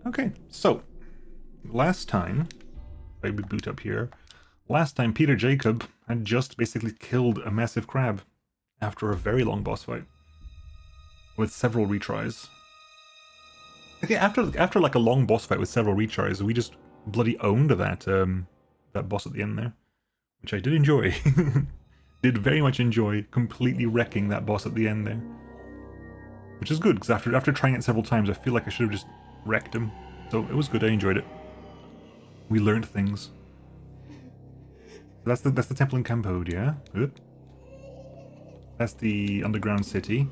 Okay, so last time, if I boot up here, last time Peter Jacob had just basically killed a massive crab after a very long boss fight with several retries. Okay, after like a long boss fight with several retries, we just bloody owned that boss at the end there, which I did enjoy. Did very much enjoy completely wrecking that boss at the end there, which is good because after trying it several times, I feel like I should have just wrecked him. So it was good. I enjoyed it. We learned things. That's the temple in Cambodia. Good. That's the underground city.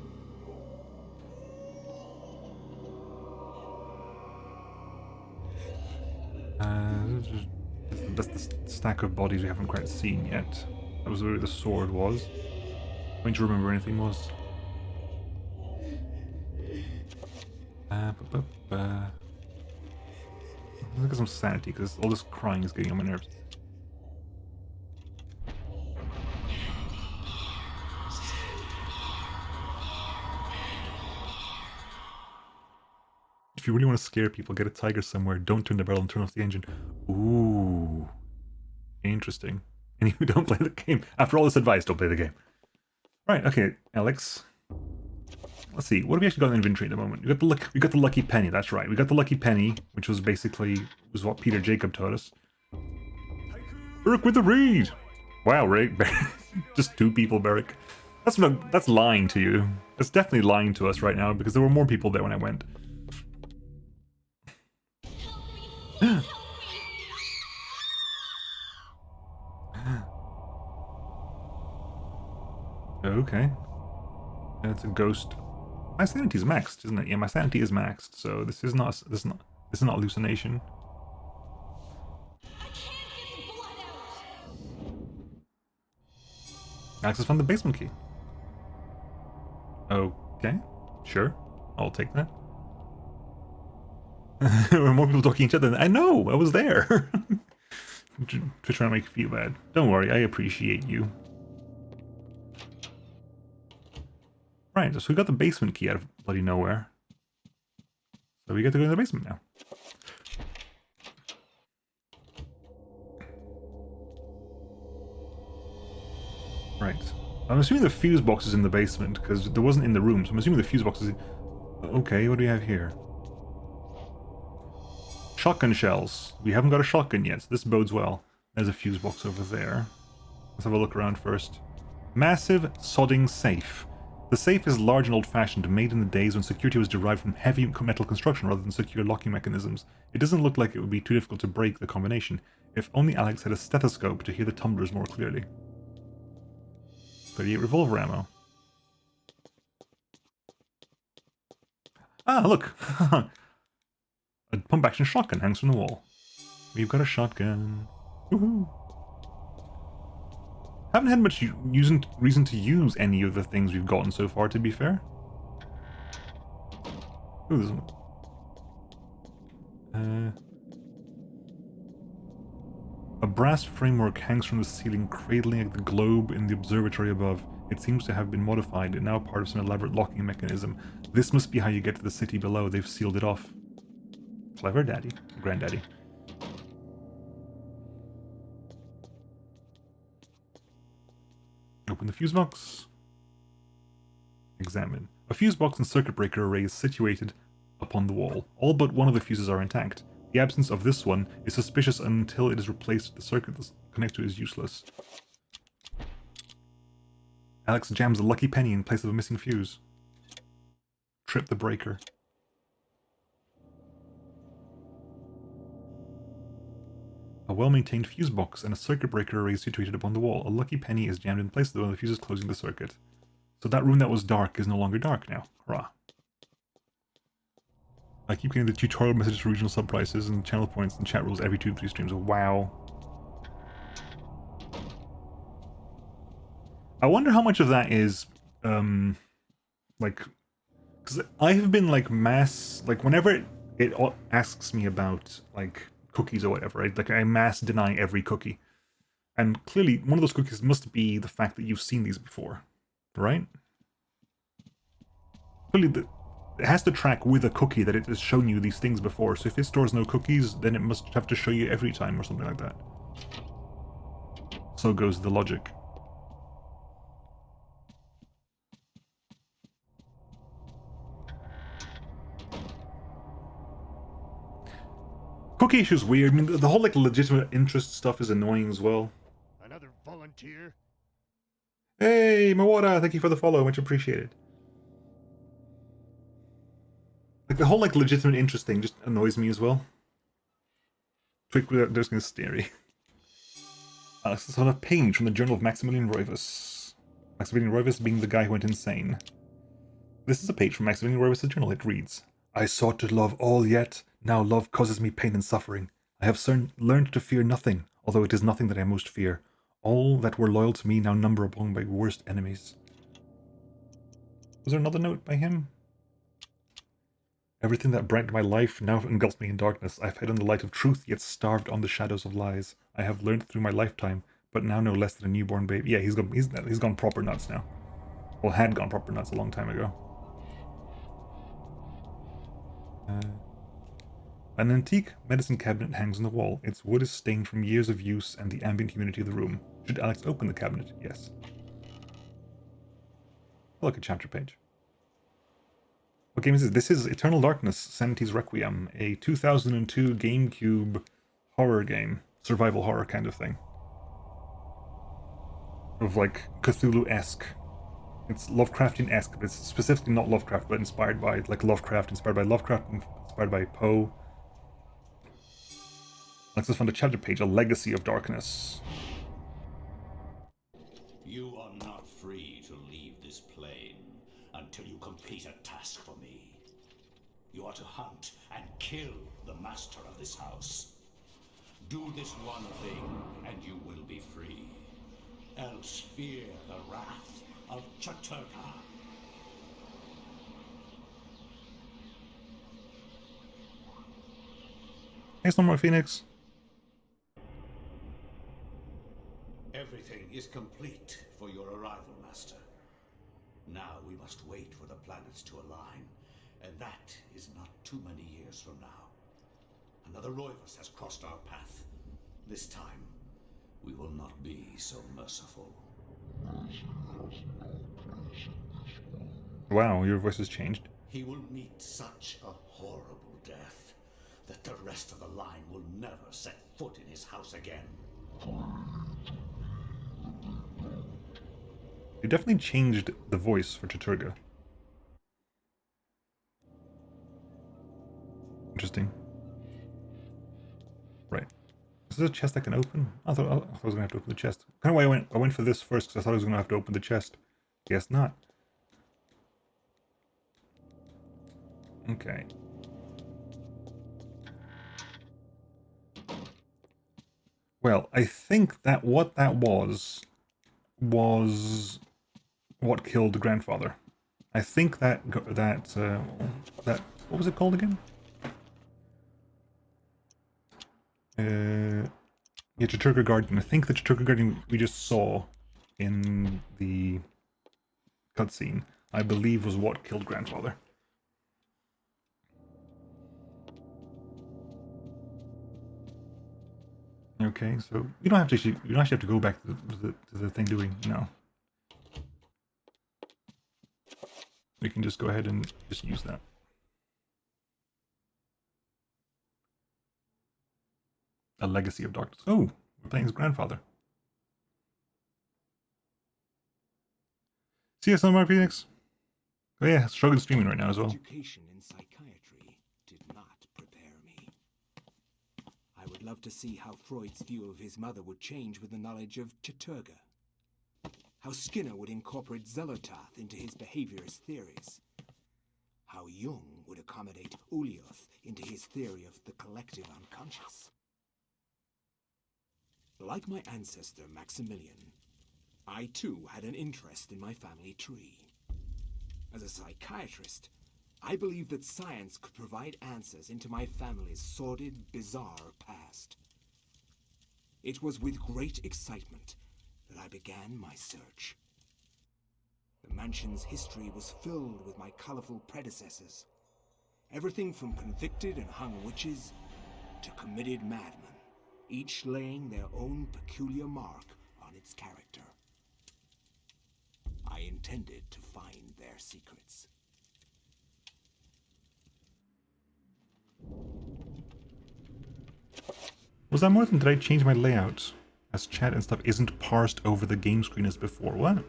That's the stack of bodies we haven't quite seen yet. That was where the sword was. Don't you remember anything was? Look at some sanity, because all this crying is getting on my nerves. If you really want to scare people, get a tiger somewhere, don't turn the barrel and turn off the engine. Ooh. Interesting. And you don't play the game. After all this advice, don't play the game. Right, okay, Alex. Let's see, what have we actually got in inventory at the moment? We got the lucky penny, that's right. We got the lucky penny, which was what Peter Jacob taught us. Beric with the reed! Wow, Rick. Just two people, Beric. That's lying to you. That's definitely lying to us right now, because there were more people there when I went. Okay. It's a ghost. My sanity is maxed, isn't it? Yeah, my sanity is maxed, so this is not hallucination. Access from the basement key. Okay, sure, I'll take that. There were more people talking to each other. I know, I was there. To try to make you feel bad. Don't worry, I appreciate you. Right, so we got the basement key out of bloody nowhere. So we get to go in the basement now. Right. I'm assuming the fuse box is in the basement, because there wasn't in the room, so I'm assuming the fuse box is in... Okay, what do we have here? Shotgun shells. We haven't got a shotgun yet, so this bodes well. There's a fuse box over there. Let's have a look around first. Massive sodding safe. The safe is large and old-fashioned, made in the days when security was derived from heavy metal construction rather than secure locking mechanisms. It doesn't look like it would be too difficult to break the combination. If only Alex had a stethoscope to hear the tumblers more clearly. 38 revolver ammo. Ah, look! A pump-action shotgun hangs from the wall. We've got a shotgun. Woohoo! Haven't had much reason to use any of the things we've gotten so far, to be fair. Ooh, there's a brass framework hangs from the ceiling, cradling the globe in the observatory above. It seems to have been modified and now part of some elaborate locking mechanism. This must be how you get to the city below. They've sealed it off. Clever daddy. Granddaddy. Open the fuse box. Examine. A fuse box and circuit breaker array is situated upon the wall. All but one of the fuses are intact. The absence of this one is suspicious until it is replaced. The circuit that connects to it is useless. Alex jams a lucky penny in place of a missing fuse. Trip the breaker. A well-maintained fuse box and a circuit breaker array situated upon the wall. A lucky penny is jammed in place of one of the fuses closing the circuit. So that room that was dark is no longer dark now. Hurrah. I keep getting the tutorial messages for regional sub prices and channel points and chat rules every 2 to 3 streams. Wow. I wonder how much of that is, like... Because I have been, like, whenever it asks me about, like, cookies or whatever, right? Like, I mass deny every cookie. And clearly, one of those cookies must be the fact that you've seen these before, right? Clearly, It has to track with a cookie that it has shown you these things before, so if it stores no cookies, then it must have to show you every time or something like that. So goes the logic. Cookie issue's weird. I mean, the whole like legitimate interest stuff is annoying as well. Another volunteer? Hey, Mawada, thank you for the follow, much appreciated. Like the whole like legitimate interest thing just annoys me as well. Quick, there's gonna scary. This is on a page from the Journal of Maximilian Roivas. Maximilian Roivas being the guy who went insane. This is a page from Maximilian Roivas' journal. It reads, I sought to love all, yet now love causes me pain and suffering. I have learned to fear nothing, although it is nothing that I most fear. All that were loyal to me now number among my worst enemies. Was there another note by him? Everything that brightened my life now engulfs me in darkness. I have hidden the light of truth, yet starved on the shadows of lies. I have learned through my lifetime, but now no less than a newborn baby. Yeah, he's gone proper nuts now. Well, had gone proper nuts a long time ago. An antique medicine cabinet hangs on the wall. Its wood is stained from years of use and the ambient humidity of the room. Should Alex open the cabinet? Yes. Look at chapter page. What game is this? This is Eternal Darkness, Sanity's Requiem, a 2002 GameCube horror game. Survival horror kind of thing. Of like Cthulhu-esque. It's Lovecraftian-esque, but it's specifically not Lovecraft, but inspired by like Lovecraft, inspired by Poe. Let's just find a chapter page, A Legacy of Darkness. You are not free to leave this plane until you complete a task for me. You are to hunt and kill the master of this house. Do this one thing and you will be free. Else fear the wrath of Chaturga. Hey, Stormlight Phoenix. Everything is complete for your arrival, Master. Now we must wait for the planets to align, and that is not too many years from now. Another Roivas has crossed our path. This time, we will not be so merciful. Wow, your voice has changed. He will meet such a horrible death that the rest of the line will never set foot in his house again. You definitely changed the voice for Chaturga. Interesting. Right. Is this a chest I can open? I thought I was gonna have to open the chest. Kind of why I went for this first, because I thought I was gonna have to open the chest. Guess not. Okay. Well, I think that what that was what killed the grandfather. I think that what was it called again? Yeah, Chaturga Garden. I think the Chaturga Garden we just saw in the cutscene, I believe, was what killed grandfather. Okay, so you don't actually have to go back to the thing doing no. We can just go ahead and just use that. A Legacy of Darkness. Oh, we're playing his grandfather. See you, Sunmar Phoenix. Oh yeah, Shogun's streaming right now as well. Education in psychiatry did not prepare me. I would love to see how Freud's view of his mother would change with the knowledge of Chaturga. How Skinner would incorporate Xelotharth into his behaviorist theories. How Jung would accommodate Ulioth into his theory of the collective unconscious. Like my ancestor Maximilian, I too had an interest in my family tree. As a psychiatrist, I believed that science could provide answers into my family's sordid, bizarre past. It was with great excitement that I began my search. The mansion's history was filled with my colorful predecessors. Everything from convicted and hung witches to committed madmen, each laying their own peculiar mark on its character. I intended to find their secrets. Was that more than did I change my layout? As chat and stuff isn't parsed over the game screen as before. What?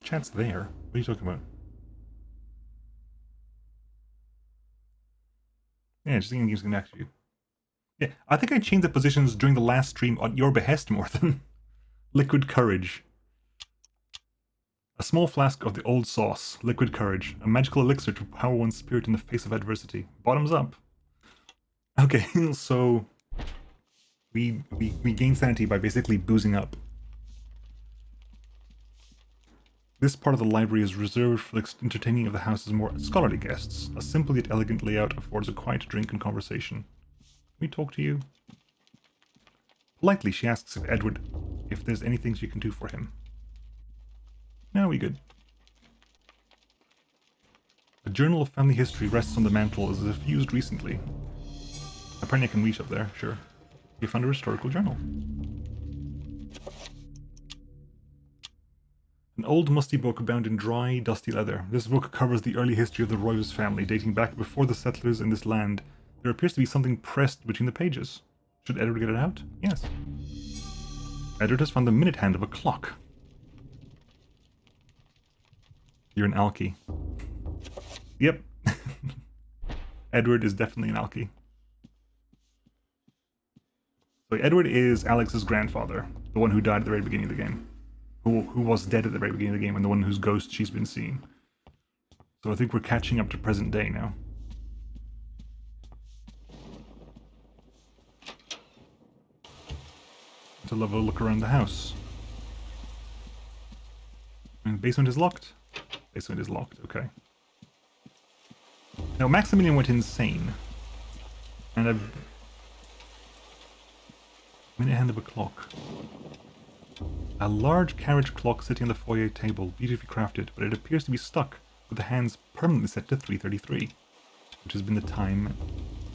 Chat's there. What are you talking about? Yeah, just thinking games can actually. Yeah, I think I changed the positions during the last stream on your behest more than liquid courage. A small flask of the old sauce, liquid courage, a magical elixir to power one's spirit in the face of adversity. Bottoms up. Okay, so we gain sanity by basically boozing up. This part of the library is reserved for the entertaining of the house's more scholarly guests. A simple yet elegant layout affords a quiet drink and conversation. Can we talk to you? Politely, she asks if there's anything she can do for him. No, we good. A journal of family history rests on the mantle as if used recently. Apparently I can reach up there, sure. You found a historical journal. An old musty book bound in dry, dusty leather. This book covers the early history of the Royals family, dating back before the settlers in this land. There appears to be something pressed between the pages. Should Edward get it out? Yes. Edward has found the minute hand of a clock. You're an alky. Yep. Edward is definitely an alky. So Edward is Alex's grandfather, the one who died at the very beginning of the game. Who was dead at the very beginning of the game, and the one whose ghost she's been seeing. So I think we're catching up to present day now. To have a look around the house. And the basement is locked? Basement is locked, okay. Now Maximilian went insane. And a minute hand of a clock. A large carriage clock sitting on the foyer table, beautifully crafted, but it appears to be stuck, with the hands permanently set to 3:33, which has been the time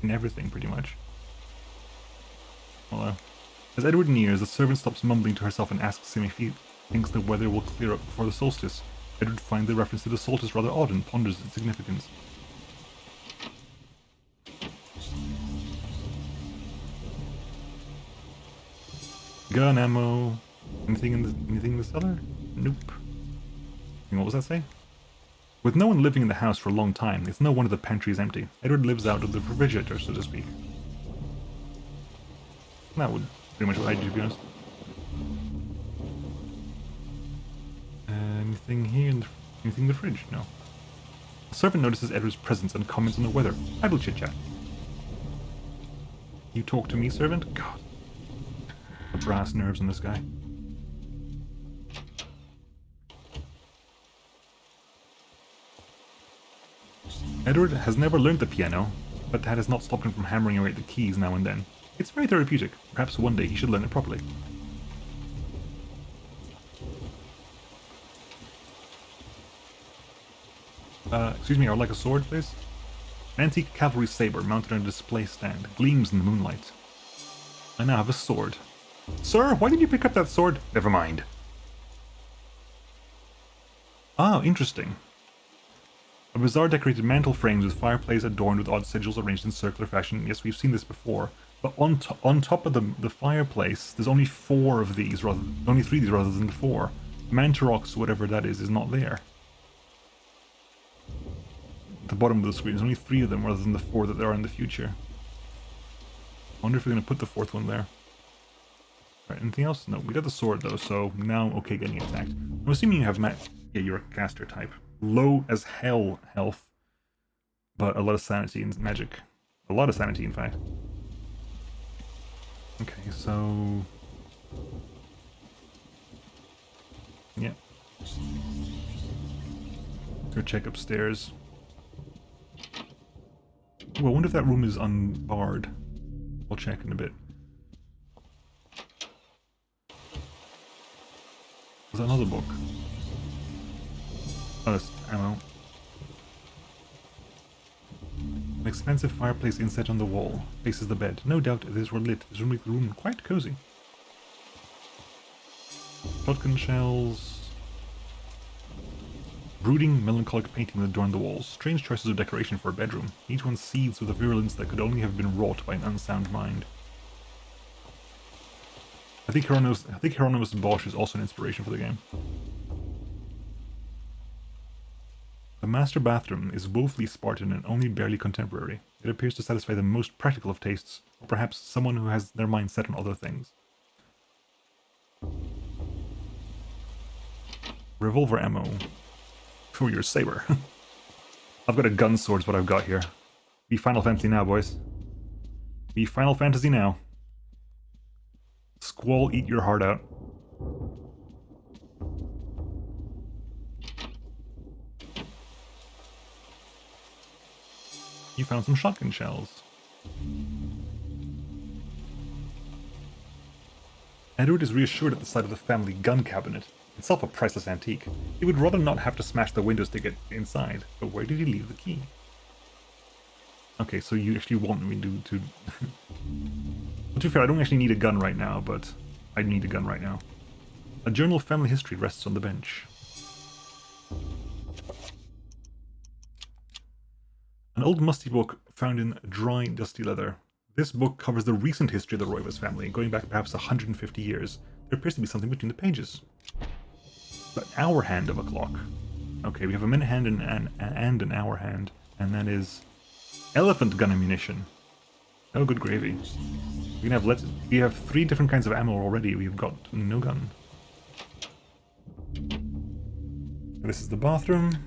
in everything, pretty much. Hello. As Edward nears, the servant stops mumbling to herself and asks him if he thinks the weather will clear up before the solstice. Edward finds the reference to the solstice rather odd and ponders its significance. Gun ammo. Anything in the cellar? Nope. And what was that say? With no one living in the house for a long time, it's no wonder the pantry is empty. Edward lives out of the refrigerator, so to speak. That would pretty much what I do, to be honest. Anything here? Anything in the fridge? No. The servant notices Edward's presence and comments on the weather. Idle chit-chat. You talk to me, servant? God. The brass nerves on this guy. Edward has never learned the piano, but that has not stopped him from hammering away at the keys now and then. It's very therapeutic. Perhaps one day he should learn it properly. Excuse me, I would like a sword, please. An antique cavalry saber mounted on a display stand gleams in the moonlight. I now have a sword. Sir, why did you pick up that sword? Never mind. Ah, interesting. A bizarre decorated mantel frames with fireplace adorned with odd sigils arranged in circular fashion. Yes, we've seen this before. But on top of the fireplace, there's only 4 of these, only 3 of these rather than 4. Mantarox, whatever that is not there. At the bottom of the screen, there's only 3 of them rather than the 4 that there are in the future. I wonder if we're going to put the 4th one there. Right, anything else? No, we got the sword though, so now okay getting attacked. I'm assuming you have yeah, you're a caster type. Low as hell health, but a lot of sanity and magic. A lot of sanity, in fact. Okay, so... yeah. Go check upstairs. Well, I wonder if that room is unbarred. I'll check in a bit. There's another book. Oh, that's ammo. An expensive fireplace inset on the wall faces the bed. No doubt it is lit. This will make the room quite cozy. Shotgun shells. Brooding, melancholic painting that adorn the walls. Strange choices of decoration for a bedroom. Each one seethes with a virulence that could only have been wrought by an unsound mind. I think Hieronymus Bosch is also an inspiration for the game. The master bathroom is woefully Spartan and only barely contemporary. It appears to satisfy the most practical of tastes, or perhaps someone who has their mind set on other things. Revolver ammo. For your saber. I've got a gun sword is what I've got here. Be Final Fantasy now, boys. Be Final Fantasy now. Squall, eat your heart out. You found some shotgun shells. Edward is reassured at the sight of the family gun cabinet, itself a priceless antique. He would rather not have to smash the windows to get inside, but where did he leave the key? Okay, so you actually want me to... Well, to be fair, I don't actually need a gun right now, but I need a gun right now. A journal of family history rests on the bench. An old musty book found in dry, dusty leather. This book covers the recent history of the Roivas family, going back perhaps 150 years. There appears to be something between the pages. The hour hand of a clock. Okay, we have a minute hand and an hour hand, and that is elephant gun ammunition. Oh, good gravy. We have 3 different kinds of ammo already. We've got no gun. This is the bathroom.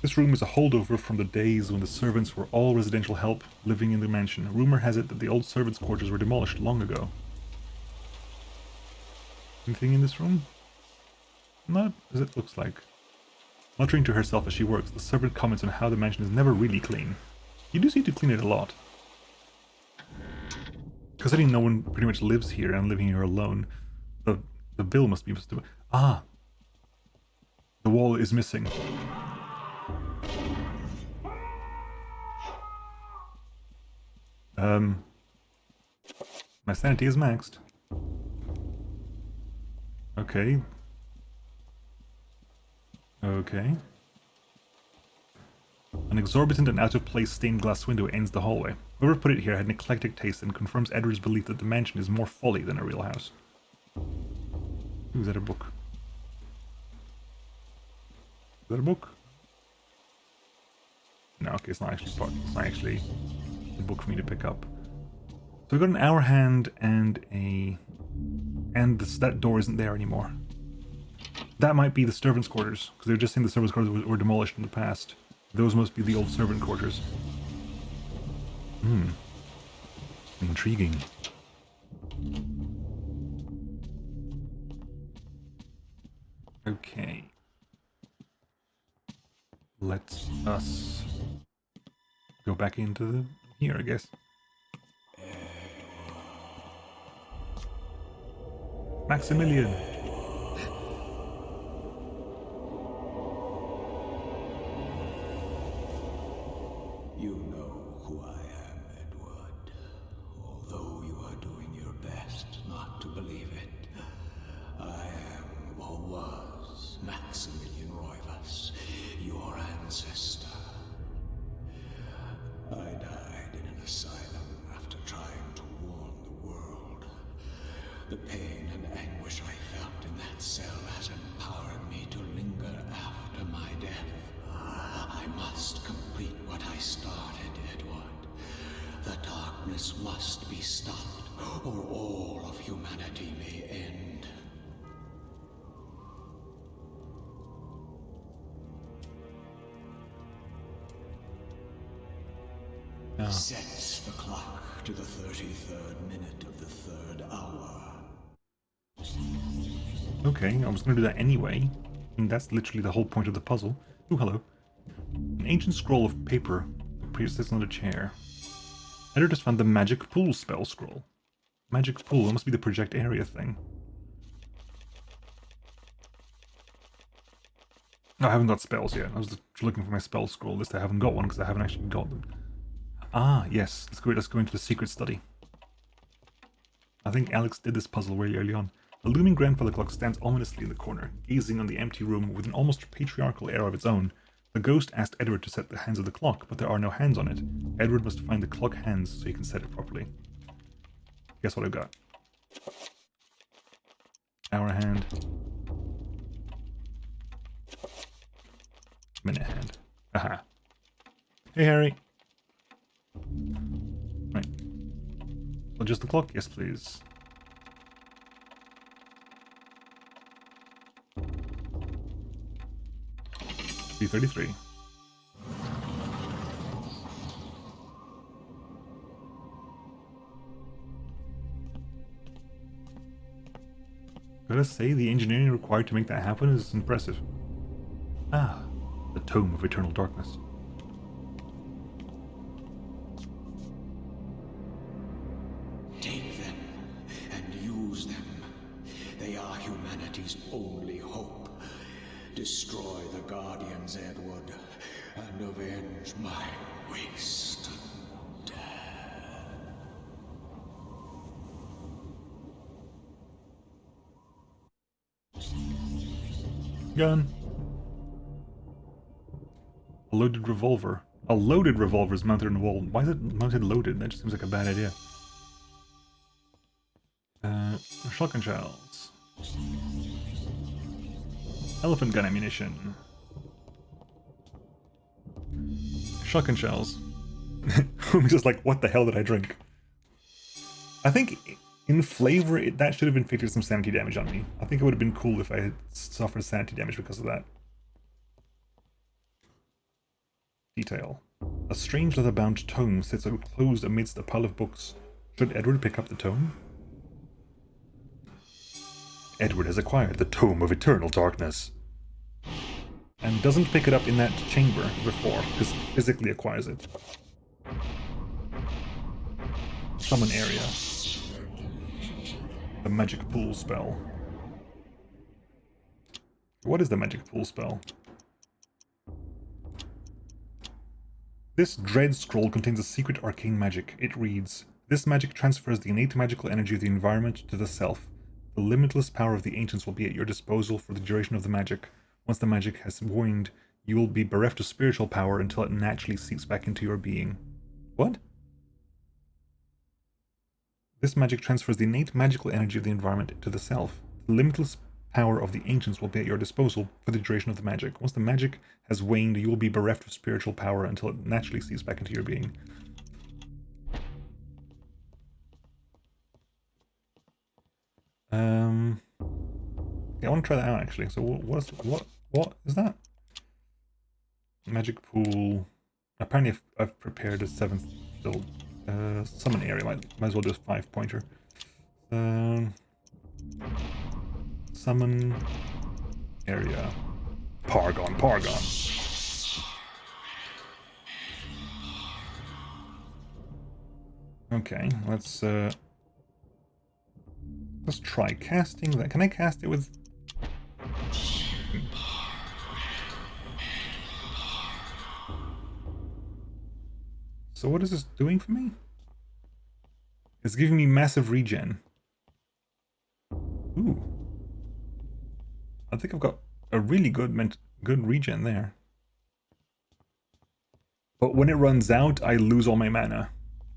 This room is a holdover from the days when the servants were all residential help living in the mansion. Rumor has it that the old servants' quarters were demolished long ago. Anything in this room? Not as it looks like. Muttering to herself as she works, the servant comments on how the mansion is never really clean. You do seem to clean it a lot. Considering no one pretty much lives here and living here alone, the bill must be... Ah! The wall is missing. My sanity is maxed. Okay. Okay. An exorbitant and out-of-place stained glass window ends the hallway. Whoever put it here had an eclectic taste and confirms Edward's belief that the mansion is more folly than a real house. Ooh, is that a book? Is that a book? No, okay, it's not actually a book for me to pick up. So we've got an hour hand and that door isn't there anymore. That might be the servants' quarters, because they were just saying the servants' quarters were demolished in the past. Those must be the old servant quarters. Intriguing. Okay. Let us go back into here, I guess. Maximilian. You know who I am, Edward. Although you are doing your best not to believe it, I am, or was, Maximilian Roivas, your ancestor. I died in an asylum after trying to warn the world. The pain and anguish I felt in that cell has empowered me to linger after my death. I must complete what I started, Edward. The darkness must be stopped, or all of humanity may end. Oh. Sets the clock to the 33rd minute of the 3rd hour. Okay, I was going to do that anyway. I mean, that's literally the whole point of the puzzle. Ooh, hello. An ancient scroll of paper sits on a chair. Edward just found the magic pool spell scroll. Magic pool, it must be the project area thing. No, I haven't got spells yet. I was looking for my spell scroll list. I haven't got one because I haven't actually got them. Ah, yes. Let's go into the secret study. I think Alex did this puzzle very early on. A looming grandfather clock stands ominously in the corner, gazing on the empty room with an almost patriarchal air of its own. The ghost asked Edward to set the hands of the clock, but there are no hands on it. Edward must find the clock hands so he can set it properly. Guess what I've got? Hour hand. Minute hand. Aha. Hey, Harry. Right. Adjust the clock? Yes, please. B33. Gotta say, the engineering required to make that happen is impressive. Ah, the Tome of Eternal Darkness. Take them and use them. They are humanity's only hope. Destroy the Guardians, Edward, and avenge my waste. Gun. A loaded revolver. A loaded revolver is mounted on the wall. Why is it mounted loaded? That just seems like a bad idea. Shotgun shells. Elephant gun ammunition. Shotgun shells. I'm just like, what the hell did I drink? I think in flavor, that should have inflicted some sanity damage on me. I think it would have been cool if I had suffered sanity damage because of that. Detail. A strange leather-bound tome sits closed amidst a pile of books. Should Edward pick up the tome? Edward has acquired the Tome of Eternal Darkness. And doesn't pick it up in that chamber before, because physically acquires it. Summon area. The magic pool spell. What is the magic pool spell? This dread scroll contains a secret arcane magic. It reads, "This magic transfers the innate magical energy of the environment to the self. The limitless power of the ancients will be at your disposal for the duration of the magic. Once the magic has waned, you will be bereft of spiritual power until it naturally seeps back into your being." What? This magic transfers the innate magical energy of the environment to the self. The limitless power of the ancients will be at your disposal for the duration of the magic. Once the magic has waned, you will be bereft of spiritual power until it naturally seeps back into your being. Yeah, I want to try that out actually. So what is that? Magic pool. Apparently I've prepared a 7th build. Summon area. Might as well do a 5-pointer. Summon area. Pargon. Okay, let's try casting that. Can I cast it with... So what is this doing for me? It's giving me massive regen. Ooh. I think I've got a really good regen there. But when it runs out, I lose all my mana,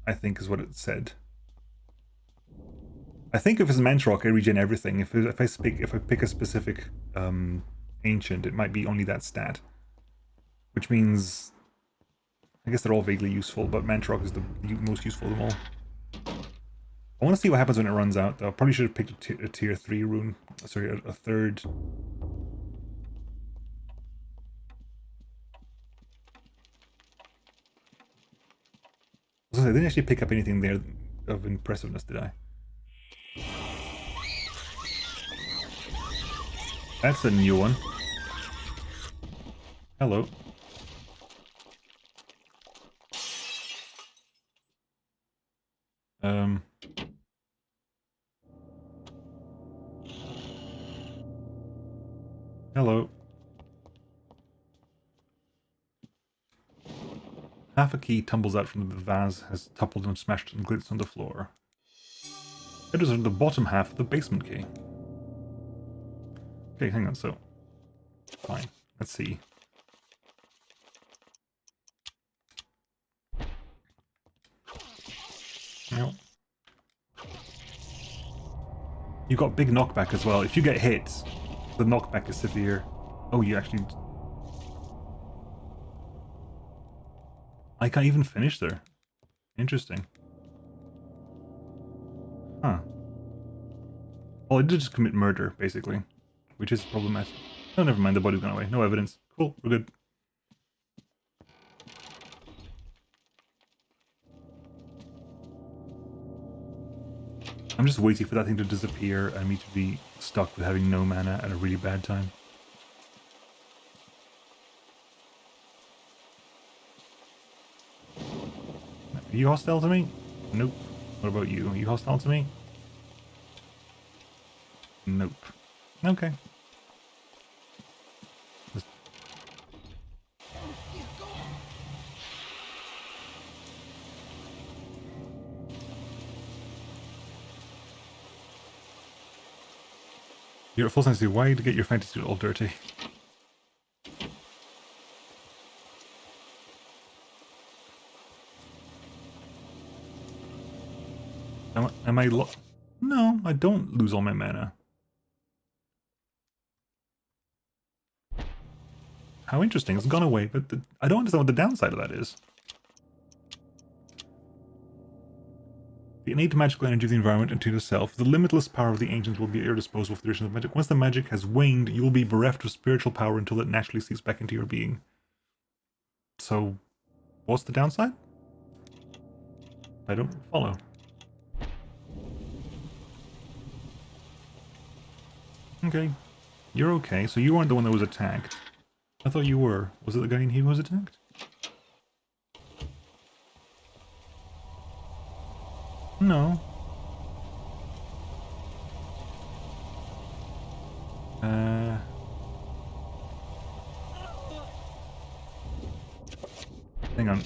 I think is what it said. I think if it's Mantrock, I regen everything. If I pick a specific ancient, it might be only that stat. Which means, I guess they're all vaguely useful, but Mantrock is the most useful of them all. I want to see what happens when it runs out, though. I probably should have picked a tier 3 rune. Sorry, a third. I didn't actually pick up anything there of impressiveness, did I? That's a new one. Hello. Hello. Half a key tumbles out from the vase, has toppled and smashed and glitz on the floor. It is on the bottom half of the basement key. Okay, hang on, so... Fine. Let's see. Nope. You got big knockback as well. If you get hit, the knockback is severe. Oh, you actually... I can't even finish there. Interesting. Huh. Well, I did just commit murder, basically. Which is problematic. Oh, never mind, the body's gone away. No evidence. Cool, we're good. I'm just waiting for that thing to disappear and me to be stuck with having no mana at a really bad time. Are you hostile to me? Nope. What about you? Are you hostile to me? Nope. Okay. You're at full sensitivity. Why to get your fantasy all dirty? Am I No, I don't lose all my mana. How interesting. It's gone away, but I don't understand what the downside of that is. The innate magical energy of the environment into yourself, the limitless power of the ancients will be at your disposal for the duration of magic. Once the magic has waned, you will be bereft of spiritual power until it naturally seeps back into your being. So, what's the downside? I don't follow. Okay. You're okay, so you weren't the one that was attacked. I thought you were. Was it the guy in here who was attacked? No. Hang on.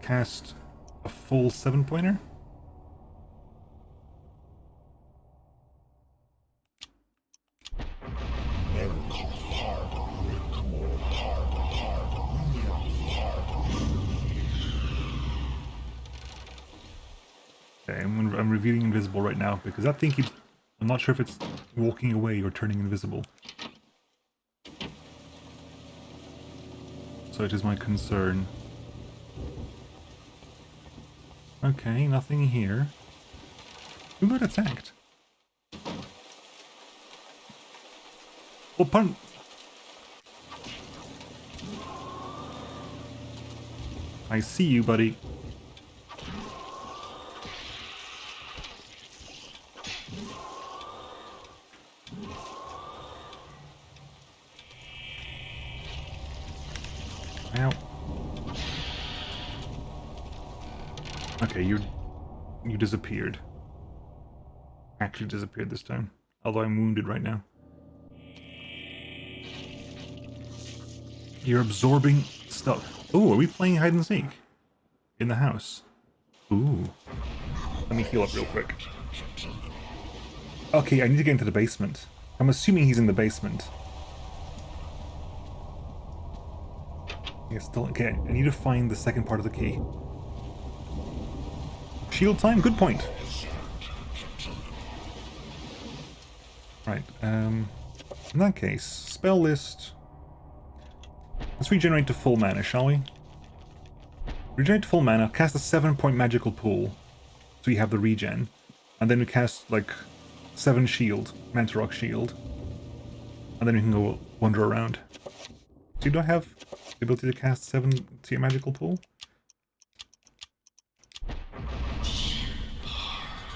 Cast a full 7-pointer? Okay, I'm revealing invisible right now because that thing keeps... I'm not sure if it's walking away or turning invisible. So it is my concern. Okay, nothing here. Who got attacked? Oh, pardon. I see you, buddy. Ow. Okay, you disappeared. Actually disappeared this time. Although I'm wounded right now. You're absorbing stuff. Ooh, are we playing hide and seek? In the house. Ooh. Let me heal up real quick. Okay, I need to get into the basement. I'm assuming he's in the basement. Yeah, still okay. I need to find the second part of the key. Shield time? Good point. Right, in that case, spell list. Let's regenerate to full mana, shall we? Regenerate to full mana, cast a 7-point magical pool. So we have the regen. And then we cast, like, 7 shield, Mantarok shield. And then we can go wander around. So you don't have the ability to cast 7 to your magical pool?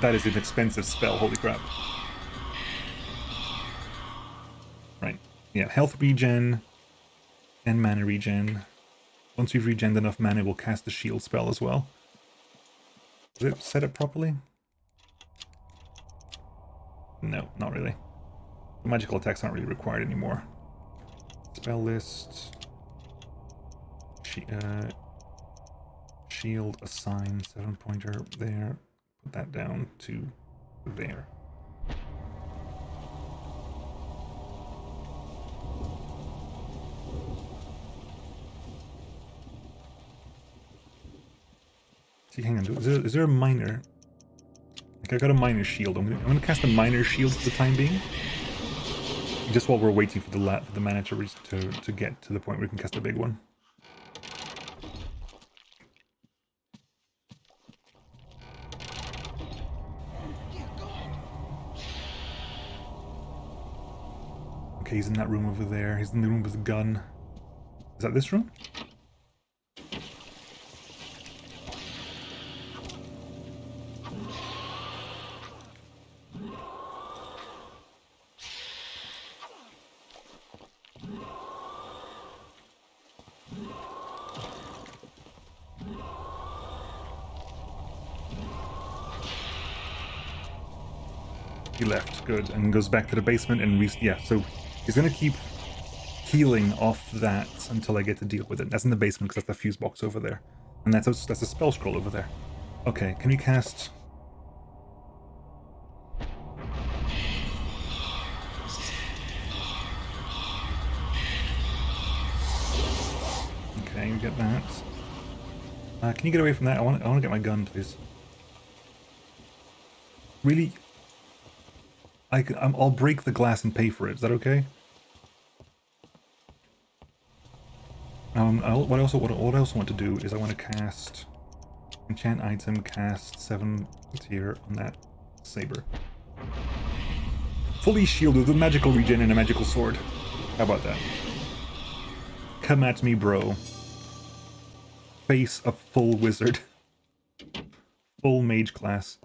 That is an expensive spell, holy crap. Right. Yeah, health regen and mana regen. Once we've regened enough mana, we'll cast the shield spell as well. Did it set it properly? No, not really. The magical attacks aren't really required anymore. Spell list. Shield assign 7-pointer there. Put that down to there. See, hang on. Is there a minor? Like, I got a minor shield. I'm gonna cast a minor shield for the time being. Just while we're waiting for the mana to get to the point where we can cast a big one. Okay, he's in that room over there. He's in the room with the gun. Is that this room? He left, good, and goes back to the basement and yeah, so he's gonna keep healing off that until I get to deal with it. That's in the basement because that's the fuse box over there. And that's a spell scroll over there. Okay, can we cast... Okay, you get that. Can you get away from that? I want to get my gun, please. Really? I'll break the glass and pay for it. Is that okay? What I also want to do is I want to cast enchant item, cast 7 tier on that saber. Fully shielded with magical regen and a magical sword. How about that? Come at me, bro. Face a full wizard. Full mage class.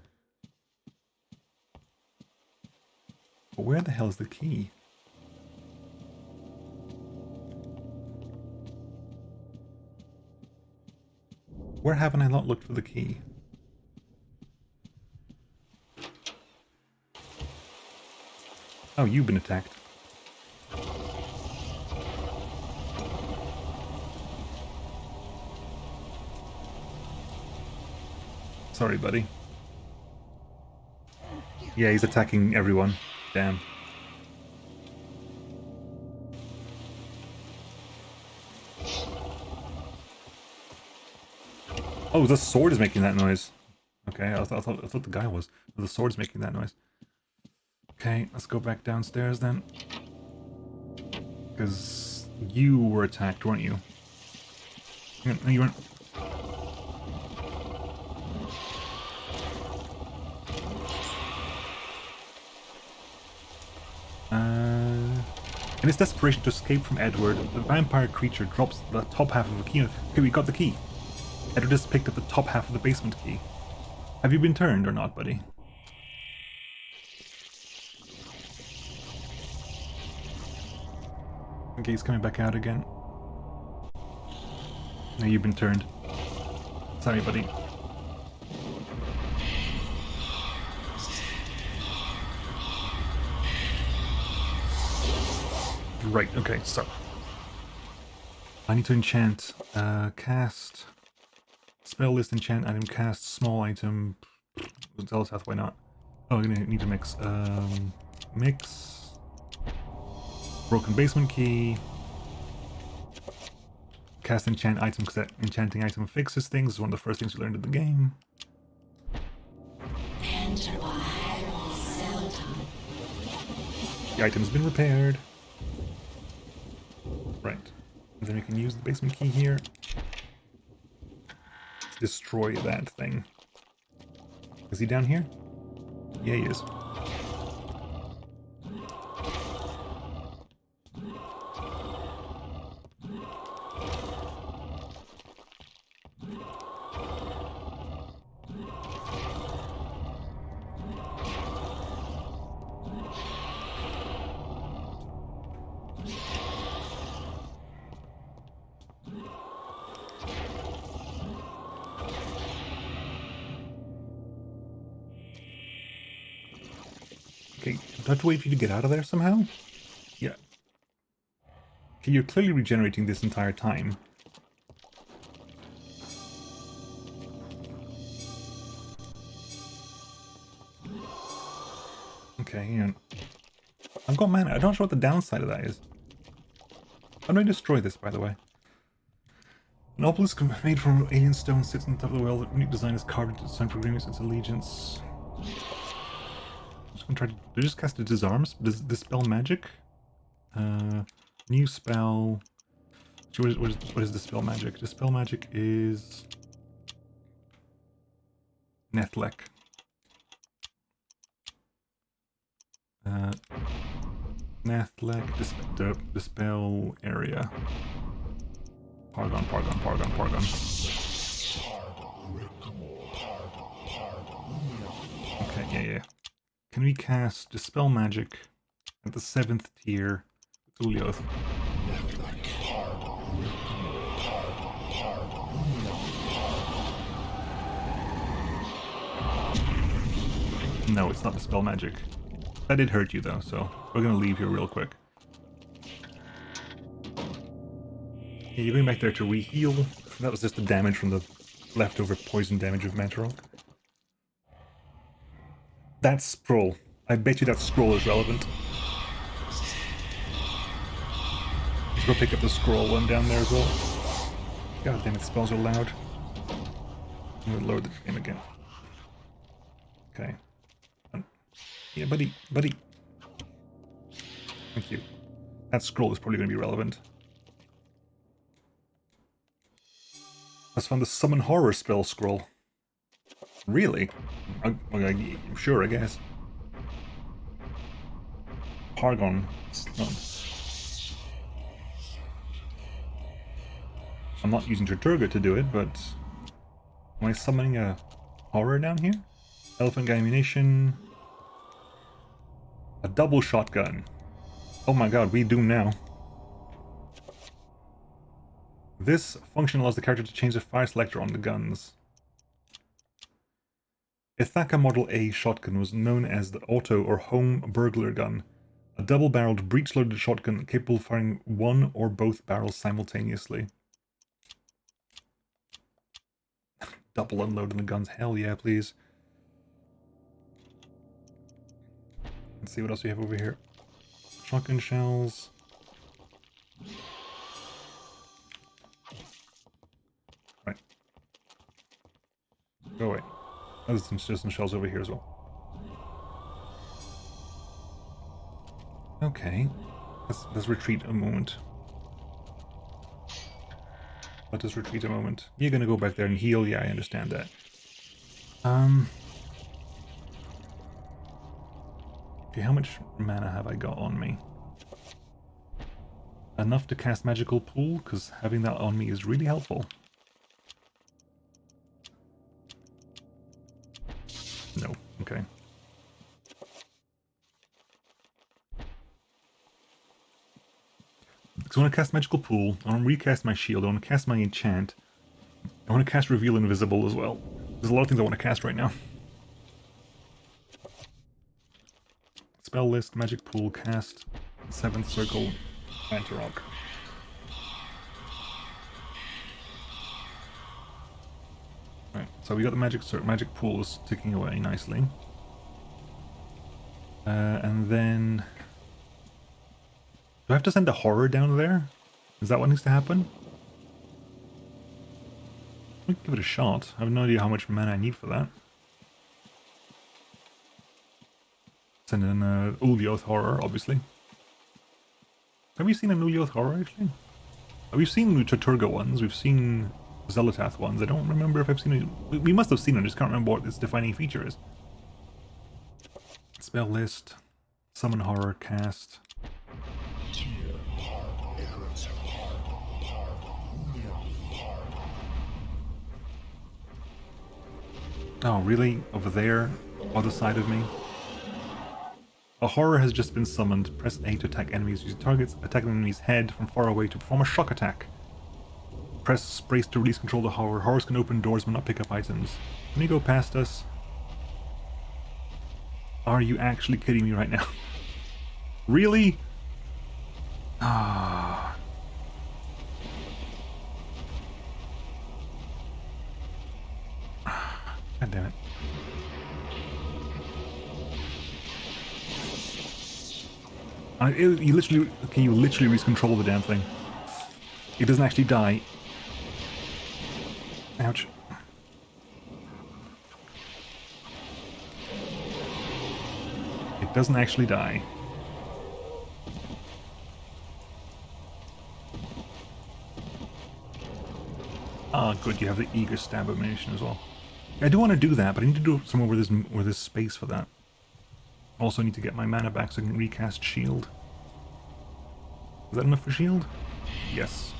But where the hell is the key? Where haven't I not looked for the key? Oh, you've been attacked. Sorry, buddy. Yeah, he's attacking everyone. Damn. Oh, the sword is making that noise. Okay, I thought the guy was. The sword's making that noise. Okay, let's go back downstairs then. Because you were attacked, weren't you? No, you weren't. In its desperation to escape from Edward, the vampire creature drops the top half of the key. Okay, we got the key. Edward just picked up the top half of the basement key. Have you been turned or not, buddy? Okay, he's coming back out again. No, you've been turned. Sorry, buddy. Right, okay, so I need to enchant, cast, spell list, enchant item, cast, small item, Zelsath, why not? Oh, I'm gonna need to mix, mix, broken basement key, cast enchant item, because that enchanting item fixes things, it's one of the first things you learned in the game. The item's been repaired. Right. And then we can use the basement key here to destroy that thing. Is he down here? Yeah, he is. I have to wait for you to get out of there somehow? Yeah. Okay, you're clearly regenerating this entire time. Okay, hang on. I've got mana. I'm not sure what the downside of that is. How do I destroy this, by the way? An obelisk made from alien stone sits on top of the well. The unique design is carved into the sign for agreements its allegiance. I'm just gonna try to just cast a disarm. Does dispel magic? New spell. So what is dispel magic? Dispel magic is Nethlek. Nethlek, dispel area. Pargon. Okay, yeah. Can we cast dispel magic at the 7th tier with Ulioth? No, it's not dispel magic. That did hurt you though, so we're gonna leave here real quick. Yeah, you're going back there to re-heal. That was just the damage from the leftover poison damage of Metrock. That scroll. I bet you that scroll is relevant. Let's go pick up the scroll one down there as well. God damn it, spells are loud. I'm gonna load the game again. Okay. Yeah, buddy. Thank you. That scroll is probably going to be relevant. Let's find the summon horror spell scroll. Really? Okay, sure, I guess. Pargon. I'm not using Chaturga to do it, but am I summoning a horror down here? Elephant gun ammunition. A double shotgun. Oh my god, we do now. This function allows the character to change the fire selector on the guns. Ithaca Model A shotgun was known as the auto or home burglar gun, a double-barreled breech-loaded shotgun capable of firing one or both barrels simultaneously. Double unloading the guns, hell yeah, please. Let's see what else we have over here. Shotgun shells. Right. Go away. There's some shells over here as well. Okay. Let's retreat a moment. Let us retreat a moment. You're gonna go back there and heal? Yeah, I understand that. Okay, how much mana have I got on me? Enough to cast Magical Pool, because having that on me is really helpful. No, okay. So I want to cast Magical Pool, I want to recast my shield, I want to cast my enchant, I want to cast Reveal Invisible as well. There's a lot of things I want to cast right now. Spell list, magic pool, cast, 7th circle, Antarok. Right, so we got the magic pools ticking away nicely. And then... Do I have to send a horror down there? Is that what needs to happen? I'll give it a shot. I have no idea how much mana I need for that. Send in Ulioth horror, obviously. Have we seen an Ulioth horror, actually? We've seen Chaturga ones, we've seen Zelatath ones. I don't remember if I've seen it. We must have seen it, I just can't remember what its defining feature is. Spell list. Summon horror, cast. Oh, really? Over there? Other side of me? A horror has just been summoned. Press A to attack enemies. Use targets attack an enemy's head from far away to perform a shock attack. Press space to release control of the horror. Horrors can open doors but not pick up items. Let me go past us. Are you actually kidding me right now? Really? Ah. God damn it. You literally, okay, you literally lose control of the damn thing. It doesn't actually die. Ouch. It doesn't actually die. Ah, good, you have the eager stab animation as well. I do want to do that, but I need to do it somewhere where there's space for that. Also need to get my mana back so I can recast shield. Is that enough for shield? Yes.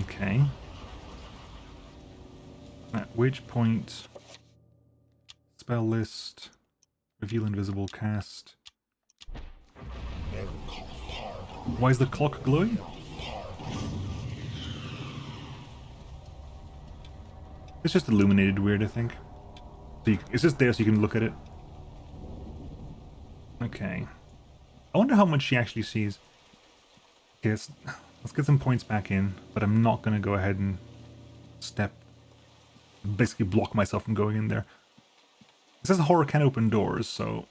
Okay. At which point... Spell list... Reveal invisible cast... Why is the clock glowing? It's just illuminated weird, I think. So it's just there so you can look at it. Okay. I wonder how much she actually sees. Okay, let's get some points back in, but I'm not going to go ahead and basically block myself from going in there. It says the horror can open doors, so...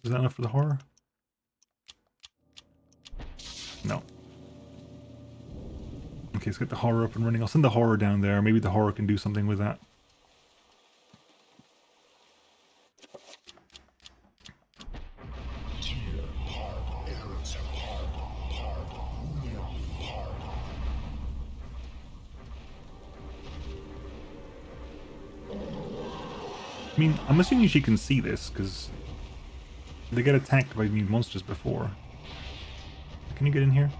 Is that enough for the horror? No. Okay, let's get the horror up and running. I'll send the horror down there. Maybe the horror can do something with that. I mean, I'm assuming she can see this, because they get attacked by these monsters before. Can you get in here?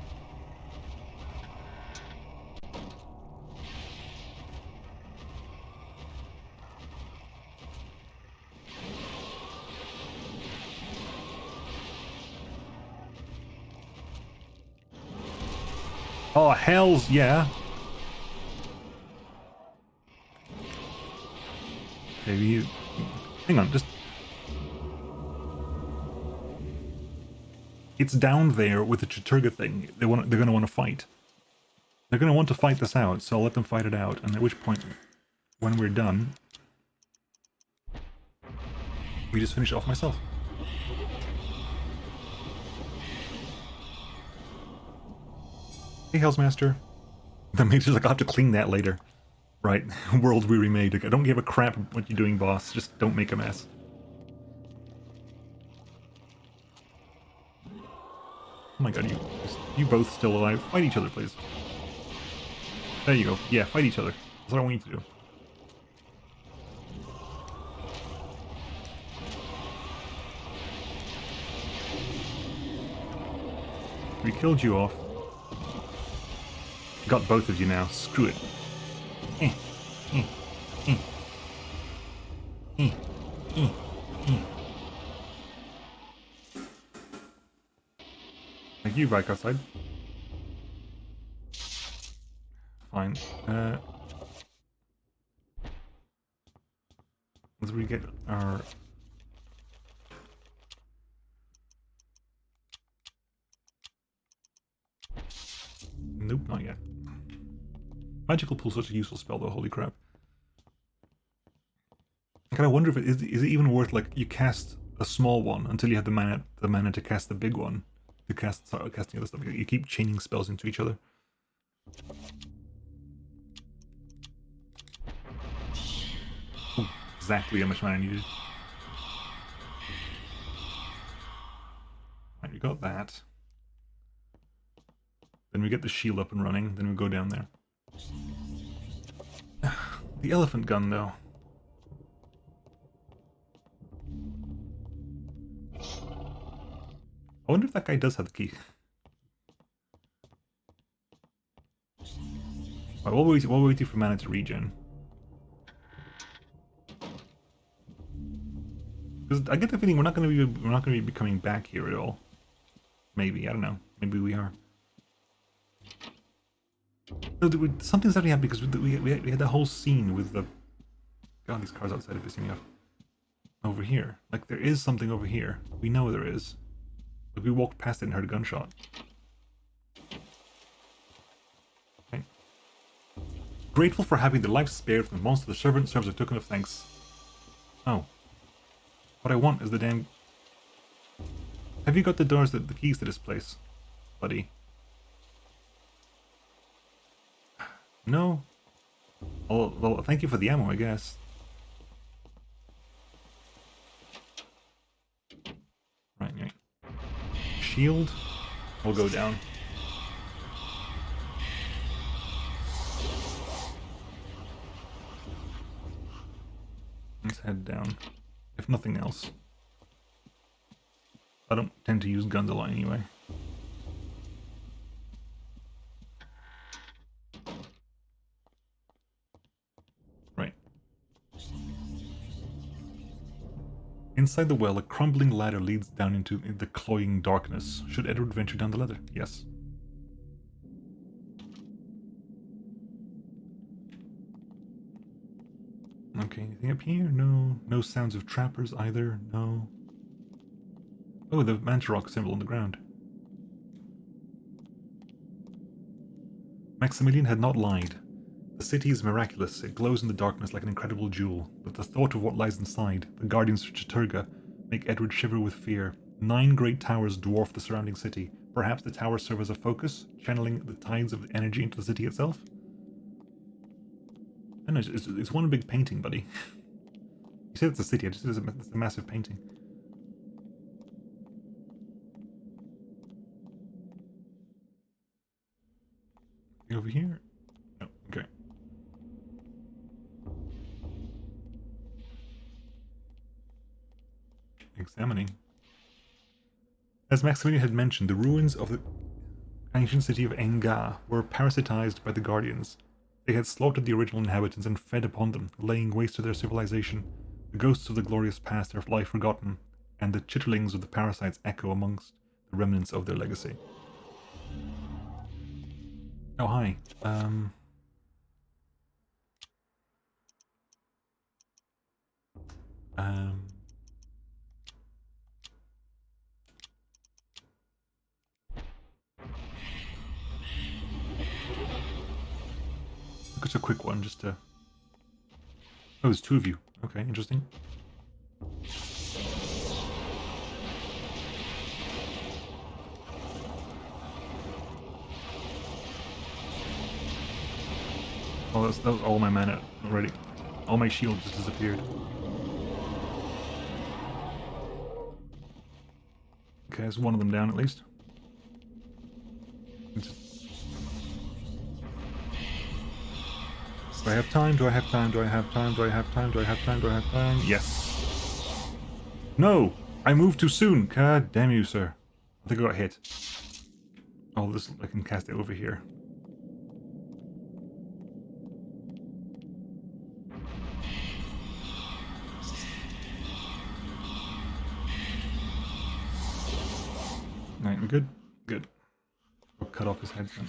Oh, hells yeah. Okay, hang on, just... It's down there with the Chaturga thing. They're going to want to fight. They're going to want to fight this out, so I'll let them fight it out, and at which point, when we're done, we just finish it off myself. Hey, Hellsmaster. The mage is like, I'll have to clean that later. Right, world we remade. Like, I don't give a crap what you're doing, boss. Just don't make a mess. Oh my god, you both still alive. Fight each other, please. There you go. Yeah, fight each other. That's what I want you to do. We killed you off. Got both of you now. Screw it. Thank you, back outside. Fine. Let's re-get our... Nope, not yet. Magical Pool is such a useful spell though, holy crap. I kind of wonder if is it even worth, like, you cast a small one until you have the mana to cast the big one, to start casting other stuff. You keep chaining spells into each other. Ooh, exactly how much mana I needed. Right, we got that. Then we get the shield up and running, then we go down there. The elephant gun, though. I wonder if that guy does have the key. Right, what will we do for mana to regen? Because I get the feeling we're not going to be coming back here at all. Maybe, I don't know. Maybe we are. No, something's already happened because we had that whole scene with the God, these cars outside are pissing me off. Over here. Like, there is something over here. We know there is. But we walked past it and heard a gunshot. Okay. Grateful for having the life spared from the monster, the servant serves a token of thanks. Oh. What I want is the damn... Have you got the doors, the keys to this place, buddy? No? Oh, well, thank you for the ammo, I guess. Right. Shield will go down. Let's head down. If nothing else. I don't tend to use guns a lot anyway. Right. Inside the well, a crumbling ladder leads down into the cloying darkness. Should Edward venture down the ladder? Yes. Okay, anything up here? No. No sounds of trappers either. No. Oh, the Mantarok symbol on the ground. Maximilian had not lied. The city is miraculous. It glows in the darkness like an incredible jewel. But the thought of what lies inside, the guardians of Chaturga, make Edward shiver with fear. 9 great towers dwarf the surrounding city. Perhaps the towers serve as a focus, channeling the tides of energy into the city itself? I don't know, it's one big painting, buddy. You said it's a city, I just said it's a massive painting. Over here? Oh, okay. Examining. As Maximilian had mentioned, the ruins of the ancient city of Enga were parasitized by the Guardians. They had slaughtered the original inhabitants and fed upon them, laying waste to their civilization. The ghosts of the glorious past are lie forgotten, and the chitterlings of the parasites echo amongst the remnants of their legacy. Oh, hi. It's a quick one, just to... Oh, there's 2 of you. Okay, interesting. Oh, that was all my mana already. All my shield just disappeared. Okay, there's one of them down at least. Do I have time? Do I have time? Do I have time? Do I have time? Do I have time? Do I have time? Yes. No! I moved too soon! God damn you, sir. I think I got hit. Oh, this, I can cast it over here. Right, we're good? Good. I'll cut off his head then.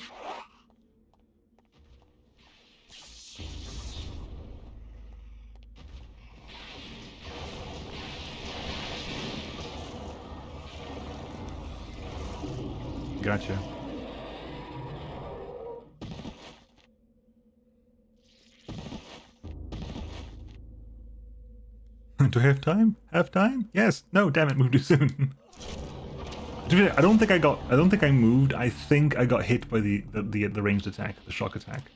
Gotcha. Do I have time? Have time? Yes. No, damn it, moved too soon. I don't think I moved. I think I got hit by the ranged attack, the shock attack.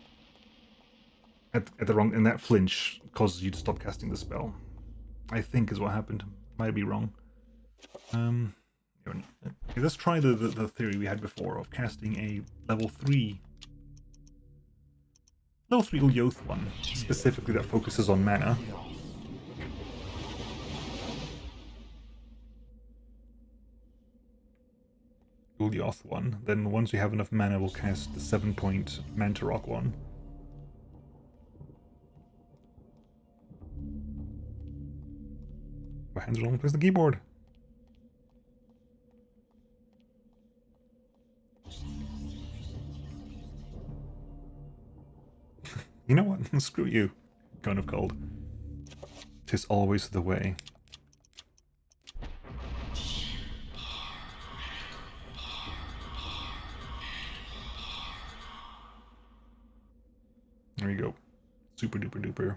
At the wrong, and that flinch causes you to stop casting the spell. I think is what happened. Might be wrong. Okay, let's try the theory we had before of casting a level 3 Ulyoth one, specifically that focuses on mana. Ulyoth one. Then once we have enough mana, we'll cast the 7-point Mantarok one. My hands are all place the keyboard. You know what? Screw you. Cone of Cold. 'tis always the way. There you go. Super duper duper.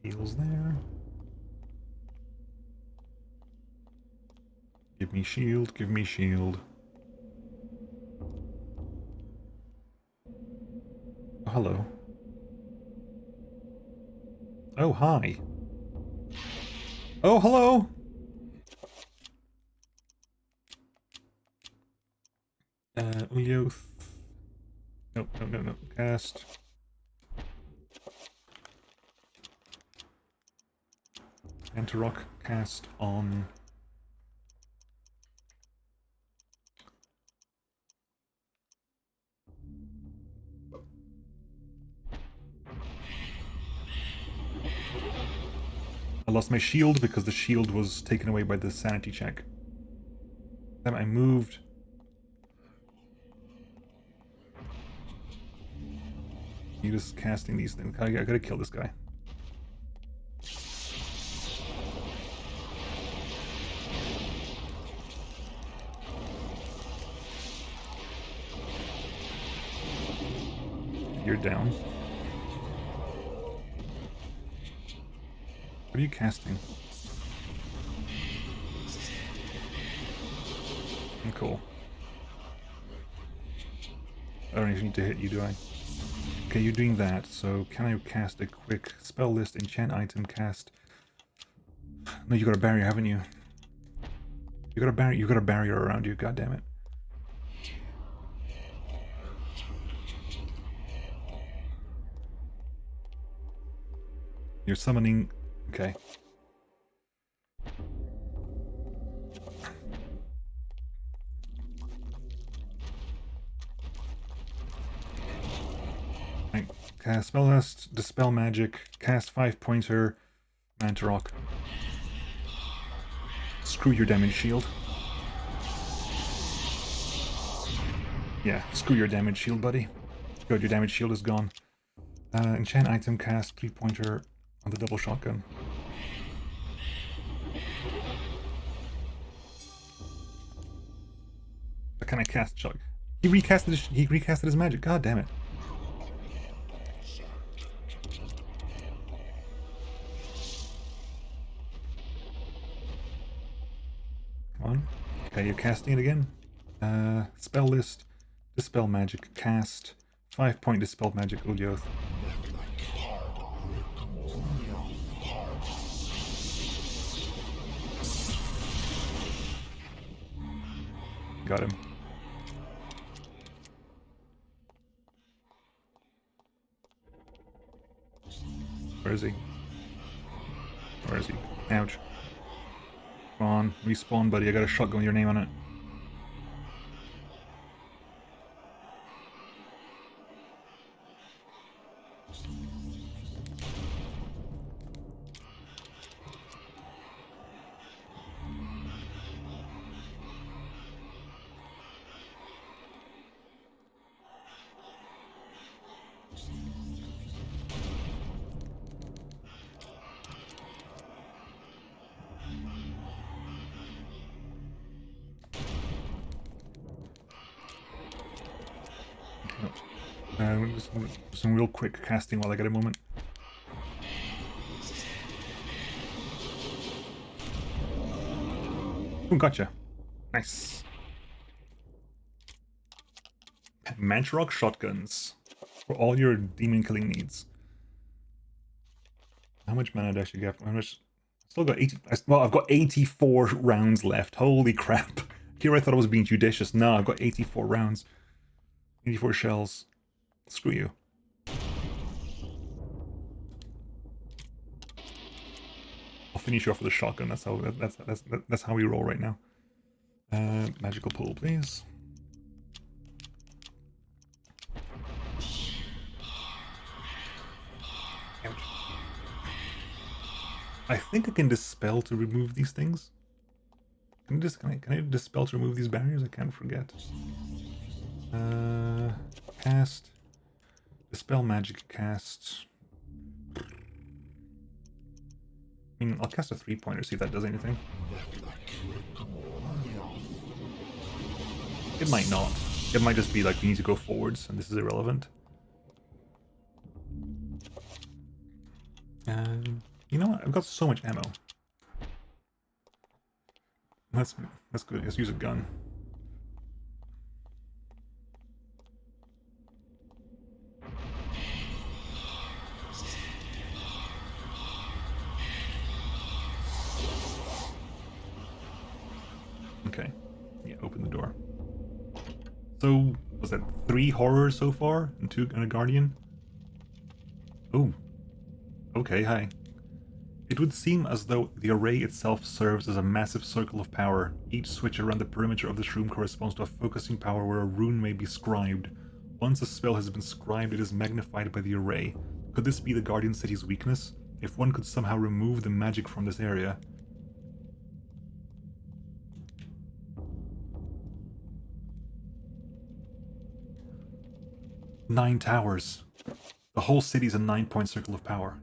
Heals there. Give me shield, give me shield. Oh, hello. Oh, hi. Oh, hello! Ulyoth. Nope, no, no, no. Cast. Enterrock cast on... I lost my shield because the shield was taken away by the sanity check. Then I moved. He was casting these things. I gotta kill this guy. You're down. What are you casting? Cool. I don't even need to hit you, do I? Okay, you're doing that, so can I cast a quick spell list, enchant item, cast... No, you got a barrier, haven't you? You got a barrier around you, goddammit. You're summoning... Okay. Right. Cast spell list, dispel magic, cast 5-pointer, Mantarok. Screw your damage shield. Yeah, screw your damage shield, buddy. Good, your damage shield is gone. Enchant item, cast 3-pointer on the double shotgun. But can I cast shot? He recasted his magic. God damn it. Come on. Okay, you're casting it again. Spell list, dispel magic, cast 5-point dispel magic, Ulyoth. Got him. Where is he? Where is he? Ouch. Come on, respawn, buddy. I got a shotgun with your name on it. Some real quick casting while I get a moment. Oh, gotcha. Nice. Mantarok shotguns for all your demon killing needs. How much mana do I actually get? How much? Still got 80. Well, I've got 84 rounds left. Holy crap! Here I thought I was being judicious. No, I've got 84 rounds. 84 shells. Screw you. I'll finish you off with a shotgun. That's how we roll right now. Magical pool, please. Ouch. I think I can dispel to remove these things. Can I dispel to remove these barriers? I can't forget. Cast. Dispel magic cast. I mean, I'll cast a 3-pointer, see if that does anything. It might not. It might just be like we need to go forwards and this is irrelevant. You know what? I've got so much ammo. That's good. Let's use a gun. Okay. Yeah, open the door. So, was that 3 horrors so far? And 2 and a guardian? Oh. Okay, hi. It would seem as though the array itself serves as a massive circle of power. Each switch around the perimeter of this room corresponds to a focusing power where a rune may be scribed. Once a spell has been scribed, it is magnified by the array. Could this be the Guardian City's weakness? If one could somehow remove the magic from this area. Nine towers. The whole city's a 9-point circle of power.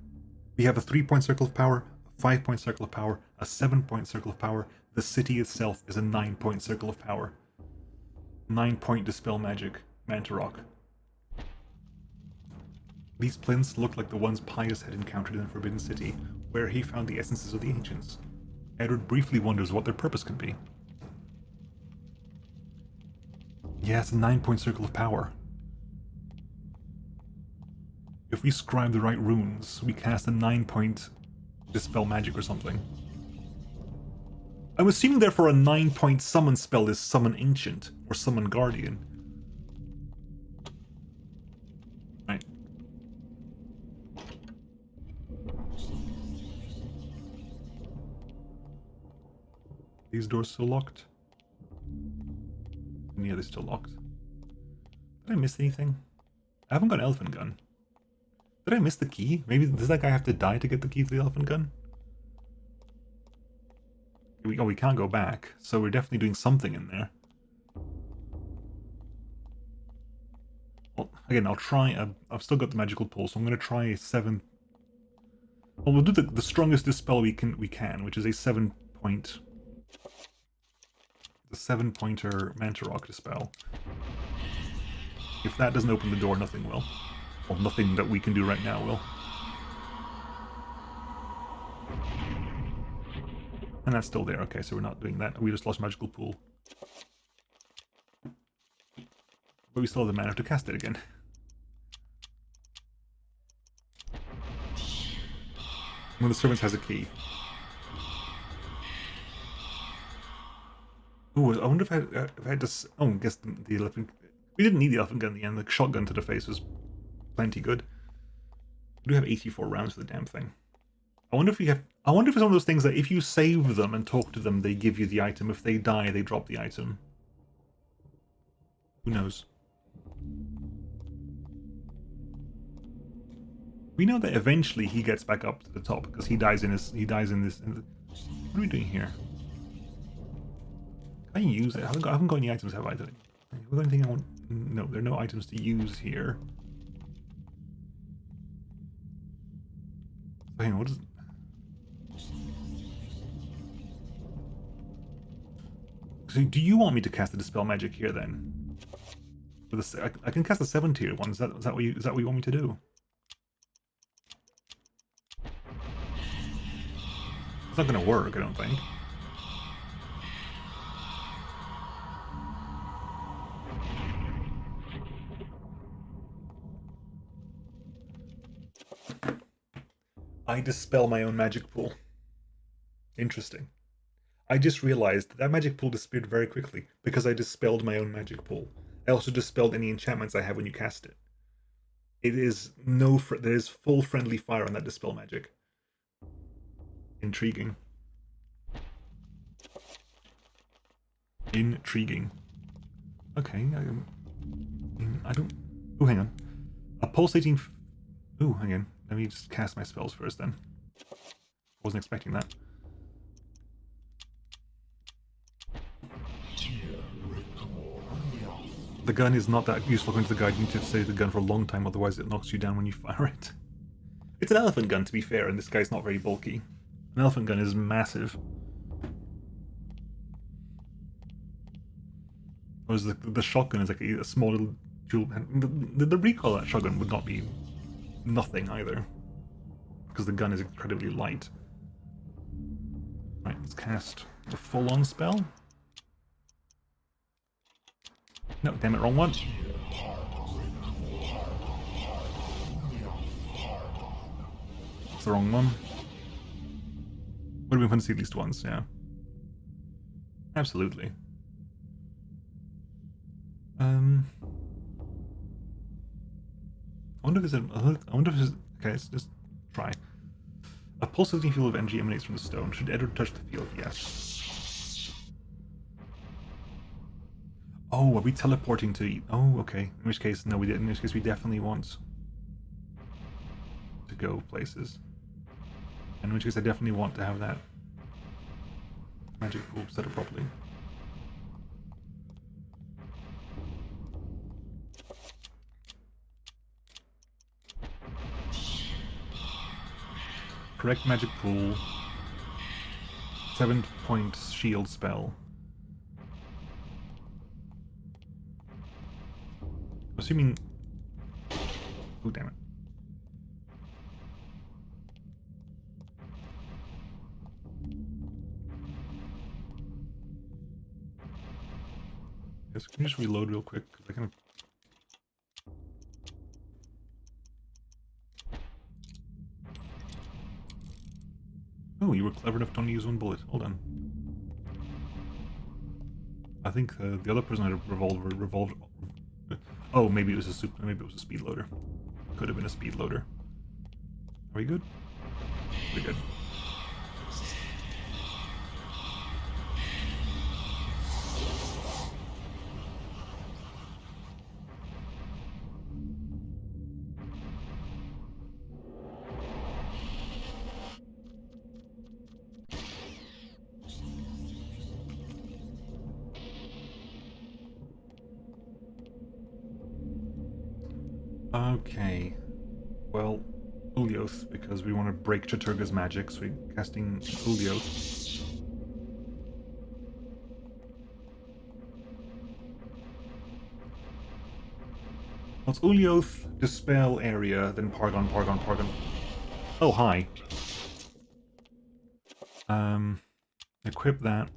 We have a 3-point circle of power, a 5-point circle of power, a 7-point circle of power. The city itself is a 9-point circle of power. 9-point dispel magic, Mantarok. These plinths look like the ones Pius had encountered in Forbidden City, where he found the essences of the ancients. Edward briefly wonders what their purpose could be. Yeah, it's a 9-point circle of power. If we scribe the right runes, we cast a 9-point dispel magic or something. I'm assuming therefore a 9-point summon spell is summon ancient or summon guardian. Right. These doors still locked? Yeah, they're still locked. Did I miss anything? I haven't got an elephant gun. Did I miss the key? Maybe does that guy have to die to get the key to the elephant gun? We can't go back, so we're definitely doing something in there. Well, again, I'll try. I've still got the magical pull, so I'm going to try a 7. Well, we'll do the strongest dispel we can, which is a 7-point. The 7-pointer Mantarok dispel. If that doesn't open the door, nothing will. Well, nothing that we can do right now will. And that's still there. Okay, so we're not doing that. We just lost magical pool. But we still have the mana to cast it again. One of the servants has a key. Ooh, I wonder if I had to... Oh, I guess the elephant... We didn't need the elephant gun in the end. The shotgun to the face was plenty good. We do have 84 rounds for the damn thing. I wonder if it's one of those things that if you save them and talk to them, they give you the item. If they die, they drop the item. Who knows? We know that eventually he gets back up to the top because he dies in this. What are we doing here? Can I use it? I haven't got any items, have I? Have I got anything I want? No, there are no items to use here. So hang on, what is... So do you want me to cast the Dispel Magic here then? I can cast the 7-tier one. Is that what you want me to do? It's not going to work, I don't think. I dispel my own magic pool. Interesting. I just realized that magic pool disappeared very quickly because I dispelled my own magic pool. I also dispelled any enchantments I have when you cast it. There is full friendly fire on that dispel magic. Intriguing. Intriguing. Okay, I don't... Oh, hang on. A pulsating... Oh, hang on. Let me just cast my spells first then. Wasn't expecting that. The gun is not that useful according to the guide. You need to save the gun for a long time, otherwise it knocks you down when you fire it. It's an elephant gun, to be fair, and this guy's not very bulky. An elephant gun is massive. Whereas the shotgun is like a small little dual. The recoil of that shotgun would not be nothing either, because the gun is incredibly light. Right, let's cast the full-on spell. No, damn it, wrong one. It's the wrong one. Would have been fun to see at least once, yeah. Absolutely. I wonder if there's I wonder if there's... Okay, let's just try. A pulsating field of energy emanates from the stone. Should Edward touch the field? Yes. Oh, are we teleporting to... Oh, okay. In which case, no, we didn't. In which case, we definitely want to go places. In which case, I definitely want to have that magic pool set up properly. Correct magic pool. 7-point shield spell. Assuming... Oh, damn it. Yes, can you just reload real quick? 'Cause I kind of... Oh, you were clever enough to only use one bullet. Hold on. I think the other person had a revolver. Oh, maybe it was a maybe it was a speed loader. Could have been a speed loader. Are we good? We're good. Okay, well, Ulioth, because we want to break Chaturga's magic, so we're casting Ulioth. Let's Ulioth, Dispel area, then Pargon. Oh, hi. Equip that.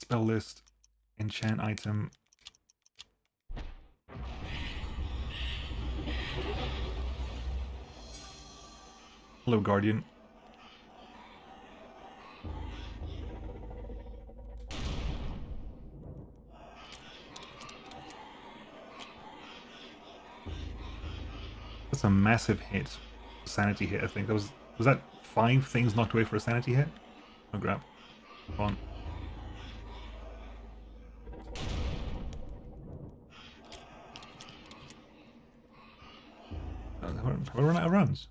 Spell list, enchant item. Hello, Guardian. That's a massive hit. Sanity hit, I think. Was that 5 things knocked away for a sanity hit? Oh, grab. Come on. Have I run out of runs?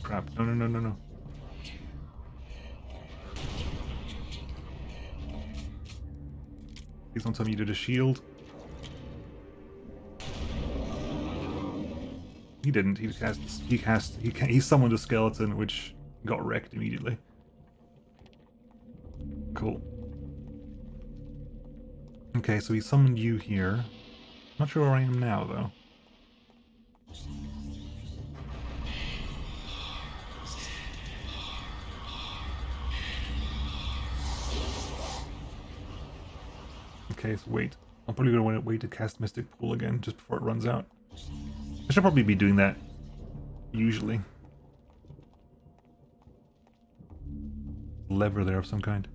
Crap. No. Please don't tell me you did a shield. He didn't. He summoned a skeleton, which got wrecked immediately. Cool. Okay, so he summoned you here. Not sure where I am now, though. Okay, so wait. I'm probably going to want to wait to cast Mystic Pool again, just before it runs out. I should probably be doing that, usually. Lever there of some kind.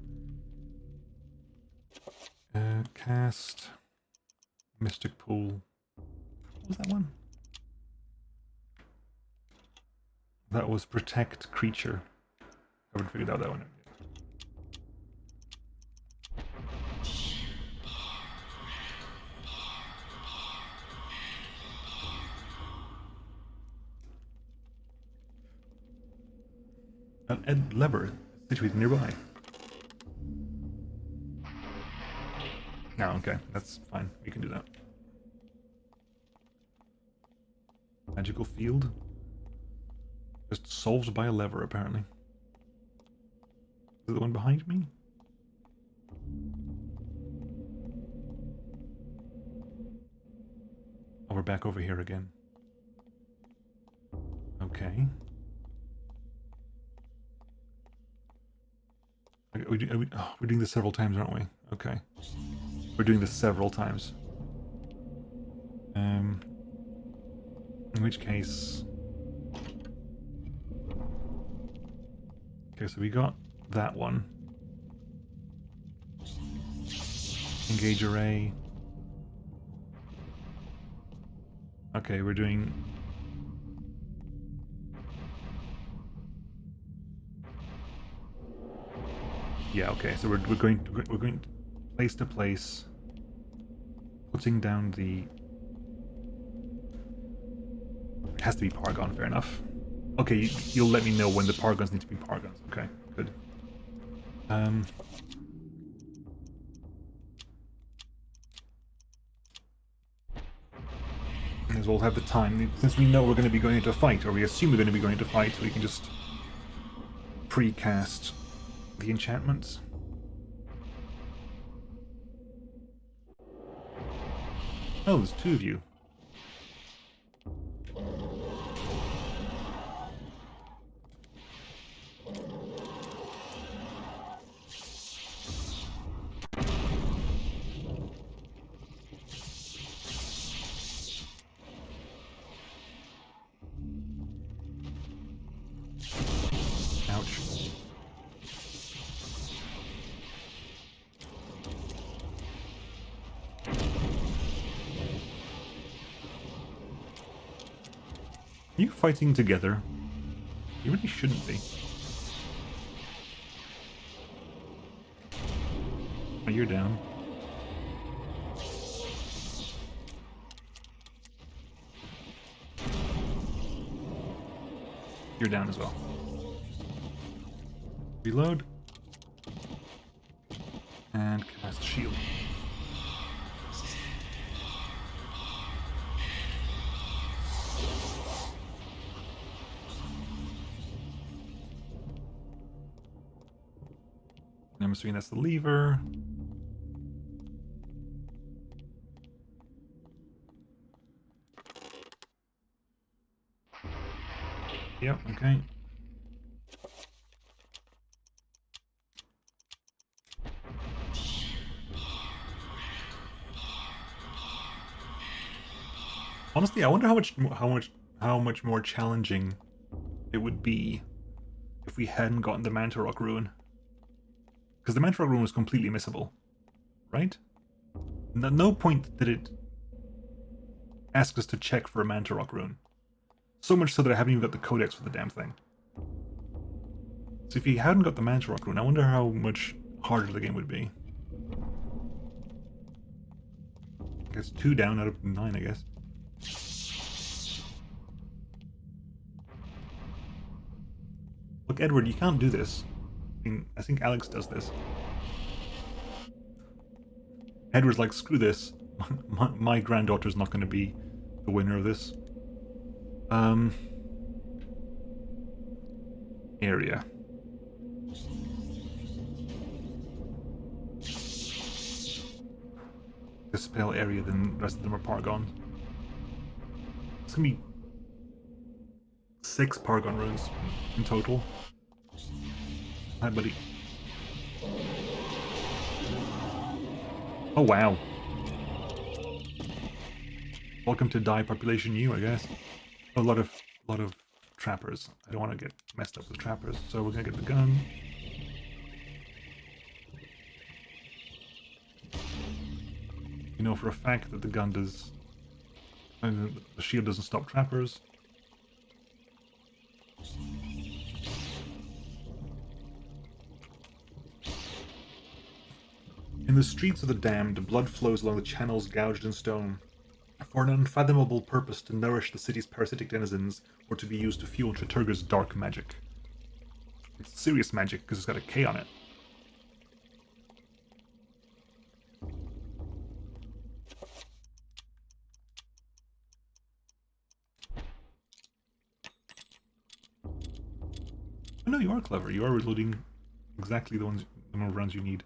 Cast Mystic Pool. What was that one? That was Protect Creature. I haven't figured out that one yet. An lever situated nearby. No, okay, that's fine. We can do that. Magical field. Just solved by a lever, apparently. Is it the one behind me? Oh, we're back over here again. Okay. We're doing this several times, aren't we? Okay. We're doing this several times. In which case... Okay, so we got that one. Engage array. Okay, we're doing... Yeah, okay, so we're going place to place, putting down the... It has to be Paragon, fair enough. Okay, you'll let me know when the Paragons need to be Paragons. Okay, good. May as well have the time. Since we know we're going to be going into a fight, or we assume we're going to be going into a fight, we can just pre-cast the enchantments. Oh, there's two of you. Ouch. Are you fighting together? You really shouldn't be. Oh, you're down. You're down as well. Reload. And cast shield. I'm assuming that's the lever. Yep, okay. Honestly, I wonder how much more challenging it would be if we hadn't gotten the Manta Rock Ruin. Because the Manta Rock Ruin was completely missable, right? At no point did it ask us to check for a Manta Rock Ruin. So much so that I haven't even got the codex for the damn thing. So if you hadn't got the Manta Rock Ruin, I wonder how much harder the game would be. I guess 2 down out of 9, I guess. Look, Edward, you can't do this. I think Alex does this. Edward's like, screw this. My granddaughter's not going to be the winner of this. Area. Dispel area, then the rest of them are Paragon. It's gonna be 6 Paragon runes in total. Hi, buddy. Oh wow. Welcome to Die Population U, I guess. A lot of trappers. I don't want to get messed up with trappers, so we're gonna get the gun. You know for a fact that the gun does... the shield doesn't stop trappers. In the streets of the damned, blood flows along the channels gouged in stone, for an unfathomable purpose to nourish the city's parasitic denizens, or to be used to fuel Chaturga's dark magic. It's serious magic, because it's got a K on it. Oh no, you are clever. You are reloading exactly the number of rounds you need.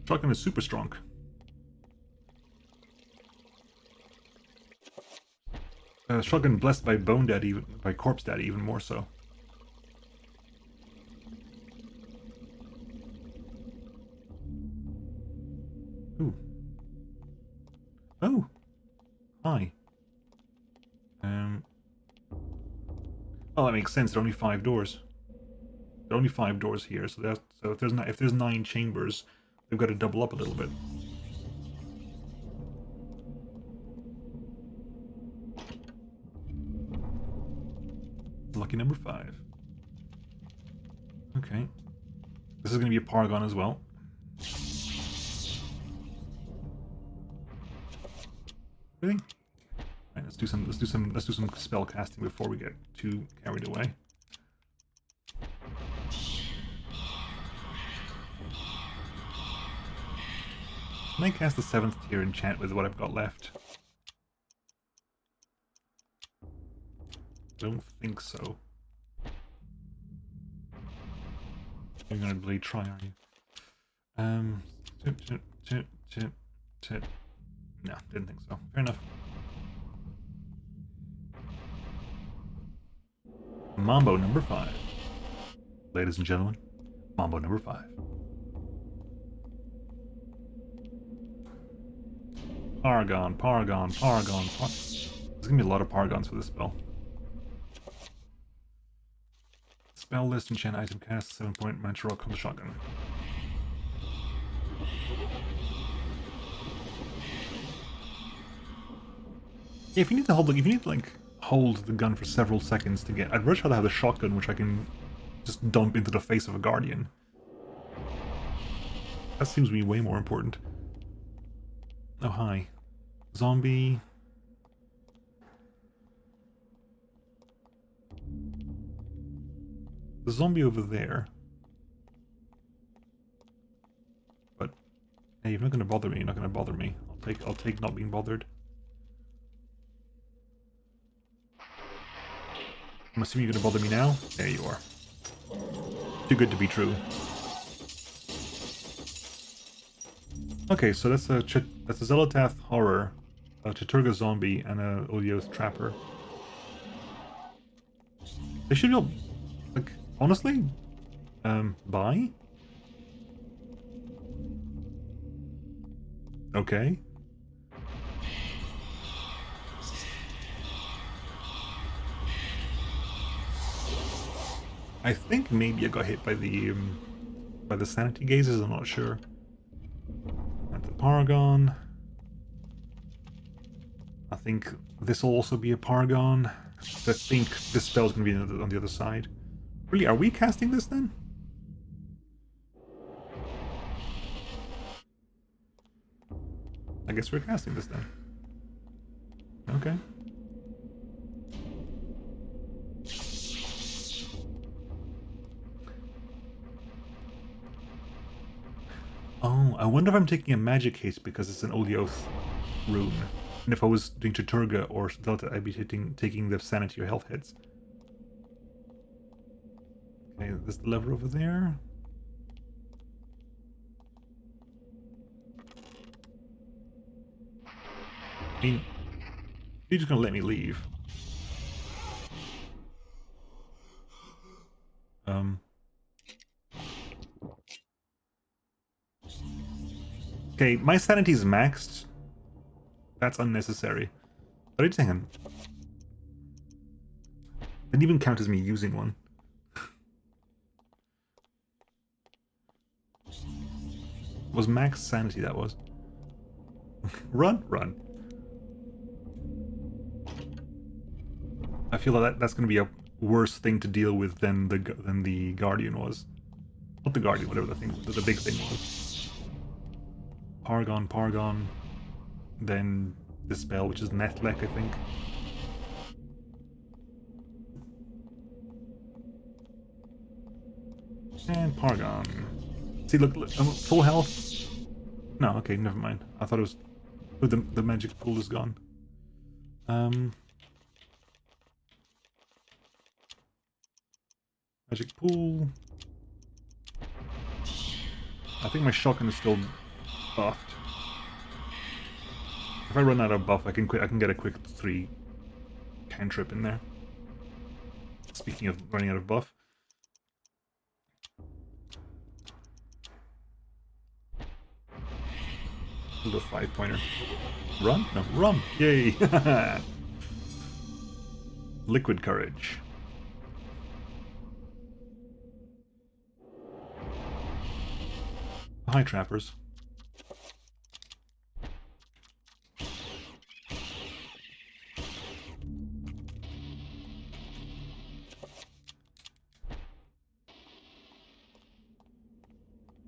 Shotgun is super strong. Shotgun blessed by Bone Daddy, by Corpse Daddy, even more so. Ooh. Oh. Hi. Oh, that makes sense. There are only 5 doors. There are only 5 doors here, so if there's 9 chambers, they've got to double up a little bit. Lucky number 5. Okay. This is going to be a Paragon as well. Really? Right, let's do some spell casting before we get too carried away. Can I cast the 7th tier enchant with what I've got left? Don't think so. You're gonna really try, are you? No, didn't think so. Fair enough. Mambo number 5. Ladies and gentlemen, Mambo number 5. Paragon, Paragon, Paragon, There's gonna be a lot of Paragons for this spell. Spell list, enchant item cast, 7-point mantra rock on the shotgun. Yeah, if you need to hold the gun for several seconds to get, I'd much rather have the shotgun, which I can just dump into the face of a guardian. That seems to be way more important. Oh, hi. Zombie. The zombie over there. But hey, you're not gonna bother me, you're not gonna bother me. I'll take not being bothered. I'm assuming you're gonna bother me now? There you are. Too good to be true. Okay, so that's a Zelatath horror, a Chaturga zombie, and a Ulyoth trapper. They should all, like, honestly, bye? Okay. I think maybe I got hit by the sanity gazes, I'm not sure. That's a Paragon. I think this will also be a Paragon. I think this spell's going to be on the other side. Really, are we casting this then? I guess we're casting this then. Okay. Oh, I wonder if I'm taking a magic haste because it's an Ulyoth rune. And if I was doing Chaturga or Delta, I'd be taking the sanity or health hits. Okay, there's the lever over there. I mean, you're just gonna let me leave. Okay, my sanity is maxed. That's unnecessary. What are you saying? Didn't even count as me using one. Was max sanity, that was. Run, run. I feel like that's going to be a worse thing to deal with than the Guardian was. Not the Guardian, whatever the big thing was. Paragon, Paragon, then this spell, which is Netlek, I think. And Paragon. See, look, full health. No, okay, never mind. I thought it was... Oh, the magic pool is gone. Magic pool. I think my shotgun is still buffed. If I run out of buff, I can get a quick 3 cantrip in there. Speaking of running out of buff. A little 5-pointer. Run? No, run! Yay! Liquid courage. Hi, trappers.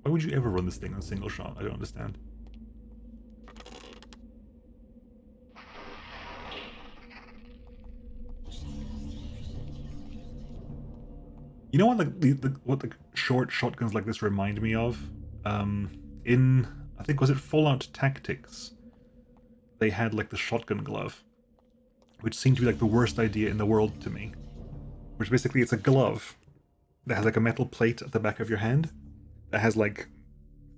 Why would you ever run this thing on single shot? I don't understand. You know what, like what the short shotguns like this remind me of? In I think was it Fallout Tactics? They had like the shotgun glove, which seemed to be like the worst idea in the world to me. Which basically it's a glove that has like a metal plate at the back of your hand that has like,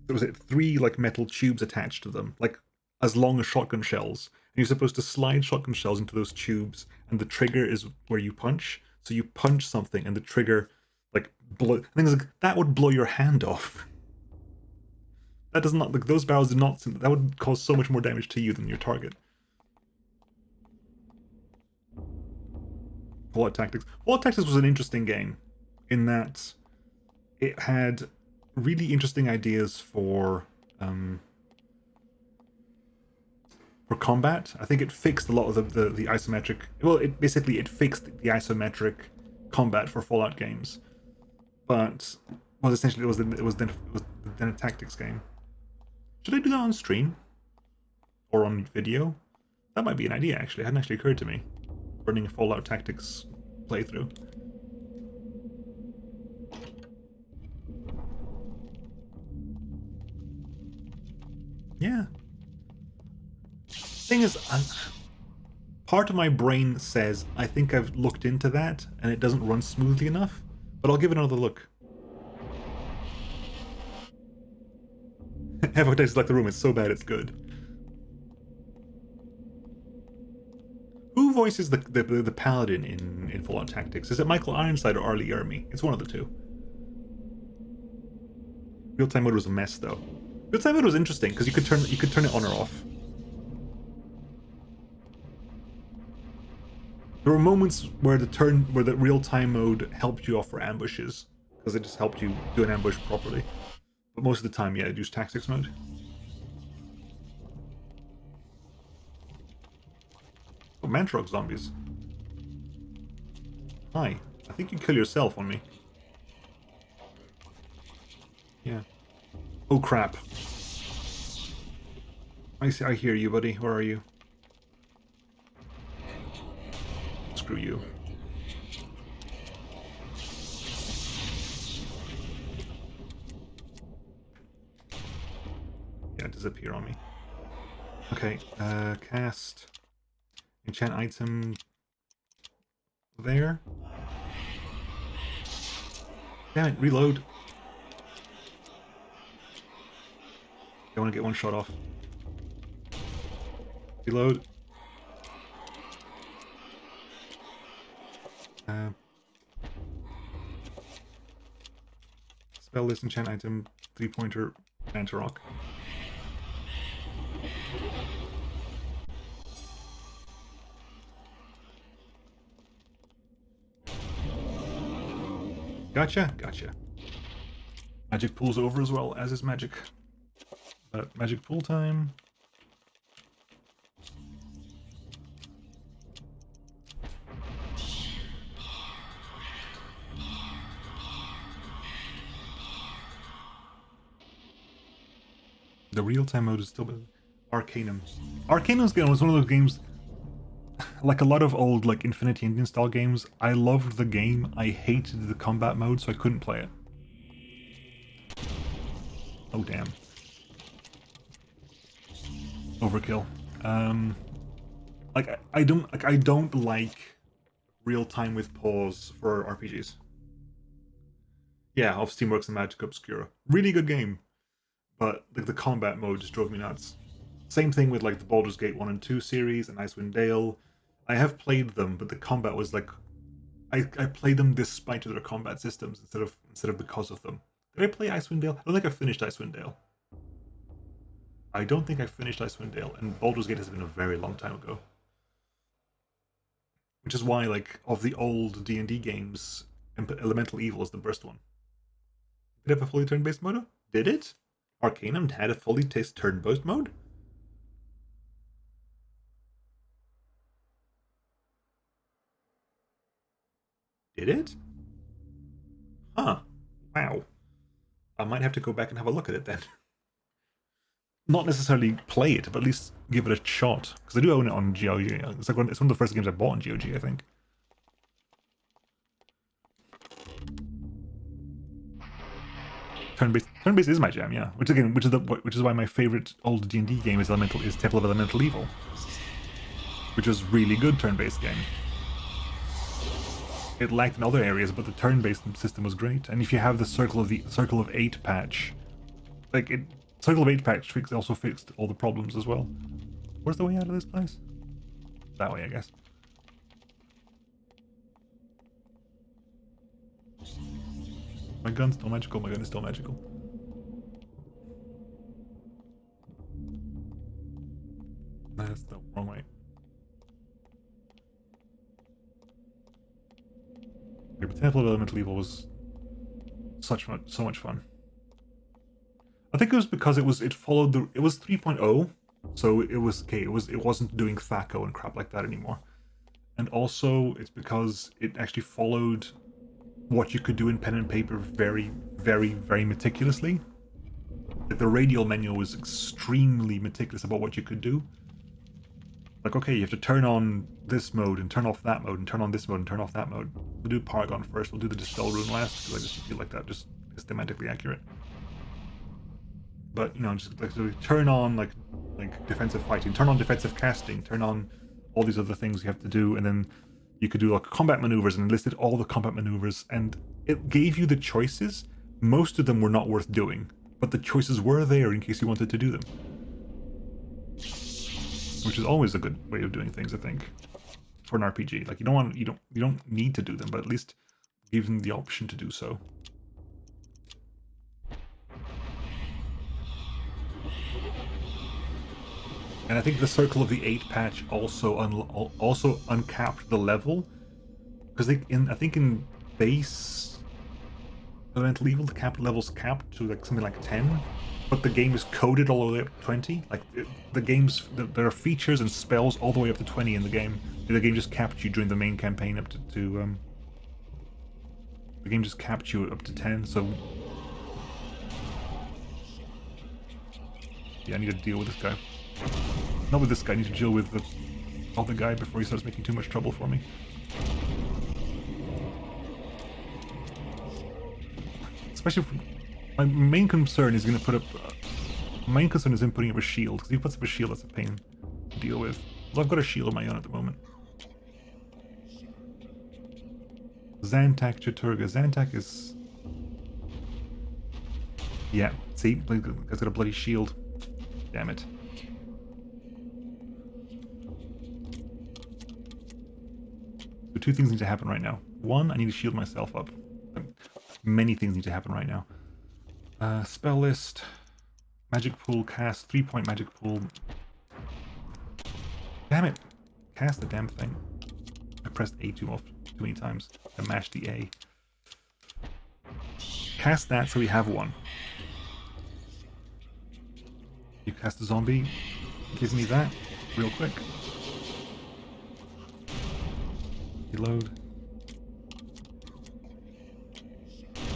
was it 3 like metal tubes attached to them, like as long as shotgun shells. And you're supposed to slide shotgun shells into those tubes, and the trigger is where you punch. So you punch something, and the trigger like blow. Things like that would blow your hand off. That does not, like, those barrels do not. That would cause so much more damage to you than your target. Fallout Tactics. Fallout Tactics was an interesting game in that it had really interesting ideas for combat. I think it fixed a lot of the isometric. Well, it fixed the isometric combat for Fallout games, but well, essentially it was then a tactics game. Should I do that on stream or on video? That might be an idea. Actually, it hadn't actually occurred to me. Running a Fallout Tactics playthrough. Yeah. Thing is, part of my brain says I think I've looked into that and it doesn't run smoothly enough, but I'll give it another look. Everyone tastes like the room. It's so bad it's good. Who voices the paladin in Fallout Tactics? Is it Michael Ironside or Arlie Ermy? It's one of the two. Real-time mode was a mess though. Real-time mode was interesting because you could turn it on or off. There were moments where the real-time mode helped you off for ambushes because it just helped you do an ambush properly. But most of the time, yeah, I'd use tactics mode. Oh, Mantrog zombies. Hi. I think you kill yourself on me. Yeah. Oh crap. I hear you, buddy. Where are you? Screw you. Yeah, disappear on me. Okay, cast enchant item there. Damn it, reload. I want to get one shot off. Reload. Spell this enchant item, 3-pointer, Mantarok. Gotcha, gotcha. Magic pool's over as well, as is magic. Magic pool time. The real-time mode is still Arcanum. Arcanum's game was one of those games, like a lot of old like Infinity Indian style games. I loved the game. I hated the combat mode, so I couldn't play it. Oh damn. Overkill. I don't like real time with pause for RPGs. Yeah, of Steamworks and Magic Obscura. Really good game, but like the combat mode just drove me nuts. Same thing with like the Baldur's Gate 1 and 2 series and Icewind Dale. I have played them, but the combat was like I played them despite their combat systems instead of because of them. Did I play Icewind Dale? I don't think I finished Icewind Dale. I don't think I finished Icewind Dale, and Baldur's Gate has been a very long time ago. Which is why, like, of the old D&D games, Elemental Evil is the worst one. Did it have a fully turn-based mode? Did it? Arcanum had a fully turn-based mode? Did it? Huh. Wow. I might have to go back and have a look at it then. Not necessarily play it, but at least give it a shot. Because I do own it on GOG. It's one of the first games I bought on GOG, I think. Turn-based is my jam, yeah. Which is why my favorite old D&D game is Temple of Elemental Evil, which is really good turn-based game. It lacked in other areas, but the turn-based system was great. And if you have the Circle of 8 patch, Circle of 8 patch also fixed all the problems as well. Where's the way out of this place? That way, I guess. My gun's still magical, my gun is still magical. That's the wrong way. Okay, but Temple of Elemental Evil was so much fun. I think it was because it was 3.0, so it wasn't doing THACO and crap like that anymore. And also it's because it actually followed what you could do in pen and paper very, very, very meticulously. Like the radial menu was extremely meticulous about what you could do. Like, okay, you have to turn on this mode and turn off that mode and turn on this mode and turn off that mode. We'll do Paragon first, we'll do the Dispel Rune last, because I just feel like that just is thematically accurate. But, you know, just like so turn on like defensive fighting, turn on defensive casting, turn on all these other things you have to do, and then you could do like combat maneuvers, and it listed all the combat maneuvers, and it gave you the choices. Most of them were not worth doing, but the choices were there in case you wanted to do them. Which is always a good way of doing things, I think, for an RPG. Like you don't need to do them, but at least give them the option to do so. And I think the Circle of the 8 patch also uncapped the level, because I think in base Elemental Evil the level's capped to like something like 10, but the game is coded all the way up to 20. Like there are features and spells all the way up to 20 in the game. The game just capped you during the main campaign up to the game just capped you up to 10. So yeah, I need to deal with this guy. Not with this guy, I need to deal with the other guy before he starts making too much trouble for me. Especially if my main concern is him putting up a shield, because if he puts up a shield, that's a pain to deal with. Well, I've got a shield of my own at the moment. Zantac Chaturga. Zantac is... Yeah, see? Guy's got a bloody shield. Damn it. So 2 things need to happen right now. 1, I need to shield myself up. Many things need to happen right now. Spell list, magic pool, cast, 3-point magic pool. Damn it! Cast the damn thing. I pressed A too many times. I mashed the A. Cast that so we have 1. You cast a zombie. Give me that real quick. Reload.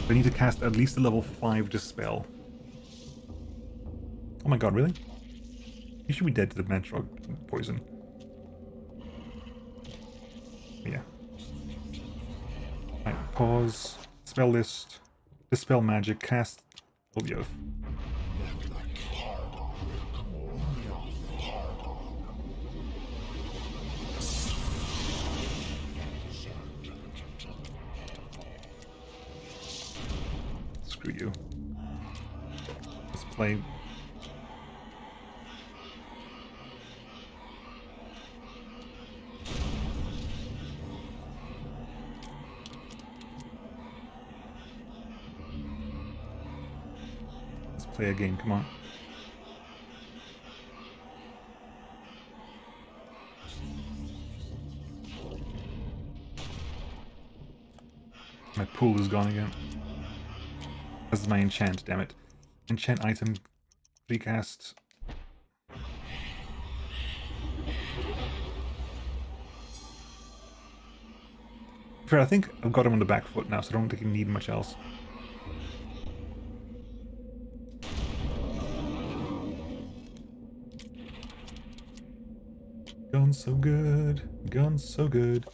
I need to cast at least a level 5 Dispel. Oh my god, really? You should be dead to the Mantrog poison. Yeah. Alright, pause. Spell list. Dispel magic. Cast Holy Oath. Screw you. Let's play. Let's play a game, come on. My pool is gone again. This is my enchant, damn it. Enchant item, recast. Fair, I think I've got him on the back foot now, so I don't think he need much else. Gun's so good. Gun's so good.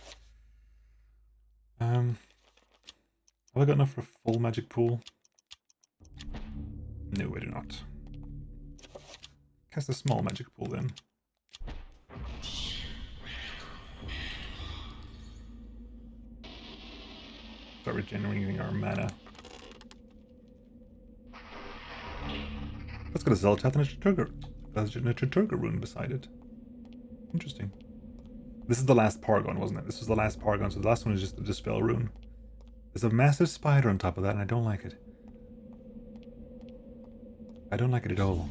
Have I got enough for a full magic pool? No, I do not. Cast a small magic pool then. Start regenerating our mana. Let's get a Zeltath and a Chaturga rune beside it. Interesting. This is the last Paragon, wasn't it? This was the last Paragon, so the last one is just the Dispel rune. There's a massive spider on top of that, and I don't like it. I don't like it at all.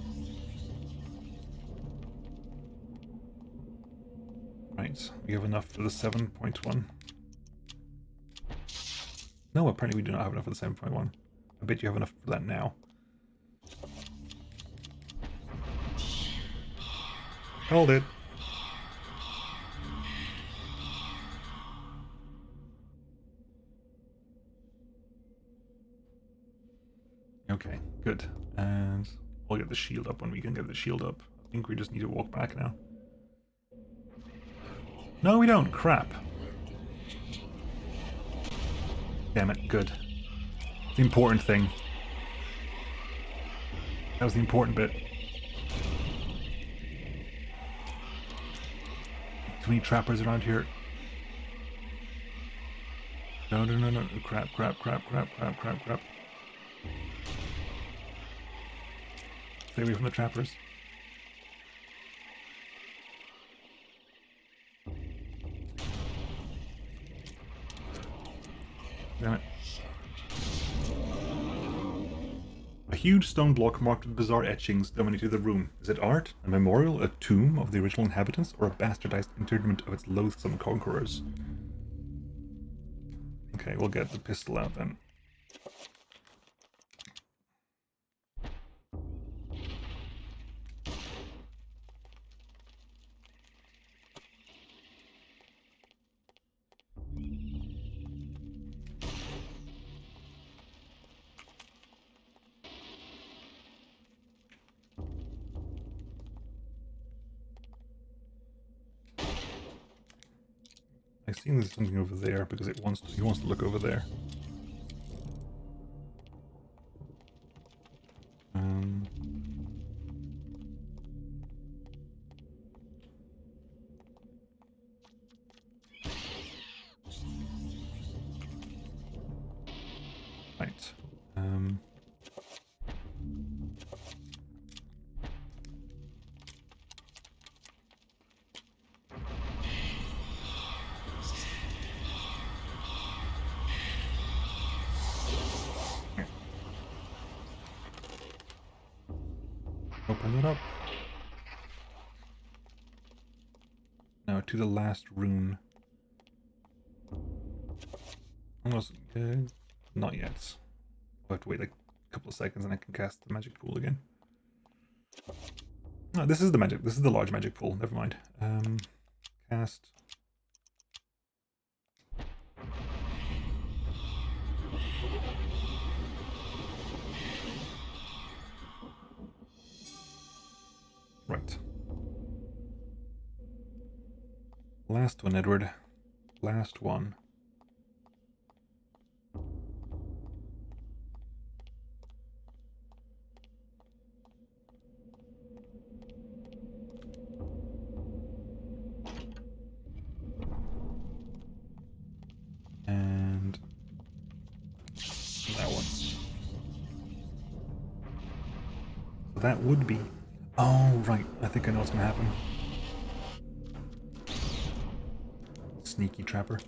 Right, we have enough for the 7.1. No, apparently we do not have enough for the 7.1. I bet you have enough for that now. Hold it. Okay, good. And we'll get the shield up when we can get the shield up. I think we just need to walk back now. No, we don't. Crap. Damn it. Good. The important thing. That was the important bit. Too many trappers around here. No, no, no, no. Crap, crap, crap, crap, crap, crap, crap. Stay away from the trappers. Damn it. A huge stone block marked with bizarre etchings dominated the room. Is it art, a memorial, a tomb of the original inhabitants, or a bastardized interment of its loathsome conquerors? Okay, we'll get the pistol out then. I think there's something over there because he wants to look over there. Right. Open it up. Now to the last rune. Almost good. Not yet. I'll have to wait like a couple of seconds and I can cast the magic pool again. No, this is the magic. This is the large magic pool. Never mind. Cast. Right. Last one, Edward. Last one. And that one. that would be... Oh, right. I think I know what's going to happen. Sneaky trapper.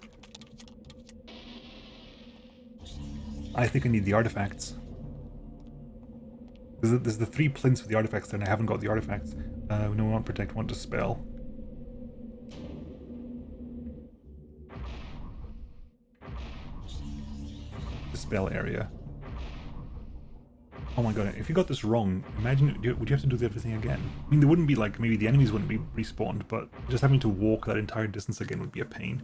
I think I need the artifacts. There's the 3 plinths with the artifacts there, and I haven't got the artifacts. No, we want protect, we want dispel. Dispel area. Oh my god, if you got this wrong, imagine, would you have to do everything again? I mean, there wouldn't be like, maybe the enemies wouldn't be respawned, but just having to walk that entire distance again would be a pain.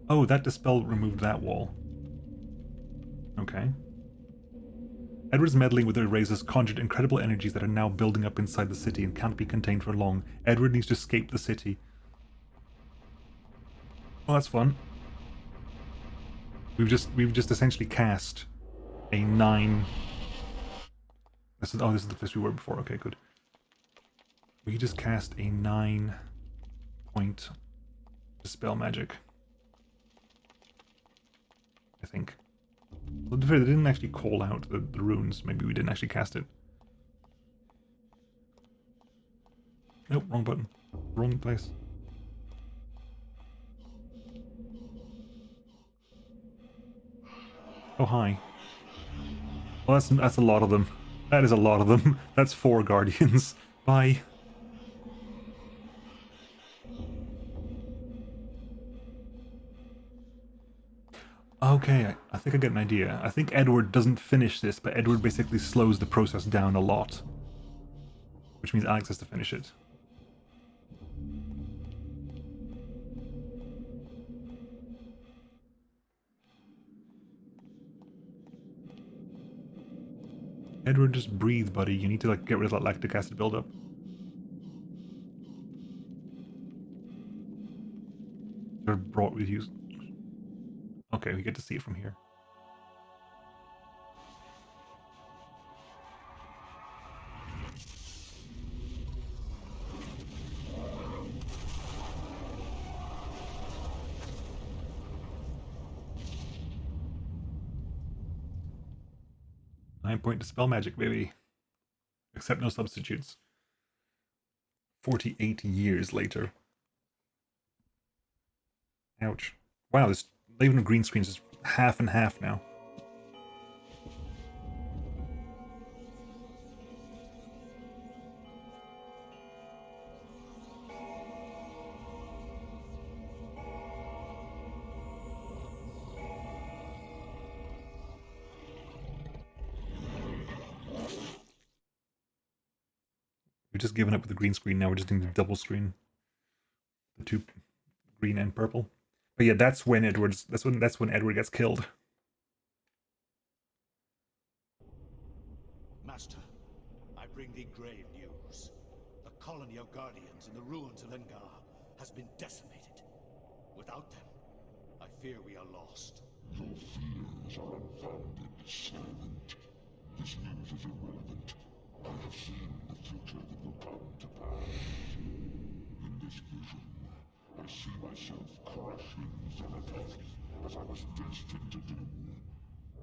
Oh, that dispel removed that wall. Okay. Edward's meddling with the erasers conjured incredible energies that are now building up inside the city and can't be contained for long. Edward needs to escape the city. Well, that's fun. We've just essentially cast a 9. This is the place we were before. Okay, good. We just cast a 9-point dispel magic. I think. Well, to be fair, they didn't actually call out the runes. Maybe we didn't actually cast it. Nope, wrong button. Wrong place. Oh, hi. Well, that's a lot of them. That is a lot of them. That's 4 guardians. Bye. Okay, I think I get an idea. I think Edward doesn't finish this, but Edward basically slows the process down a lot. Which means Alex has to finish it. Edward, just breathe, buddy. You need to like get rid of that lactic acid buildup. They're brought with you. Okay, we get to see it from here. Nine-point dispel magic, baby. Except no substitutes. 48 years later. Ouch. Wow, this even a green screen is half and half now. We've just given up with the green screen, now we're just doing the double screen. The 2 green and purple. But yeah, that's when Edward gets killed. Master, I bring thee grave news. The colony of Guardians in the ruins of Engar has been decimated. Without them, I fear we are lost. Your fears are unfounded, servant. This news is irrelevant. I have seen the future that will come to pass. In this vision, I see myself crushing Sanity, as I was destined to do.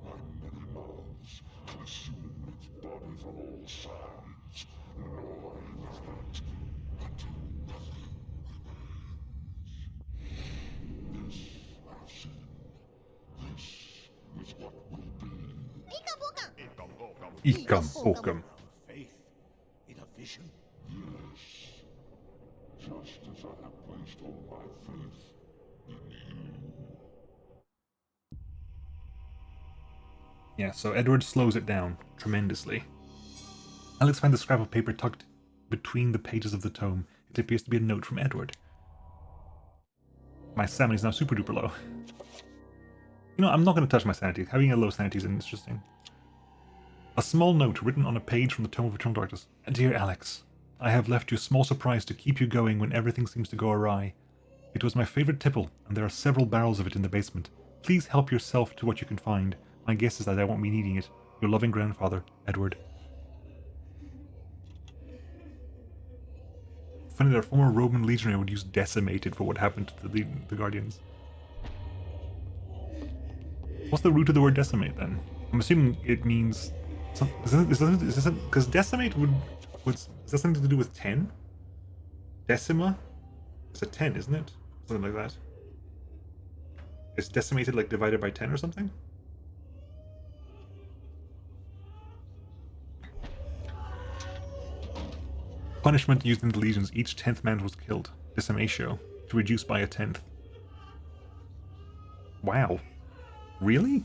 My many mouths consume its body from all sides, gnawing at it until nothing remains. This I've seen. This is what will be. Ikam Okam. Faith in a vision? Yes. Just as I have placed all my faith in you. Yeah, so Edward slows it down tremendously. Alex finds a scrap of paper tucked between the pages of the tome. It appears to be a note from Edward. My sanity is now super duper low. You know, I'm not going to touch my sanity. Having a low sanity is interesting. A small note written on a page from the Tome of Eternal Darkness. Dear Alex, I have left you a small surprise to keep you going when everything seems to go awry. It was my favorite tipple, and there are several barrels of it in the basement. Please help yourself to what you can find. My guess is that I won't be needing it. Your loving grandfather, Edward. Funny that a former Roman legionary would use decimated for what happened to the Guardians. What's the root of the word decimate then? I'm assuming it means some, because decimate is that something to do with 10? Decima? It's a 10, isn't it? Something like that. It's decimated like divided by 10 or something? Punishment used in the legions, each 10th man was killed. Decimatio, to reduce by a 10th. Wow. Really?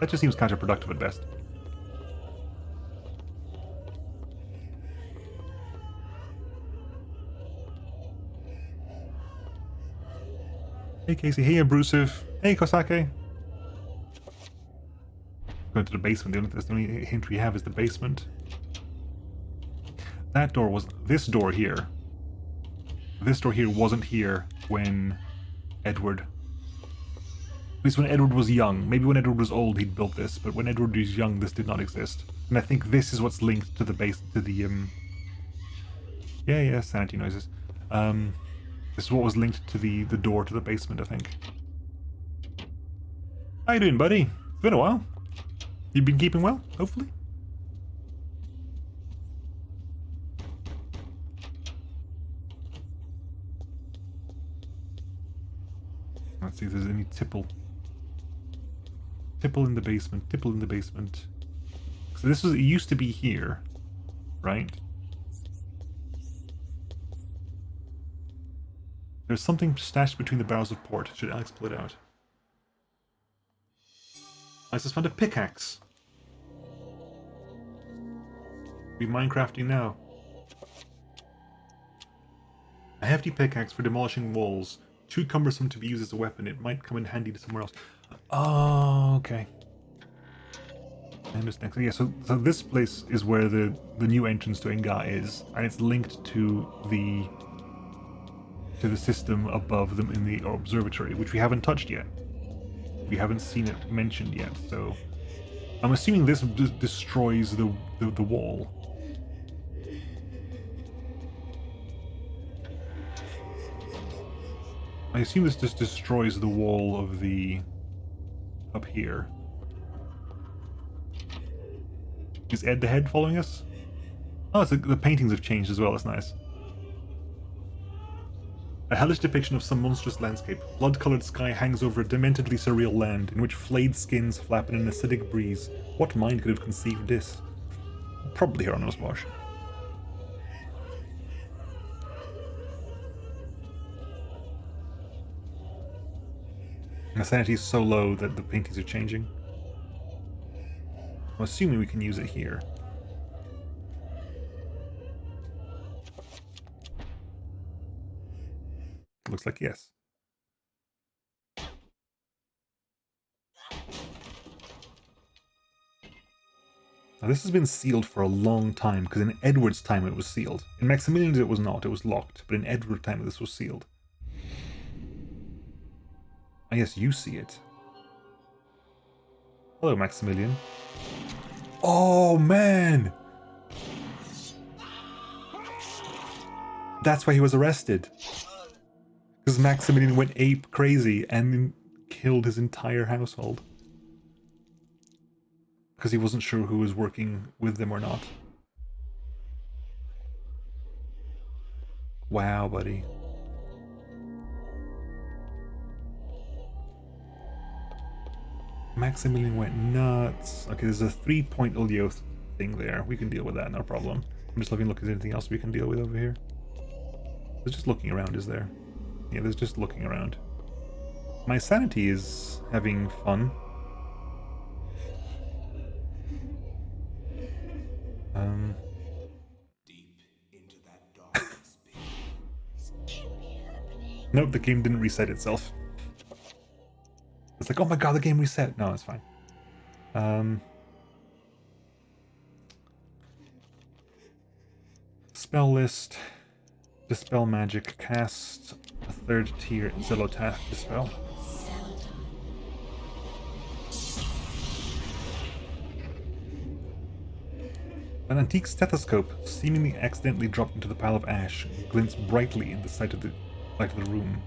That just seems counterproductive at best. Hey Casey, hey Abrasive, hey Kosake. Going to the basement, the only hint we have is the basement. That door was... this door here. This door here wasn't here when Edward... At least when Edward was young. Maybe when Edward was old he'd built this, but when Edward was young this did not exist. And I think this is what's linked to the base... to the, Yeah, sanity noises. This is what was linked to the door to the basement, I think. How you doing, buddy? It's been a while. You been keeping well, hopefully? Let's see if there's any tipple. Tipple in the basement, tipple in the basement. So this was... it used to be here, right? There's something stashed between the barrels of port. Should Alex pull it out? Alex has found a pickaxe. Be Minecrafting now. A hefty pickaxe for demolishing walls. Too cumbersome to be used as a weapon. It might come in handy to somewhere else. Oh, okay. I understand. So yeah, so this place is where the new entrance to Enga is, and it's linked to the system above them in the observatory, which we haven't touched yet. We haven't seen it mentioned yet, so I'm assuming this destroys the wall. I assume this just destroys the wall of the... up here. Is Ed the Head following us? Oh, the paintings have changed as well, that's nice. A hellish depiction of some monstrous landscape. Blood-coloured sky hangs over a dementedly surreal land, in which flayed skins flap in an acidic breeze. What mind could have conceived this? Probably Hieronymus Bosch. My sanity is so low that the paintings are changing. I'm assuming we can use it here. Looks like yes. Now this has been sealed for a long time, because in Edward's time it was sealed. In Maximilian's it was not, it was locked, but in Edward's time this was sealed. I guess you see it. Hello, Maximilian. Oh, man! That's why he was arrested. Because Maximilian went ape crazy and killed his entire household. Because he wasn't sure who was working with them or not. Wow, buddy. Maximilian went nuts. Okay, there's a 3-point Ilioth thing there. We can deal with that, no problem. I'm just looking, look, is there anything else we can deal with over here? There's just looking around, is there? Yeah, there's just looking around. My sanity is having fun. Deep into that dark space. Nope, the game didn't reset itself. It's like, oh my god, the game reset. No, it's fine. Spell list. Dispel magic. Cast a 3rd tier Zelotath Dispel. An antique stethoscope, seemingly accidentally dropped into the pile of ash, glints brightly in the light of the room.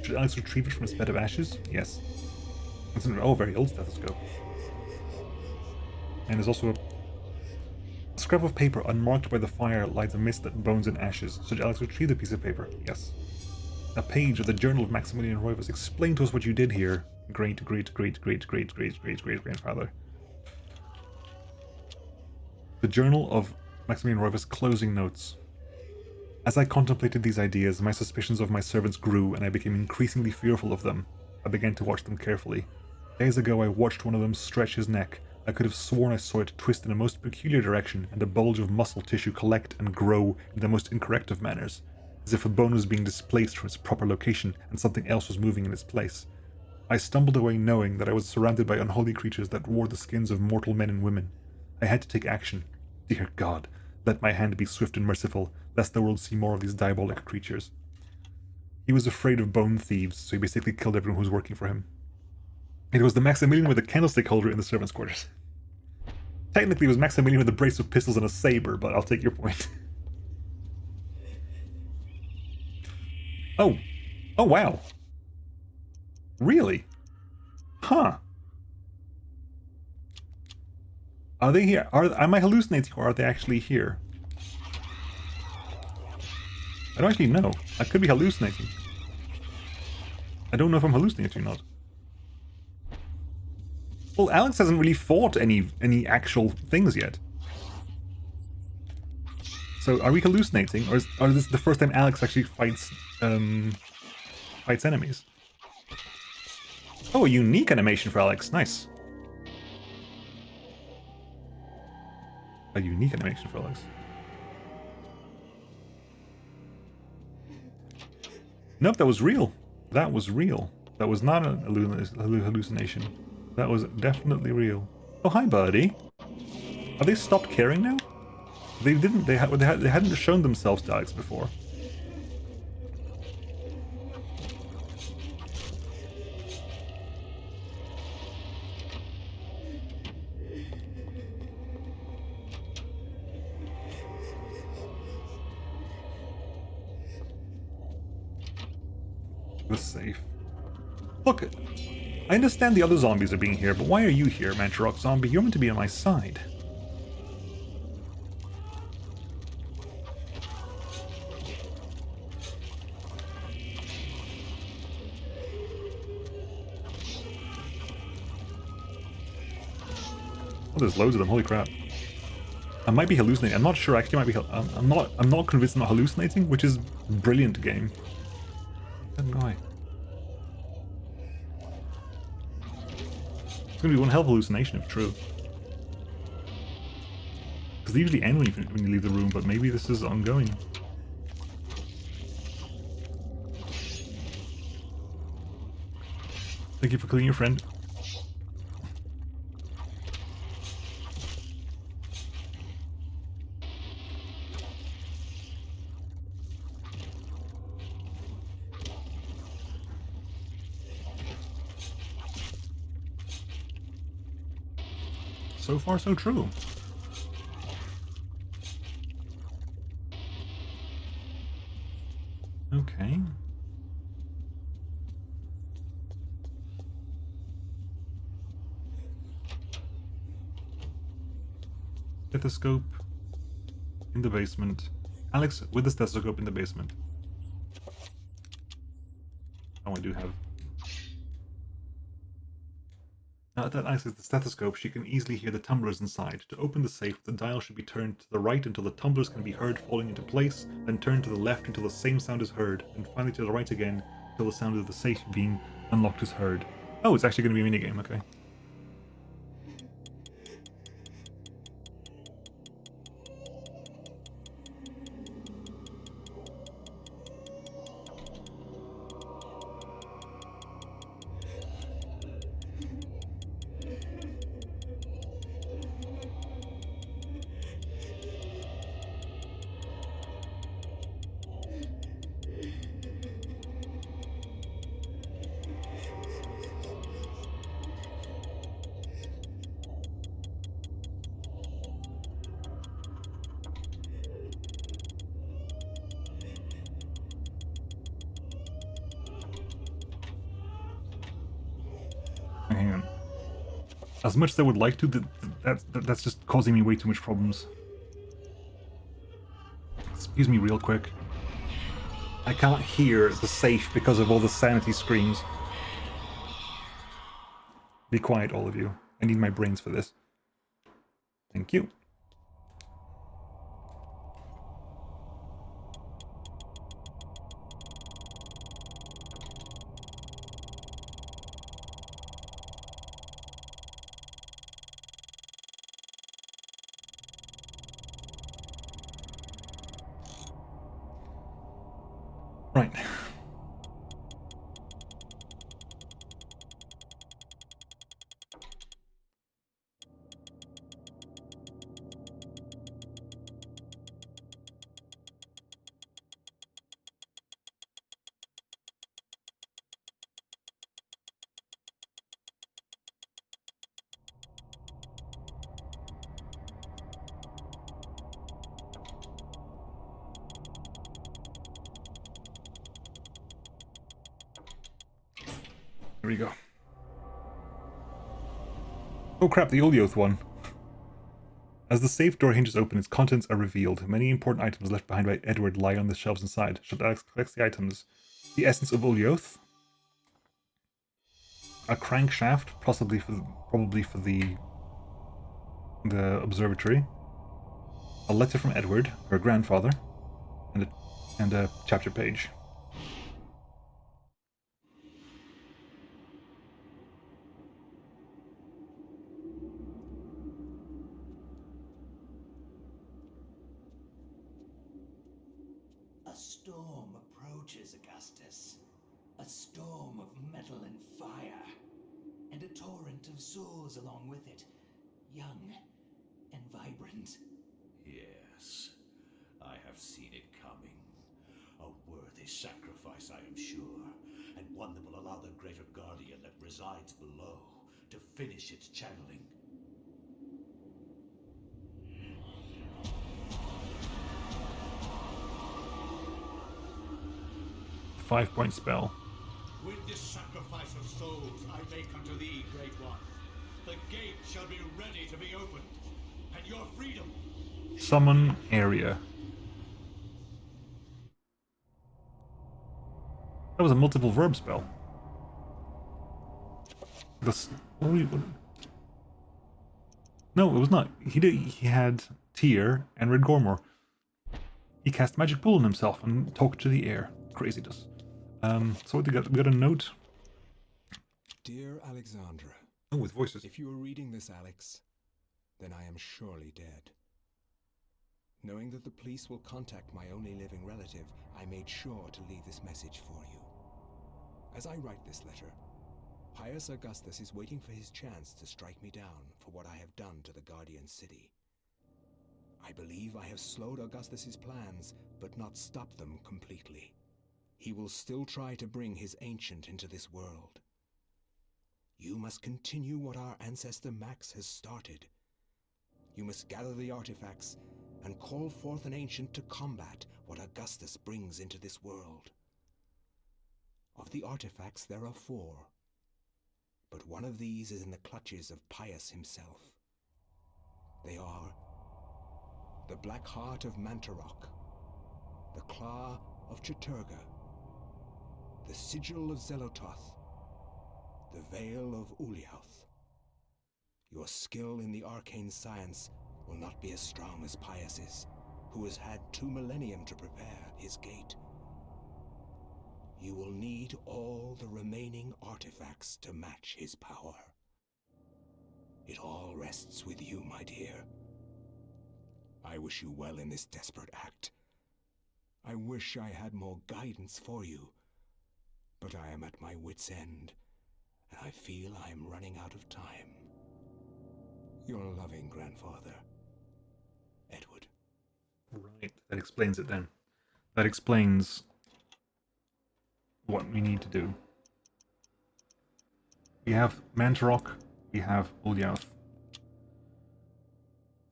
Should Alex retrieve it from its bed of ashes? Yes. It's an very old stethoscope. And there's also a scrap of paper unmarked by the fire lies amidst bones and ashes. Should Alex retrieve the piece of paper? Yes. A page of the Journal of Maximilian Roivas. Explain to us what you did here, great-great-great-great-great-great-great-grandfather. The Journal of Maximilian Roivas closing notes. As I contemplated these ideas, my suspicions of my servants grew, and I became increasingly fearful of them. I began to watch them carefully. Days ago I watched one of them stretch his neck. I could have sworn I saw it twist in a most peculiar direction, and a bulge of muscle tissue collect and grow in the most incorrect of manners, as if a bone was being displaced from its proper location, and something else was moving in its place. I stumbled away knowing that I was surrounded by unholy creatures that wore the skins of mortal men and women. I had to take action. Dear God, let my hand be swift and merciful, lest the world see more of these diabolic creatures. He was afraid of bone thieves, so he basically killed everyone who was working for him. It was the Maximilian with the candlestick holder in the servants' quarters. Technically, it was Maximilian with a brace of pistols and a saber, but I'll take your point. Oh. Oh, wow. Really? Huh. Are they here? Am I hallucinating, or are they actually here? I don't actually know. I could be hallucinating. I don't know if I'm hallucinating or not. Well, Alex hasn't really fought any actual things yet. So, are we hallucinating, or is this the first time Alex actually fights enemies? Oh, a unique animation for Alex. Nice. A unique animation for Alex. Nope, that was real. That was real. That was not a hallucination. That was definitely real. Oh, hi, buddy. Are they stopped caring now? They didn't. They hadn't shown themselves to Alex before. The safe. Look, I understand the other zombies are being here, but why are you here, Mantarok zombie? You're meant to be on my side. Oh, there's loads of them. Holy crap! I might be hallucinating. I'm not sure. Actually, I might be. I'm not convinced I'm not hallucinating, which is brilliant game. Good guy. It's gonna be one hell of a hallucination if true. Because they usually end when you leave the room, but maybe this is ongoing. Thank you for killing your friend. So far, so true. Okay. Stethoscope in the basement. Alex with the stethoscope in the basement. Oh, I do have. Now that Alex has the stethoscope, she can easily hear the tumblers inside. To open the safe, the dial should be turned to the right until the tumblers can be heard falling into place, then turned to the left until the same sound is heard, and finally to the right again until the sound of the safe being unlocked is heard. Oh, it's actually going to be a minigame, okay. As much as I would like to, that's just causing me way too much problems. Excuse me real quick. I can't hear the safe because of all the sanity screams. Be quiet, all of you. I need my brains for this. Thank you. Right. Here we go. Oh crap, the Ulyoth one. As the safe door hinges open, its contents are revealed. Many important items left behind by Edward lie on the shelves inside. Should Alex collect the items? The essence of Ulyoth. A crankshaft, probably for the observatory. A letter from Edward, her grandfather, and a chapter page. A storm approaches, Augustus. A storm of metal and fire. And a torrent of souls along with it. Young and vibrant. Yes, I have seen it coming. A worthy sacrifice, I am sure. And one that will allow the greater guardian that resides below to finish its channeling. 5-point spell. With this sacrifice of souls I make unto thee, Great One, the gate shall be ready to be opened, and your freedom. Summon area. That was a multiple verb spell. No, it was not. He had Tyr and Red Gormor. He cast Magic Pool on himself and talked to the air. Craziness. So we got a note. Dear Alexandra. Oh, with voices. If you are reading this, Alex, then I am surely dead. Knowing that the police will contact my only living relative, I made sure to leave this message for you. As I write this letter, Pius Augustus is waiting for his chance to strike me down for what I have done to the Guardian City. I believe I have slowed Augustus's plans, but not stopped them completely. He will still try to bring his ancient into this world. You must continue what our ancestor Max has started. You must gather the artifacts and call forth an ancient to combat what Augustus brings into this world. Of the artifacts, there are 4. But one of these is in the clutches of Pius himself. They are the Black Heart of Mantarok, the Claw of Chiturga, the Sigil of Zelototh, the Veil of Ulyoth. Your skill in the arcane science will not be as strong as Pius's, who has had 2 millennium to prepare his gate. You will need all the remaining artifacts to match his power. It all rests with you, my dear. I wish you well in this desperate act. I wish I had more guidance for you, but I am at my wit's end, and I feel I am running out of time. Your loving grandfather, Edward. Right, that explains it then. That explains what we need to do. We have Mantarok, we have Ulyoth.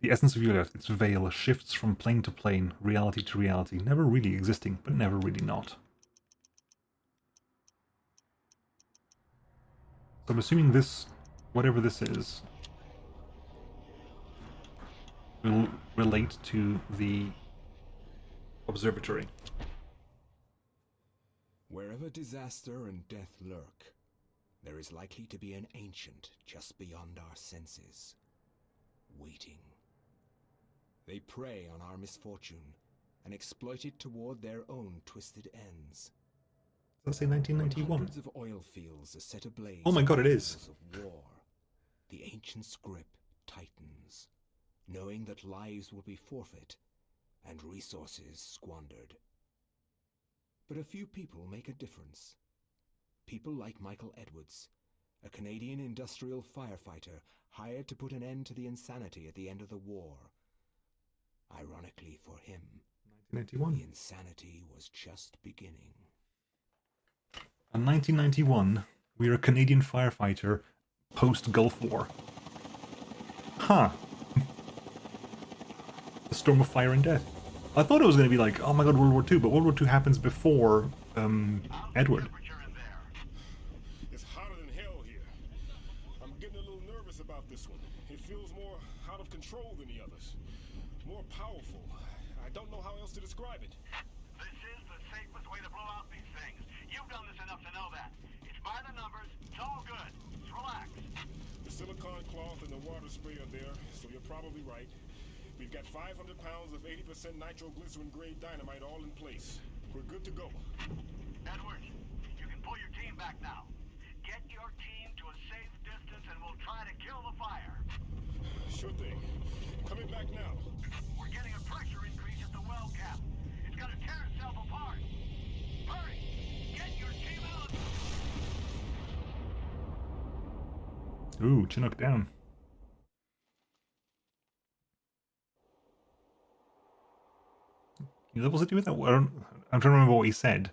The essence of Ulyoth, its veil, shifts from plane to plane, reality to reality, never really existing, but never really not. So I'm assuming this, whatever this is, will relate to the observatory. Wherever disaster and death lurk, there is likely to be an ancient just beyond our senses, waiting. They prey on our misfortune and exploit it toward their own twisted ends. Let's say When 1991. hundreds of oil fields are set ablaze Oh my god, by it is. tales of war, the ancient's grip tightens, knowing that lives will be forfeit and resources squandered. But a few people make a difference. People like Michael Edwards, a Canadian industrial firefighter hired to put an end to the insanity at the end of the war. Ironically for him, the 1991. insanity was just beginning. In 1991, we're a Canadian firefighter post-Gulf War. Huh. The Storm of Fire and Death. I thought it was going to be like, oh my god, World War II, but World War II happens before Edward. It's hotter than hell here. I'm getting a little nervous about this one. It feels more out of control than the others. More powerful. I don't know how else to describe it. This is the safest way to blow out these things. You've done this enough to know that. It's by the numbers. It's all good. Just relax. The silicone cloth and the water spray are there, so you're probably right. We've got 500 pounds of 80% nitroglycerin grade dynamite all in place. We're good to go. Edward, you can pull your team back now. Get your team to a safe distance and we'll try to kill the fire. Sure thing. Coming back now. We're getting a pressure increase at the well cap. It's gonna tear itself apart. Hurry! Get your team out! Ooh, Chinook down. Can you level city with that? I'm trying to remember what he said.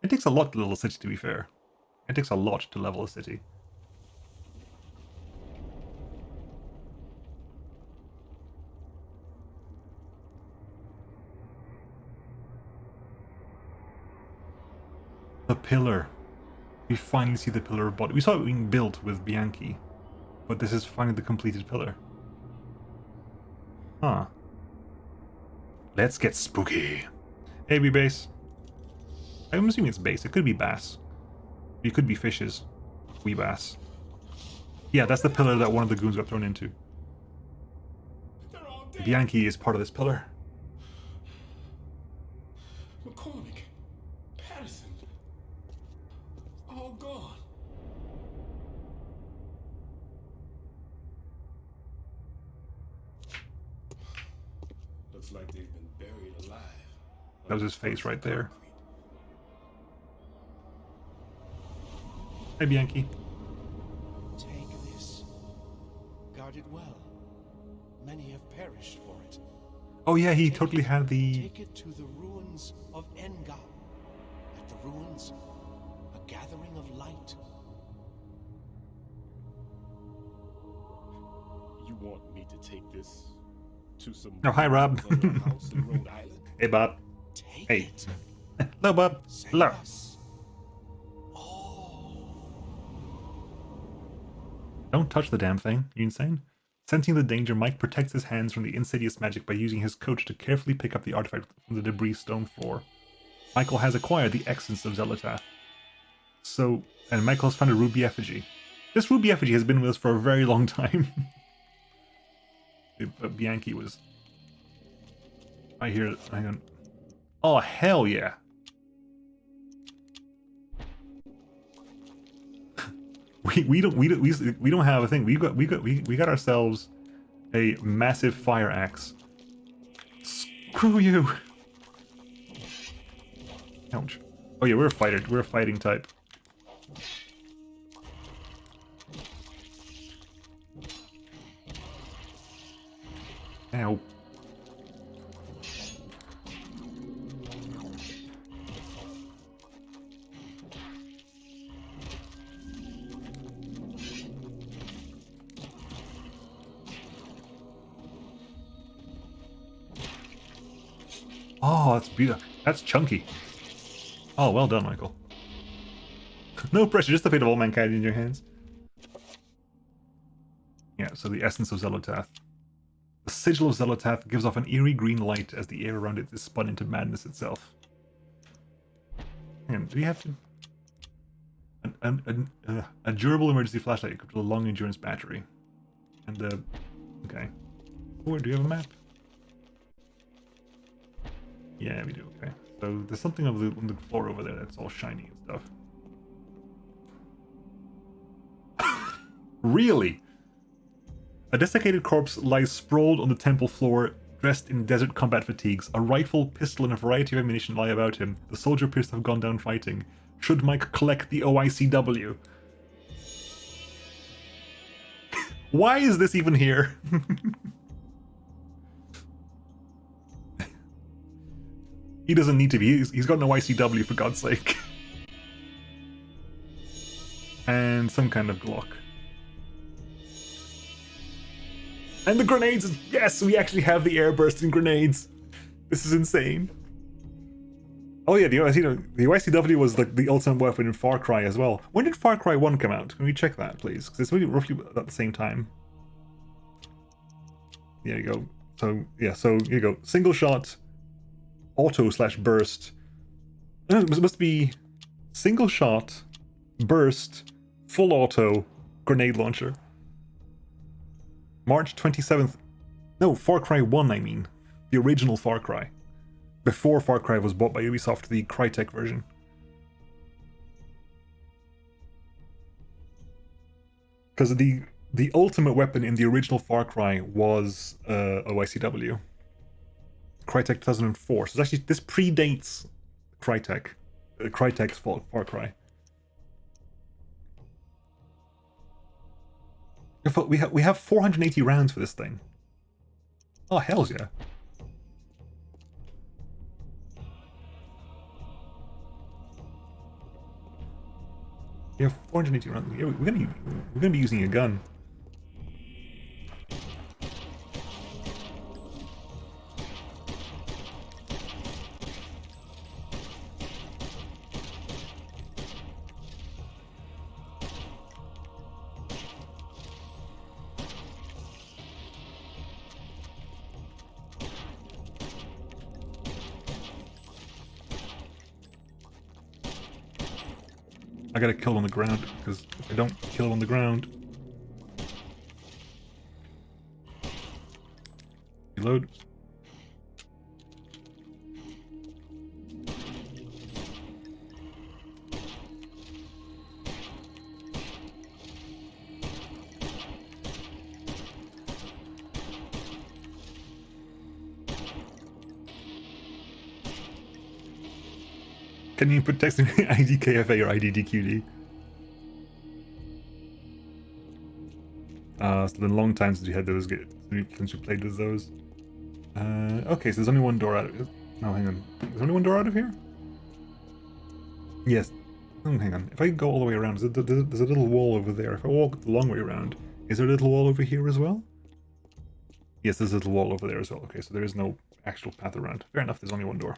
It takes a lot to level a city, to be fair. It takes a lot to level a city. The pillar. We finally see the pillar of body. We saw it being built with Bianchi, but this is finally the completed pillar. Huh. Let's get spooky. Heavy base. I'm assuming it's base. It could be bass. It could be fishes. Wee bass. Yeah, that's the pillar that one of the goons got thrown into. They're all dead. Bianchi is part of this pillar. McCormick. Patterson. All gone. Looks like they've been buried alive. That was his face right there. Hey, Bianchi. Take this. Guard it well. Many have perished for it. Oh yeah, he totally had the... Take it to the ruins of Enga. At the ruins, a gathering of light. You want me to take this to some... Oh, hi, Rob. house in Rhode Island? Hey, Bob. Take Hey. it. Hello, Bob. Save Hello. us. Oh. Don't touch the damn thing. You insane? Sensing the danger, Mike protects his hands from the insidious magic by using his coach to carefully pick up the artifact from the debris stone floor. Michael has acquired the essence of Zelatath. So, and Michael has found a ruby effigy. This ruby effigy has been with us for a very long time. But Bianchi was... I hear it. Hang on. Oh, hell yeah. We don't have a thing. We got ourselves a massive fire axe. Screw you. Ouch. Oh yeah, we're a fighter. We're a fighting type. Ow. Oh, that's beautiful. That's chunky. Oh, well done, Michael. No pressure, just the fate of all mankind in your hands. Yeah, so the essence of Zelotath. The sigil of Zelotath gives off an eerie green light as the air around it is spun into madness itself. Hang on, do we have to... A durable emergency flashlight equipped with a long endurance battery. And the... Okay. Oh, do you have a map? Yeah, we do, okay. So there's something on the floor over there that's all shiny and stuff. Really? A desiccated corpse lies sprawled on the temple floor, dressed in desert combat fatigues. A rifle, pistol, and a variety of ammunition lie about him. The soldier appears to have gone down fighting. Should Mike collect the OICW? Why is this even here? He doesn't need to be. He's got no ICW, for God's sake. And some kind of Glock. And the grenades! Yes, we actually have the air bursting grenades. This is insane. Oh yeah, the ICW was like the ultimate weapon in Far Cry as well. When did Far Cry 1 come out? Can we check that, please? Because it's really roughly at the same time. There you go. So, yeah, so here you go. Single shot, auto/burst. No, it must be single shot, burst, full auto, grenade launcher. March 27th. No, Far Cry 1, I mean. The original Far Cry. Before Far Cry was bought by Ubisoft, the Crytek version. Because the ultimate weapon in the original Far Cry was OICW. Crytek 2004. So it's actually, this predates Crytek. Crytek's Far Cry. We have 480 rounds for this thing. Oh, hells yeah. We have 480 rounds. Yeah, we're gonna be using a gun. I gotta kill on the ground, because if I don't kill on the ground... Reload. Can you put text in IDKFA or IDDQD? It's been a long time since we had those, since we played with those. Okay, so there's only one door out of... No, hang on. There's only one door out of here? Yes. Oh, hang on. If I go all the way around, there's a little wall over there. If I walk the long way around, is there a little wall over here as well? Yes, there's a little wall over there as well. Okay, so there is no actual path around. Fair enough, there's only one door.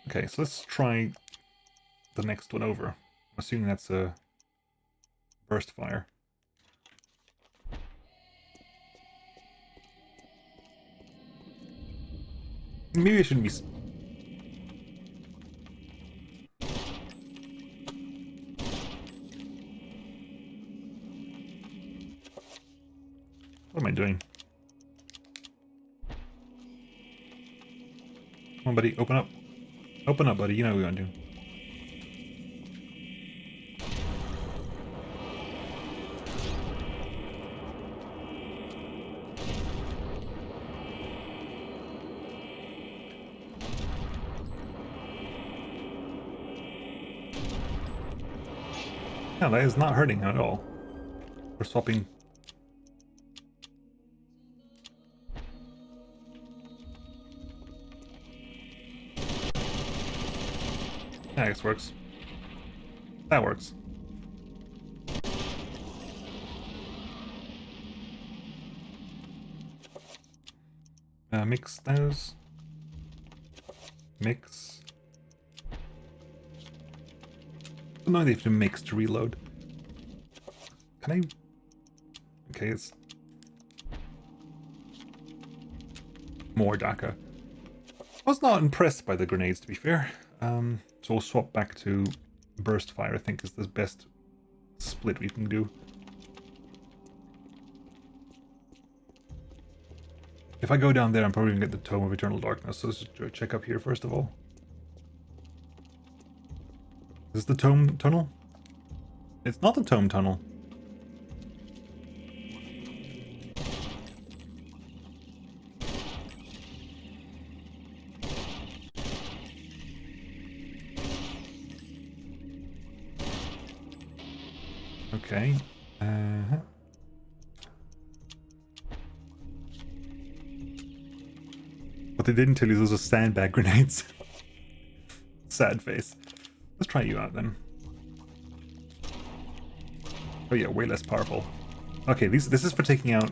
Okay, so let's try the next one over. I'm assuming that's a burst fire. Maybe I shouldn't be... What am I doing? Come on, buddy, open up. Open up, buddy. You know what we're gonna do. Yeah, that is not hurting at all. We're swapping. Yeah, this works. That works. Mix those. Mix. But now they have to mix to reload. Can I... Okay, it's... More Daka. I was not impressed by the grenades, to be fair. So we'll swap back to burst fire, I think is the best split we can do. If I go down there, I'm probably going to get the Tome of Eternal Darkness, so let's just check up here first of all. Is this the Tome Tunnel? It's not the Tome Tunnel. Okay. What they didn't tell you, those are sandbag grenades. Sad face. Let's try you out then. Oh yeah, way less powerful. Okay, this is for taking out...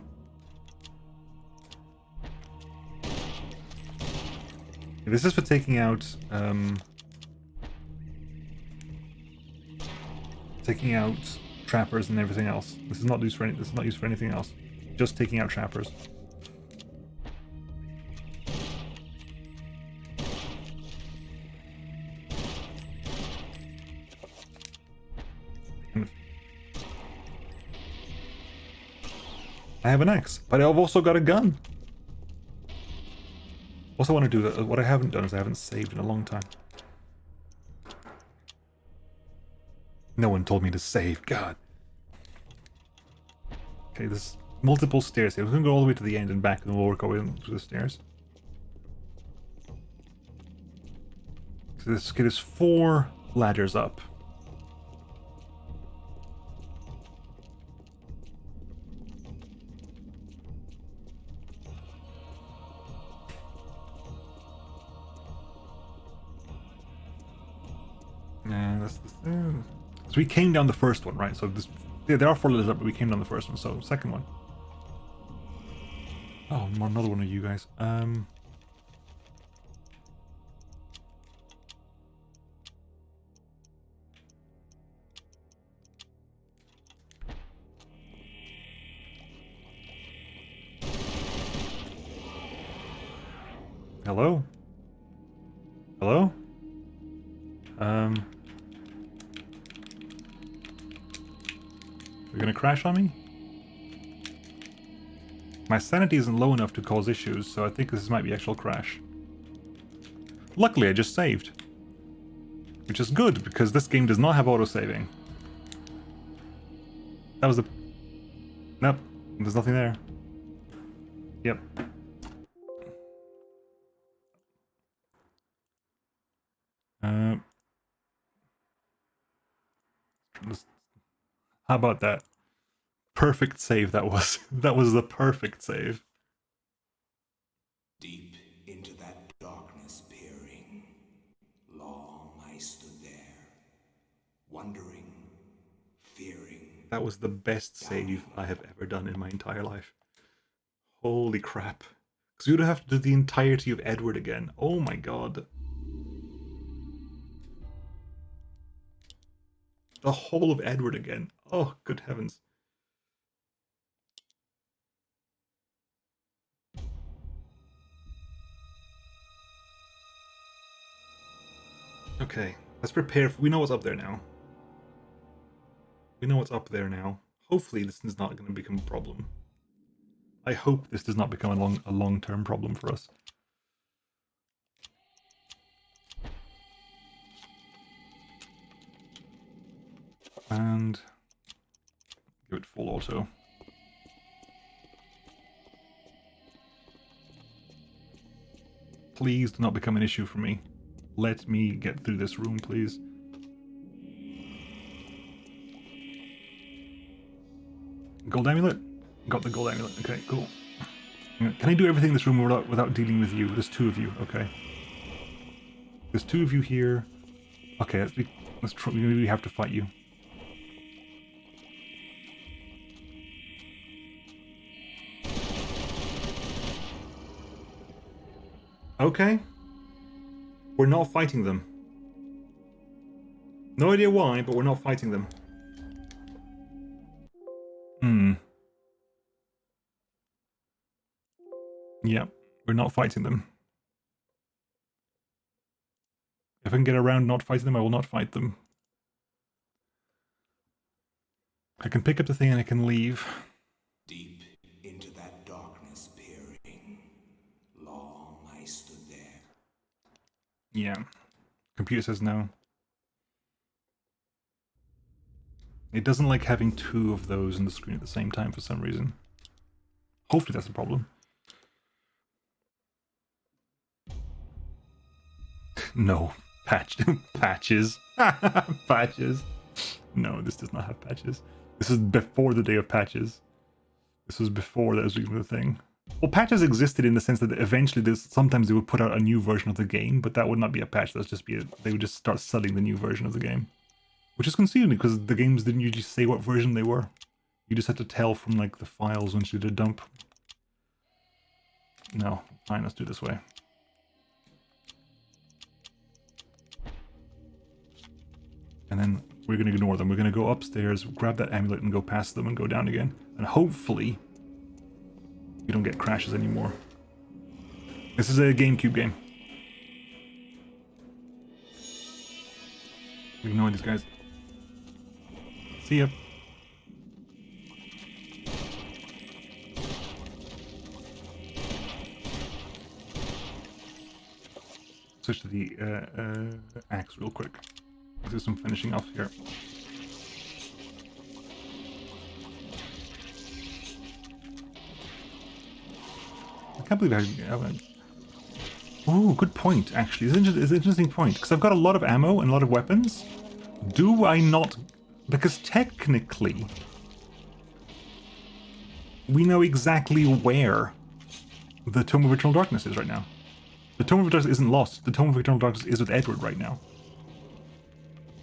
This is for taking out... taking out trappers and everything else. This is not used for this is not used for anything else. Just taking out trappers. I have an axe, but I've also got a gun. Also want to do that. What I haven't done is I haven't saved in a long time. No one told me to save. God. Okay, there's multiple stairs here. We're going to go all the way to the end and back, and we'll work our way through the stairs. So this kid is 4 ladders up. And that's the thing. So we came down the first one, right? So this, yeah, there are 4 ladders up, but we came down the first one. So second one. Oh, another one of you guys. Hello? Hello? You're gonna crash on me? My sanity isn't low enough to cause issues, so I think this might be actual crash. Luckily, I just saved. Which is good, because this game does not have auto-saving. That was the... Nope, there's nothing there. Yep. How about that? Perfect save that was. That was the perfect save. Deep into that darkness peering, long I stood there, wondering, fearing. That was the best save I have ever done in my entire life. Holy crap. Because you'd have to do the entirety of Edward again. Oh my god. The whole of Edward again. Oh, good heavens. Okay, let's prepare. We know what's up there now. We know what's up there now. Hopefully this is not going to become a problem. I hope this does not become a long-term problem for us. And give it full auto. Please do not become an issue for me. Let me get through this room, please. Gold amulet? Got the gold amulet. Okay, cool. Can I do everything in this room without dealing with you? There's 2 of you, okay. There's 2 of you here. Okay, let's try. We have to fight you. Okay. We're not fighting them. No idea why, but we're not fighting them. Yeah, we're not fighting them. If I can get around not fighting them, I will not fight them. I can pick up the thing and I can leave. Deep into that darkness peering. Long I stood there. Yeah. Computer says no. It doesn't like having two of those on the screen at the same time for some reason. Hopefully that's a problem. No. Patches. Patches. No, this does not have patches. This is before the day of patches. This was before that was even the thing. Well, patches existed in the sense that eventually sometimes they would put out a new version of the game, but that would not be a patch. That would just be they would just start selling the new version of the game. Which is conceiving because the games didn't usually say what version they were. You just had to tell from like the files once you did a dump. No, fine, let's do it this way. And then we're going to ignore them. We're going to go upstairs, grab that amulet and go past them and go down again. And hopefully we don't get crashes anymore. This is a GameCube game. Ignore these guys. See ya. Switch to the axe real quick. Let's do some finishing off here. I can't believe I haven't. Ooh, good point, actually. It's an interesting point, because I've got a lot of ammo and a lot of weapons. Do I not... Because technically, we know exactly where the Tome of Eternal Darkness is right now. The Tome of Eternal Darkness isn't lost. The Tome of Eternal Darkness is with Edward right now.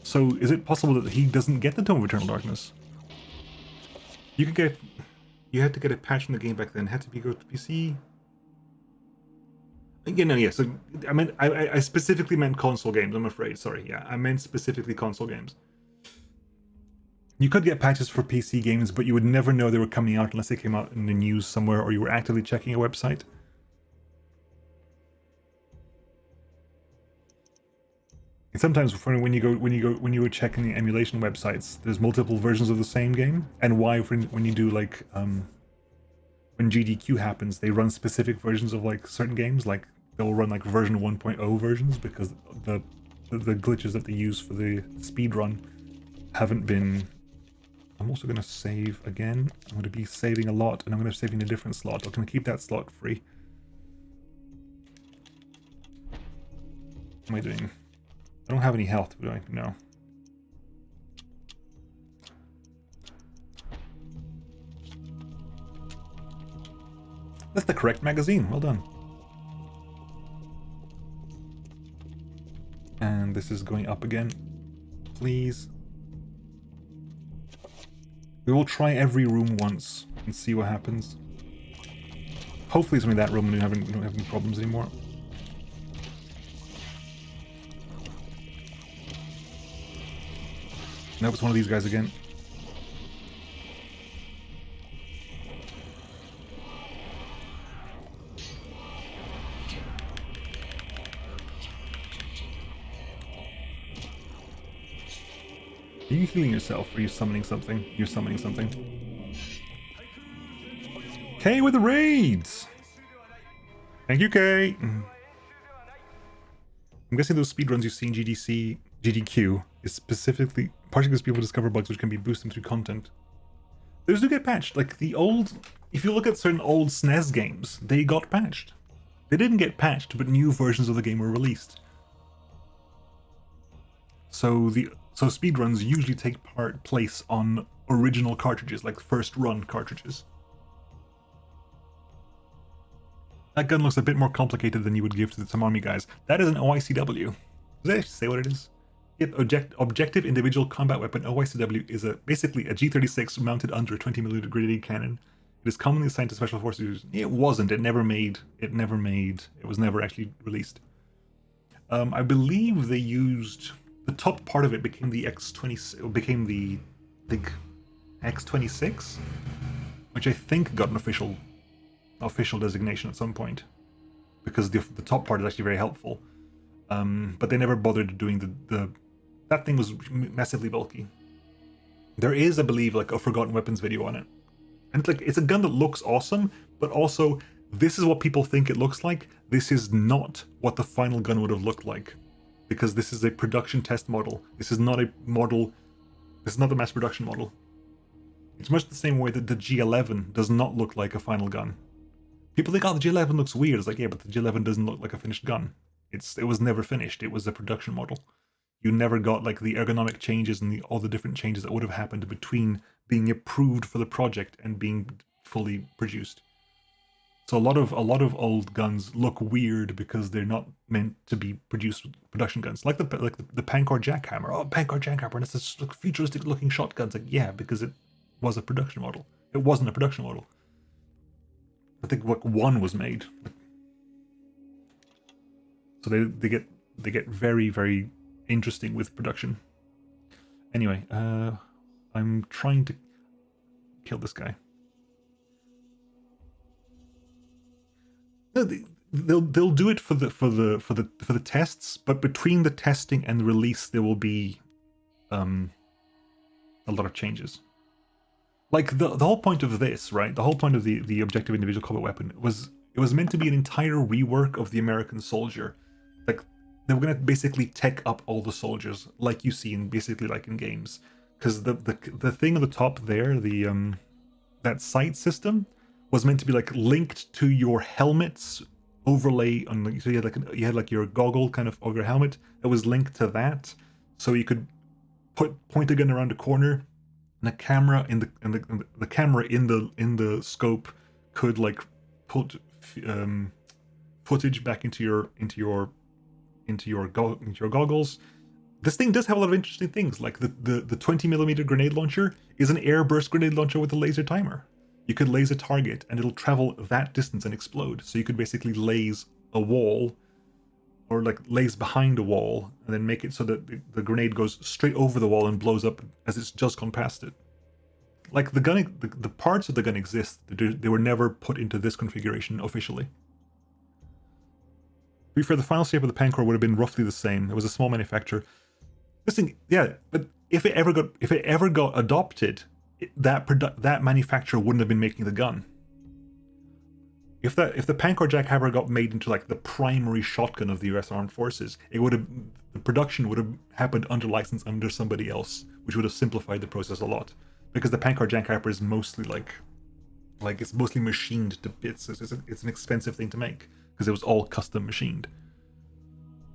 So is it possible that he doesn't get the Tome of Eternal Darkness? You could get... You had to get a patch from the game back then. Had to be go to PC. Yeah, no, yeah. So I specifically meant console games. I'm afraid. Sorry. Yeah, I meant specifically console games. You could get patches for PC games, but you would never know they were coming out unless they came out in the news somewhere or you were actively checking a website. And sometimes when you were checking the emulation websites, there's multiple versions of the same game, and why when you do like when GDQ happens, they run specific versions of like certain games, like they'll run like version 1.0 versions because the glitches that they use for the speed run haven't been. I'm also going to save again. I'm going to be saving a lot, and I'm going to save in a different slot. I'm going to keep that slot free. What am I doing? I don't have any health, do I? No. That's the correct magazine. Well done. And this is going up again. Please. We will try every room once and see what happens. Hopefully it's only that room and we don't have any problems anymore. Nope, it's one of these guys again. Are you healing yourself or are you summoning something? You're summoning something. Kay with the raids! Thank you, Kay! I'm guessing those speedruns you see in GDQ is specifically partially because people discover bugs which can be boosted through content. Those do get patched. Like the old, if you look at certain old SNES games, they got patched. They didn't get patched, but new versions of the game were released. So speedruns usually take place on original cartridges, like first run cartridges. That gun looks a bit more complicated than you would give to some army guys. That is an OICW. Does it actually say what it is? Objective Individual Combat Weapon, OICW, is basically a G36 mounted under a 20mm grenade cannon. It is commonly assigned to Special Forces users. It wasn't. It was never actually released. I believe they used... the top part of it became the X20, became the X26, which I think got an official designation at some point, because the top part is actually very helpful. But they never bothered doing that thing was massively bulky. There is, I believe, like a Forgotten Weapons video on it, and it's a gun that looks awesome, but also this is what people think it looks like. This is not what the final gun would have looked like, because this is a production test model. This is not a model. This is not the mass production model. It's much the same way that the G11 does not look like a final gun. People think, oh, the G11 looks weird. It's like, yeah, but the G11 doesn't look like a finished gun. It was never finished. It was a production model. You never got like the ergonomic changes and all the different changes that would have happened between being approved for the project and being fully produced. So a lot of old guns look weird because they're not meant to be production guns. Like the Pancor Jackhammer. Oh, Pancor Jackhammer, and it's this futuristic looking shotgun. It's like, yeah, because it was a production model. It wasn't a production model. I think like one was made. So they get very, very interesting with production. Anyway, I'm trying to kill this guy. No, they'll do it for the tests, but between the testing and the release, there will be a lot of changes. Like the whole point of this, right? The whole point of the objective individual combat weapon was meant to be an entire rework of the American soldier. Like they were gonna basically tech up all the soldiers, like you see in basically like in games. Because the thing on the top there, that sight system, was meant to be like linked to your helmet's overlay on. So you had like your goggle kind of over your helmet that was linked to that, so you could point a gun around a corner, and the camera in the camera in the scope could like put footage back into your goggles. This thing does have a lot of interesting things, like the 20mm grenade launcher is an airburst grenade launcher with a laser timer. You could laser target and it'll travel that distance and explode. So you could basically laze a wall, or like laze behind a wall, and then make it so that the grenade goes straight over the wall and blows up as it's just gone past it. Like the gun, the parts of the gun exist. They were never put into this configuration officially. To be fair, the final shape of the Pancor would have been roughly the same. It was a small manufacturer. This thing, yeah, but if it ever got adopted, that manufacturer wouldn't have been making the gun. If the Pancor Jackhammer got made into like the primary shotgun of the US Armed Forces, the production would have happened under license under somebody else, which would have simplified the process a lot. Because the Pancor Jackhammer is mostly like it's mostly machined to bits. It's an expensive thing to make because it was all custom machined.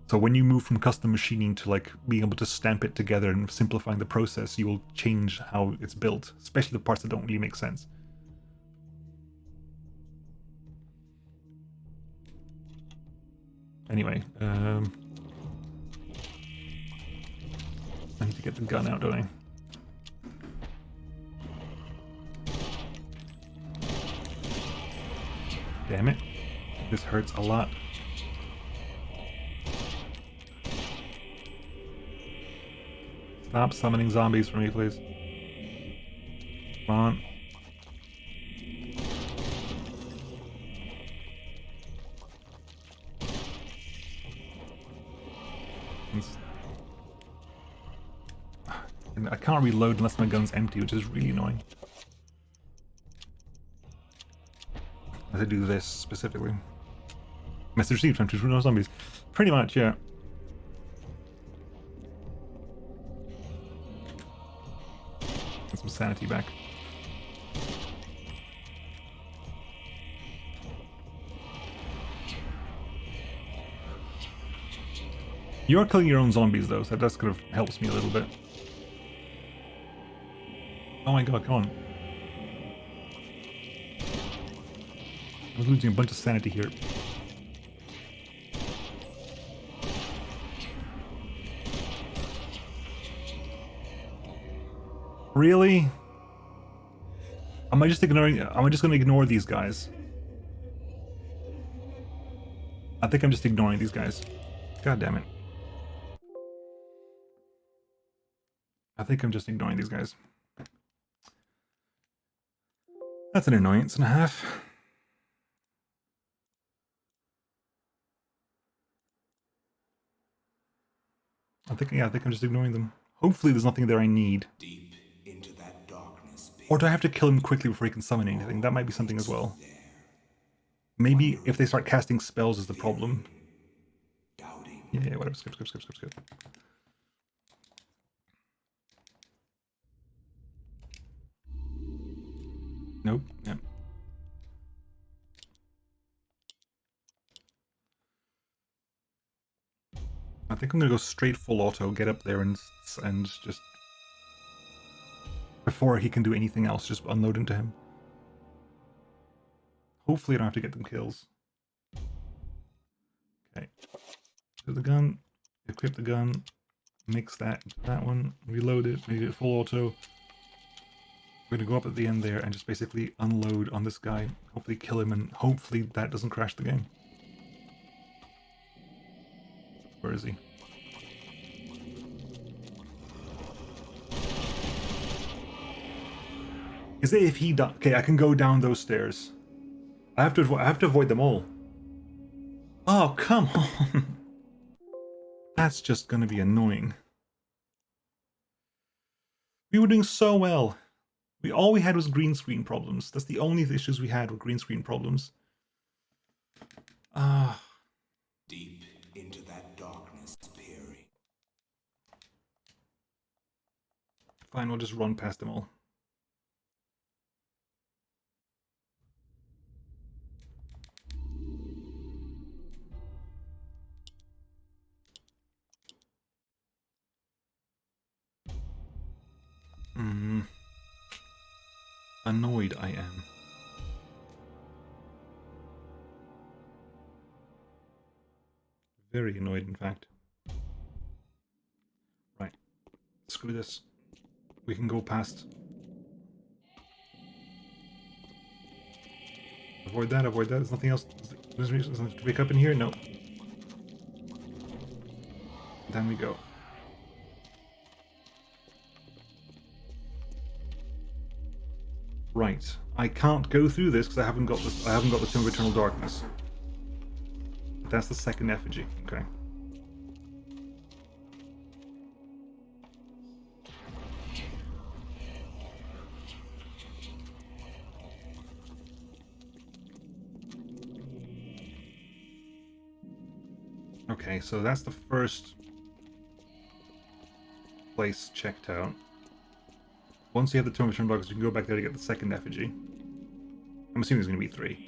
So when you move from custom machining to like being able to stamp it together and simplifying the process, you will change how it's built, especially the parts that don't really make sense. Anyway, I need to get the gun out, don't I? Damn it. This hurts a lot. Stop summoning zombies for me, please. Come on. And I can't reload unless my gun's empty, which is really annoying. I have to do this specifically. Message received, time to no zombies. Pretty much, yeah. Get some sanity back. You are killing your own zombies though, so that kind of helps me a little bit. Oh my god, come on. I was losing a bunch of sanity here. Really? Am I just gonna ignore these guys? I think I'm just ignoring these guys. God damn it. I think I'm just ignoring these guys. That's an annoyance and a half. I think I'm just ignoring them. Hopefully there's nothing there I need. Deep into that darkness, Or do I have to kill him quickly before he can summon anything? That might be something as well. Maybe if they start casting spells is the problem. doubting. Yeah, whatever. Skip. Nope. Yep. I think I'm gonna go straight full auto, get up there and just before he can do anything else, just unload into him. Hopefully I don't have to get them kills. Okay. Do the gun, equip the gun, mix that into that one, reload it, make it full auto. We're gonna go up at the end there and just basically unload on this guy, hopefully kill him, and hopefully that doesn't crash the game. Where is he? Is it if he okay, I can go down those stairs. I have to avoid them all. Oh, come on. That's just gonna be annoying. We were doing so well. All we had was green screen problems. That's the only issues we had with green screen problems. Deep into that darkness, peering. Fine, we'll just run past them all. Annoyed I am. Very annoyed, in fact. Right. Screw this. We can go past. Avoid that, avoid that. There's nothing else. There's nothing to pick up in here? No. Then we go. Right. I can't go through this because I haven't got the Tomb of Eternal Darkness. That's the second effigy. Okay. Okay, so that's the first place checked out. Once you have the Tomb of Eternal Darkness, you can go back there to get the second effigy. I'm assuming there's going to be 3.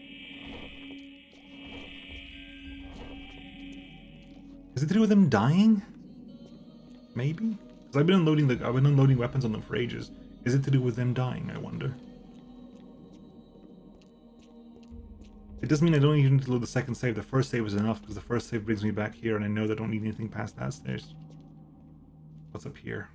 Is it to do with them dying? Maybe? Because I've been unloading weapons on them for ages. Is it to do with them dying, I wonder? It doesn't mean I don't even need to load the second save. The first save is enough, because the first save brings me back here, and I know that I don't need anything past that stairs. What's up here?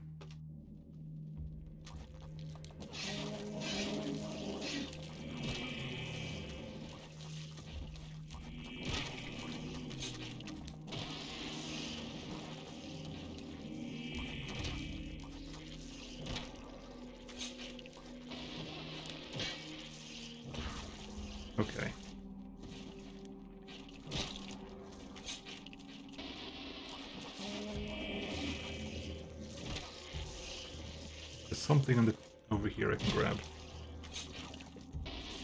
Okay. There's something over here I can grab.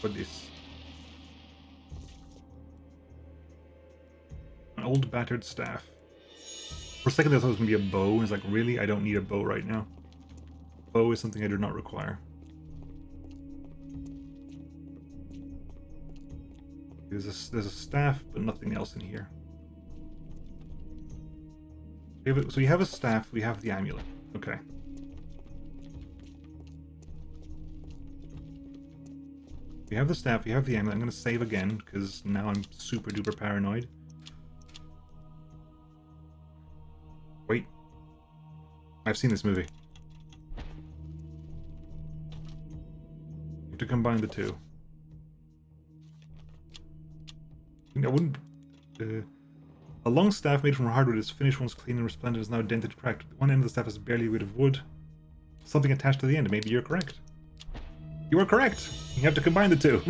What is? An old battered staff. For a second I thought it was going to be a bow. It's like, really? I don't need a bow right now. Bow is something I do not require. There's a staff, but nothing else in here. So we have a staff, we have the amulet. Okay. We have the staff, we have the amulet. I'm going to save again, because now I'm super duper paranoid. Wait. I've seen this movie. You have to combine the two. I wouldn't... a long staff made from hardwood is finished once clean and resplendent is now dented and cracked. One end of the staff is barely a bit of wood. something attached to the end. Maybe you're correct. You were correct. You have to combine the two.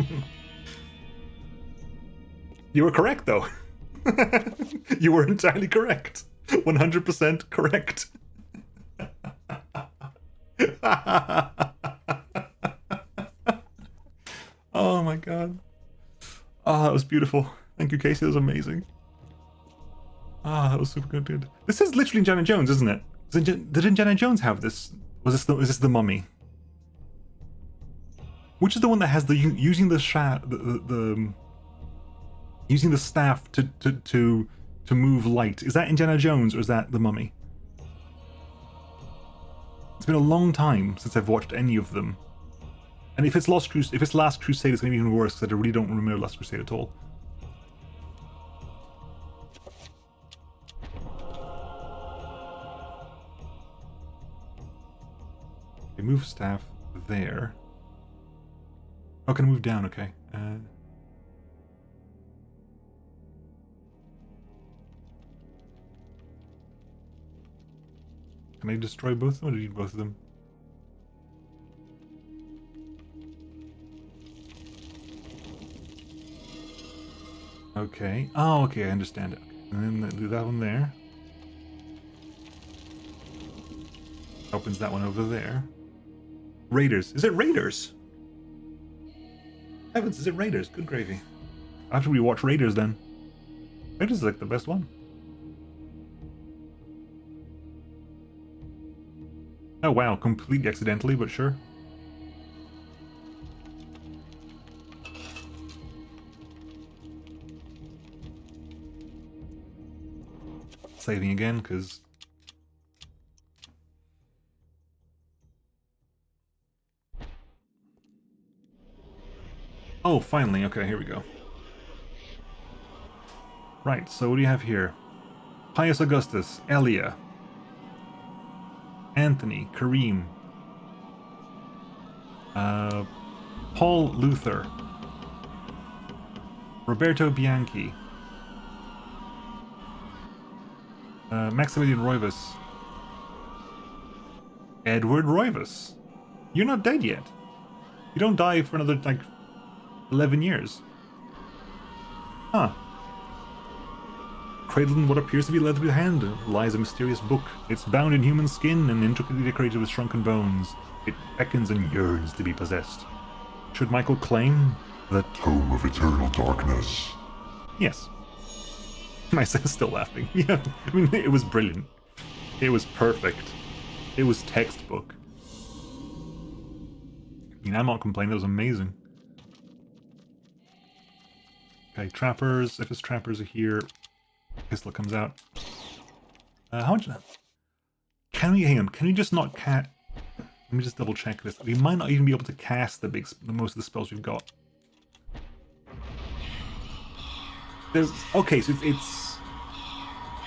You were correct, though. You were entirely correct. 100% correct. Oh my god. Oh, that was beautiful. Thank you, Casey. That was amazing. Ah, that was super good. This is literally Indiana Jones, isn't it? Did Indiana Jones have this? Is this the Mummy? Which is the one that has the using the using the staff to move light? Is that Indiana Jones or is that the Mummy? It's been a long time since I've watched any of them, and if it's Last Crusade, it's going to be even worse because I really don't remember Last Crusade at all. Okay, move staff there. Oh, can I move down? Okay. Can I destroy both of them, or do you need both of them? Okay. Oh, okay, I understand it. Okay. And then do that one there. Opens that one over there. Raiders. Is it Raiders? Heavens, is it Raiders? Good gravy. After we watch Raiders, then. Raiders is like the best one. Oh wow, completely accidentally, but sure. Saving again, because... Oh, finally. Okay, here we go. Right, so what do you have here? Pius Augustus, Elia, Anthony, Kareem, Paul Luther, Roberto Bianchi, Maximilian Roivas, Edward Roivas. You're not dead yet. You don't die for another, like, 11 years. Huh. Cradled in what appears to be a leathery hand lies a mysterious book. It's bound in human skin and intricately decorated with shrunken bones. It beckons and yearns to be possessed. Should Michael claim the Tome of Eternal Darkness. Yes. My son's still laughing. Yeah, I mean, it was brilliant. It was perfect. It was textbook. I mean, I'm not complaining, that was amazing. Okay, trappers. If his trappers are here, pistol comes out. How much? Can we hang on? Can we just not Let me just double check this. We might not even be able to cast the most of the spells we've got. Okay, so it's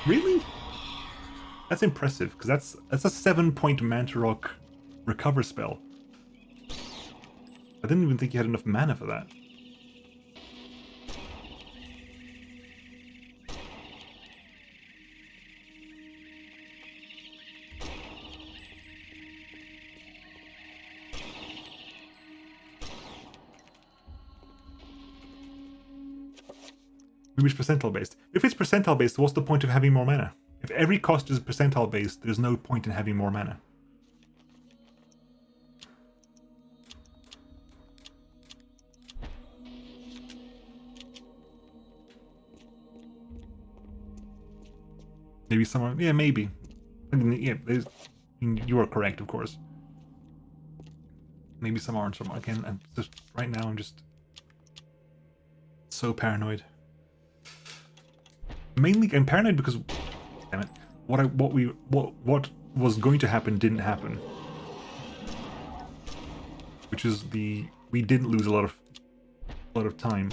really? That's impressive because that's a 7-point Mantarok recover spell. I didn't even think you had enough mana for that. Maybe it's percentile based. If it's percentile based, what's the point of having more mana? If every cost is percentile based, there's no point in having more mana. Maybe somewhere, yeah, maybe. I mean, yeah, you are correct, of course. Maybe some aren't, some again. I'm just right now. I'm just so paranoid. Mainly, I'm paranoid because, damn it, what was going to happen didn't happen. Which is we didn't lose a lot of time.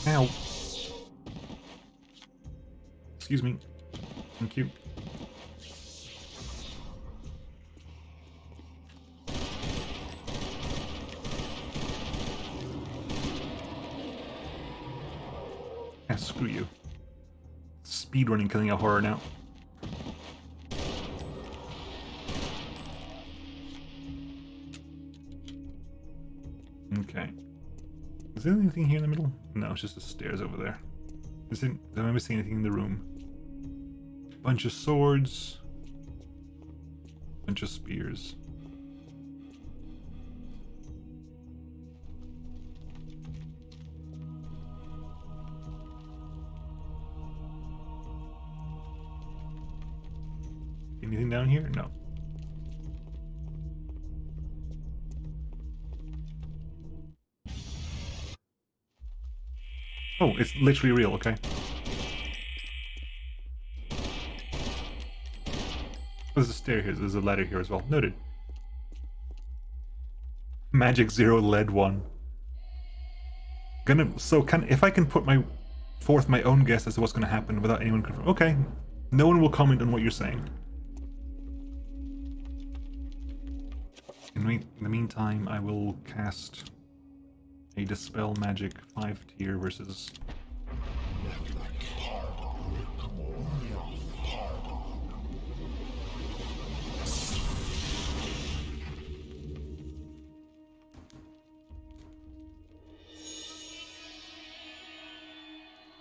Ow. Excuse me. Thank you. Screw you. speedrunning Killing a Horror now. Okay. Is there anything here in the middle? No, it's just the stairs over there. Am I missing anything in the room? Bunch of swords. Bunch of spears. Anything down here? No. Oh, it's literally real, okay. There's a stair here, there's a ladder here as well. Noted. Magic 0 lead 1. If I can put forth my own guess as to what's gonna happen without anyone confirming. Okay. No one will comment on what you're saying. In the meantime, I will cast a Dispel Magic 5 tier versus...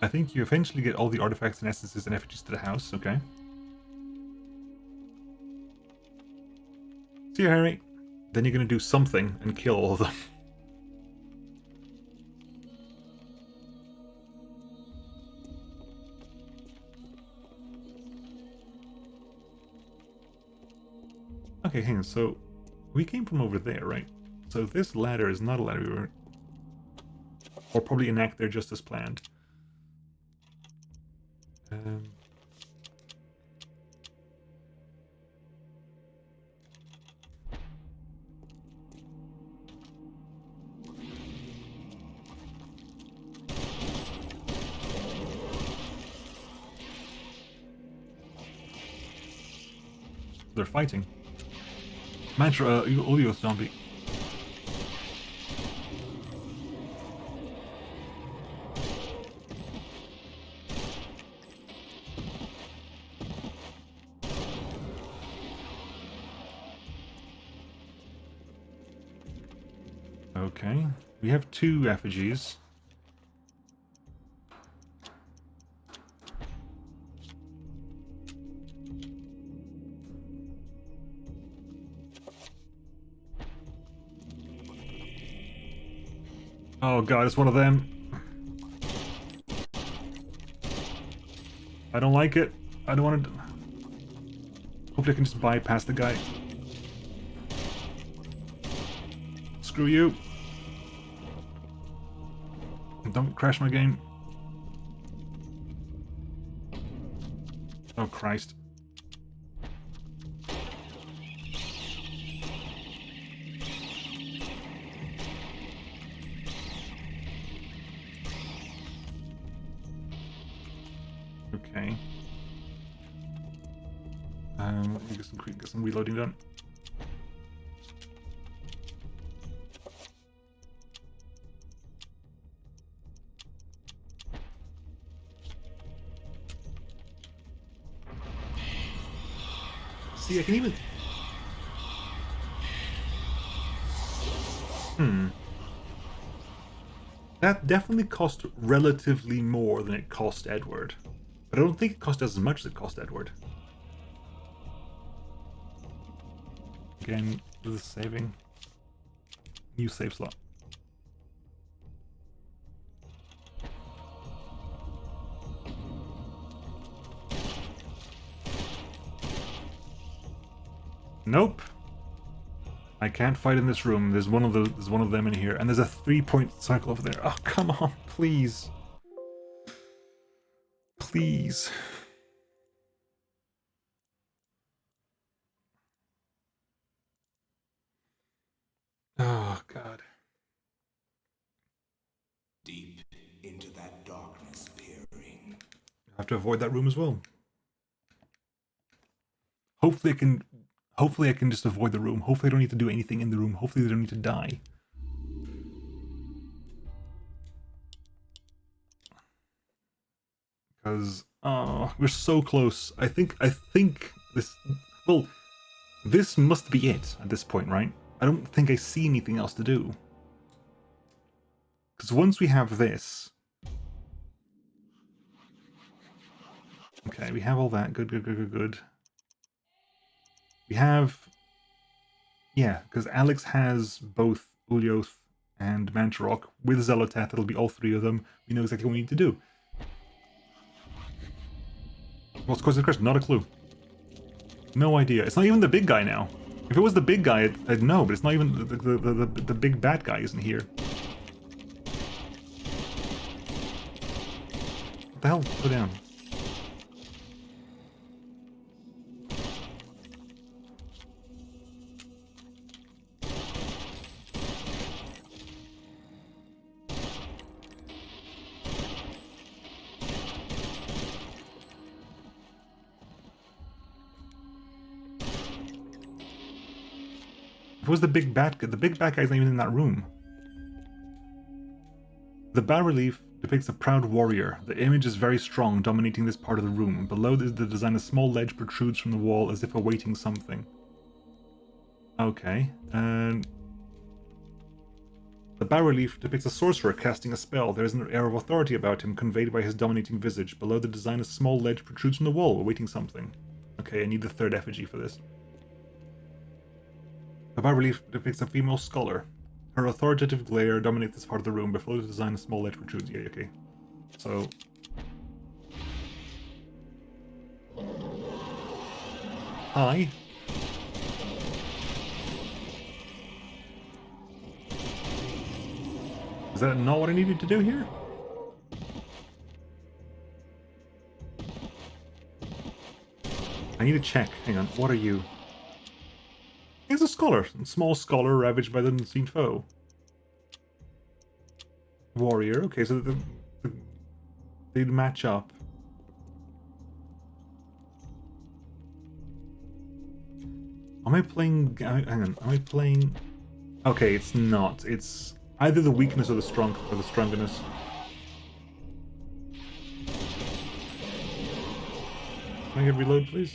I think you eventually get all the artifacts and essences and effigies to the house, okay. See you, Harry. Then you're gonna do something and kill all of them. Okay, hang on, so we came from over there, right? So this ladder is not a ladder we were... Or probably an act there just as planned. They're fighting. Mantra, Ulio zombie. Okay, we have 2 effigies. Oh god, it's one of them. I don't like it. I don't want to... Hopefully I can just bypass the guy. Screw you. Don't crash my game. Oh Christ. Okay. Let me get some reloading done. See, I can even... That definitely cost relatively more than it cost Edward. But I don't think it cost as much as it cost Edward. Again, this is saving. New save slot. Nope. I can't fight in this room. There's one of them in here, and there's a 3-point cycle over there. Oh, come on, please. Please. Oh, God. Deep into that darkness peering. I have to avoid that room as well. Hopefully I can just avoid the room. Hopefully I don't need to do anything in the room. Hopefully they don't need to die. Because Oh, we're so close. I think this, well, this must be it at this point, right? I don't think I see anything else to do. Because once we have this... Okay, we have all that. Good, good, good, good, good. We have... Yeah, because Alex has both Ulyoth and Mantarok. With Zeloteth, it'll be all three of them. We know exactly what we need to do. What's causing the crash? Not a clue. No idea. It's not even the big guy now. If it was the big guy, I'd know, but it's not even the big bad guy isn't here. What the hell? Go down. If it was the big bad guy's not even in that room. The bas-relief depicts a proud warrior. The image is very strong, dominating this part of the room. Below the design, a small ledge protrudes from the wall as if awaiting something. Okay, and the bas-relief depicts a sorcerer casting a spell. There is an air of authority about him, conveyed by his dominating visage. Below the design, a small ledge protrudes from the wall, awaiting something. Okay, I need the third effigy for this. The bas-relief depicts a female scholar. Her authoritative glare dominates this part of the room. Below the design, a small ledge protrudes. Yeah, okay. So... Hi. Is that not what I needed to do here? I need to check. Hang on, what are you? He's a scholar. A small scholar ravaged by the unseen foe. Warrior. Okay, so they'd match up. Am I playing... Hang on. Am I playing... Okay, it's not. It's either the weakness or the strongness. Can I get reload, please?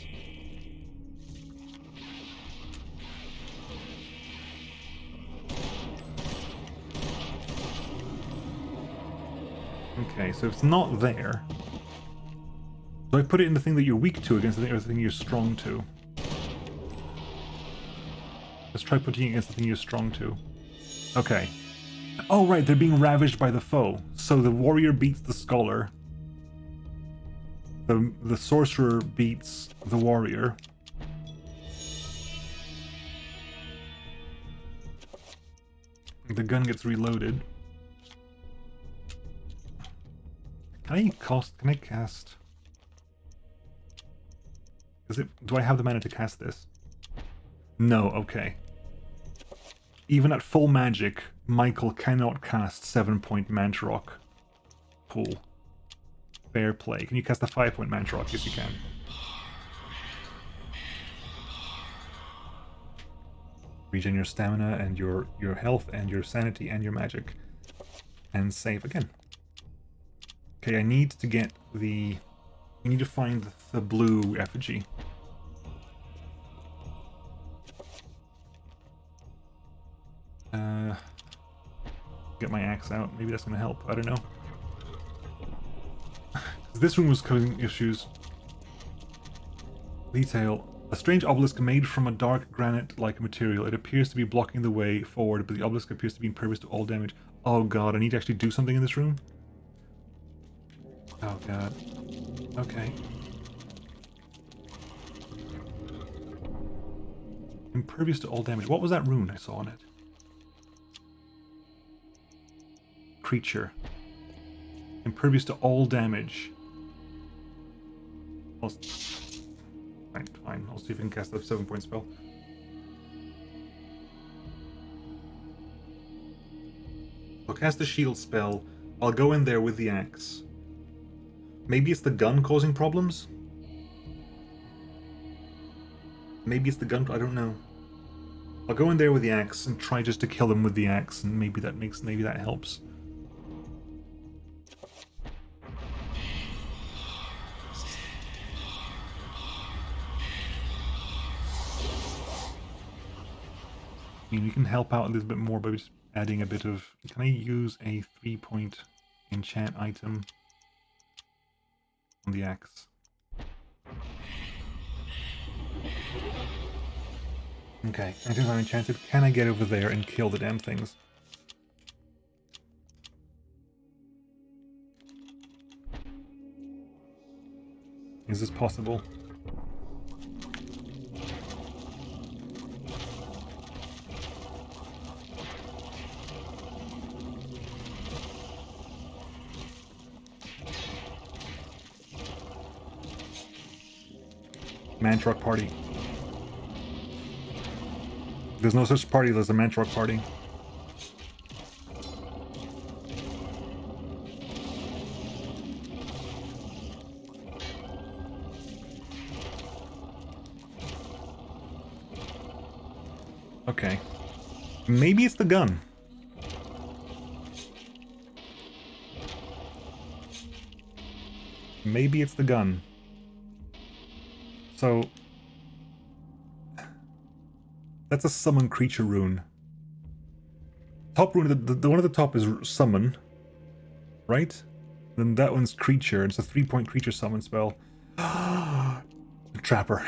Okay, so it's not there. So I put it in the thing that you're weak to against the thing you're strong to. Let's try putting it against the thing you're strong to. Okay. Oh right, they're being ravaged by the foe. So the warrior beats the scholar. The sorcerer beats the warrior. The gun gets reloaded. Can I cast? Do I have the mana to cast this? No, okay. Even at full magic, Michael cannot cast 7-point Mantarok. Cool. Fair play. Can you cast a 5-point Mantarok? Yes, you can. Regen your stamina and your health and your sanity and your magic. And save again. Okay, I need to get the... I need to find the blue effigy. Get my axe out. Maybe that's going to help. I don't know. This room was causing issues. Detail. A strange obelisk made from a dark granite-like material. It appears to be blocking the way forward, but the obelisk appears to be impervious to all damage. Oh god, I need to actually do something in this room? Oh god. Okay. Impervious to all damage. What was that rune I saw on it? Creature. Impervious to all damage. Right, fine. I'll see if I can cast the 7-point spell. I'll cast the shield spell. I'll go in there with the axe. Maybe it's the gun causing problems? Maybe it's the gun, I don't know. I'll go in there with the axe and try just to kill them with the axe, and maybe that helps. I mean, we can help out a little bit more by just adding a bit of... Can I use a 3-point enchant item on the axe? Okay, items are enchanted. Can I get over there and kill the damn things? Is this possible? Man truck party. There's no such party as a man truck party. Okay. Maybe it's the gun. Maybe it's the gun. So... That's a summon creature rune. Top rune, the one at the top is summon. Right? Then that one's creature. It's a 3-point creature summon spell. Trapper.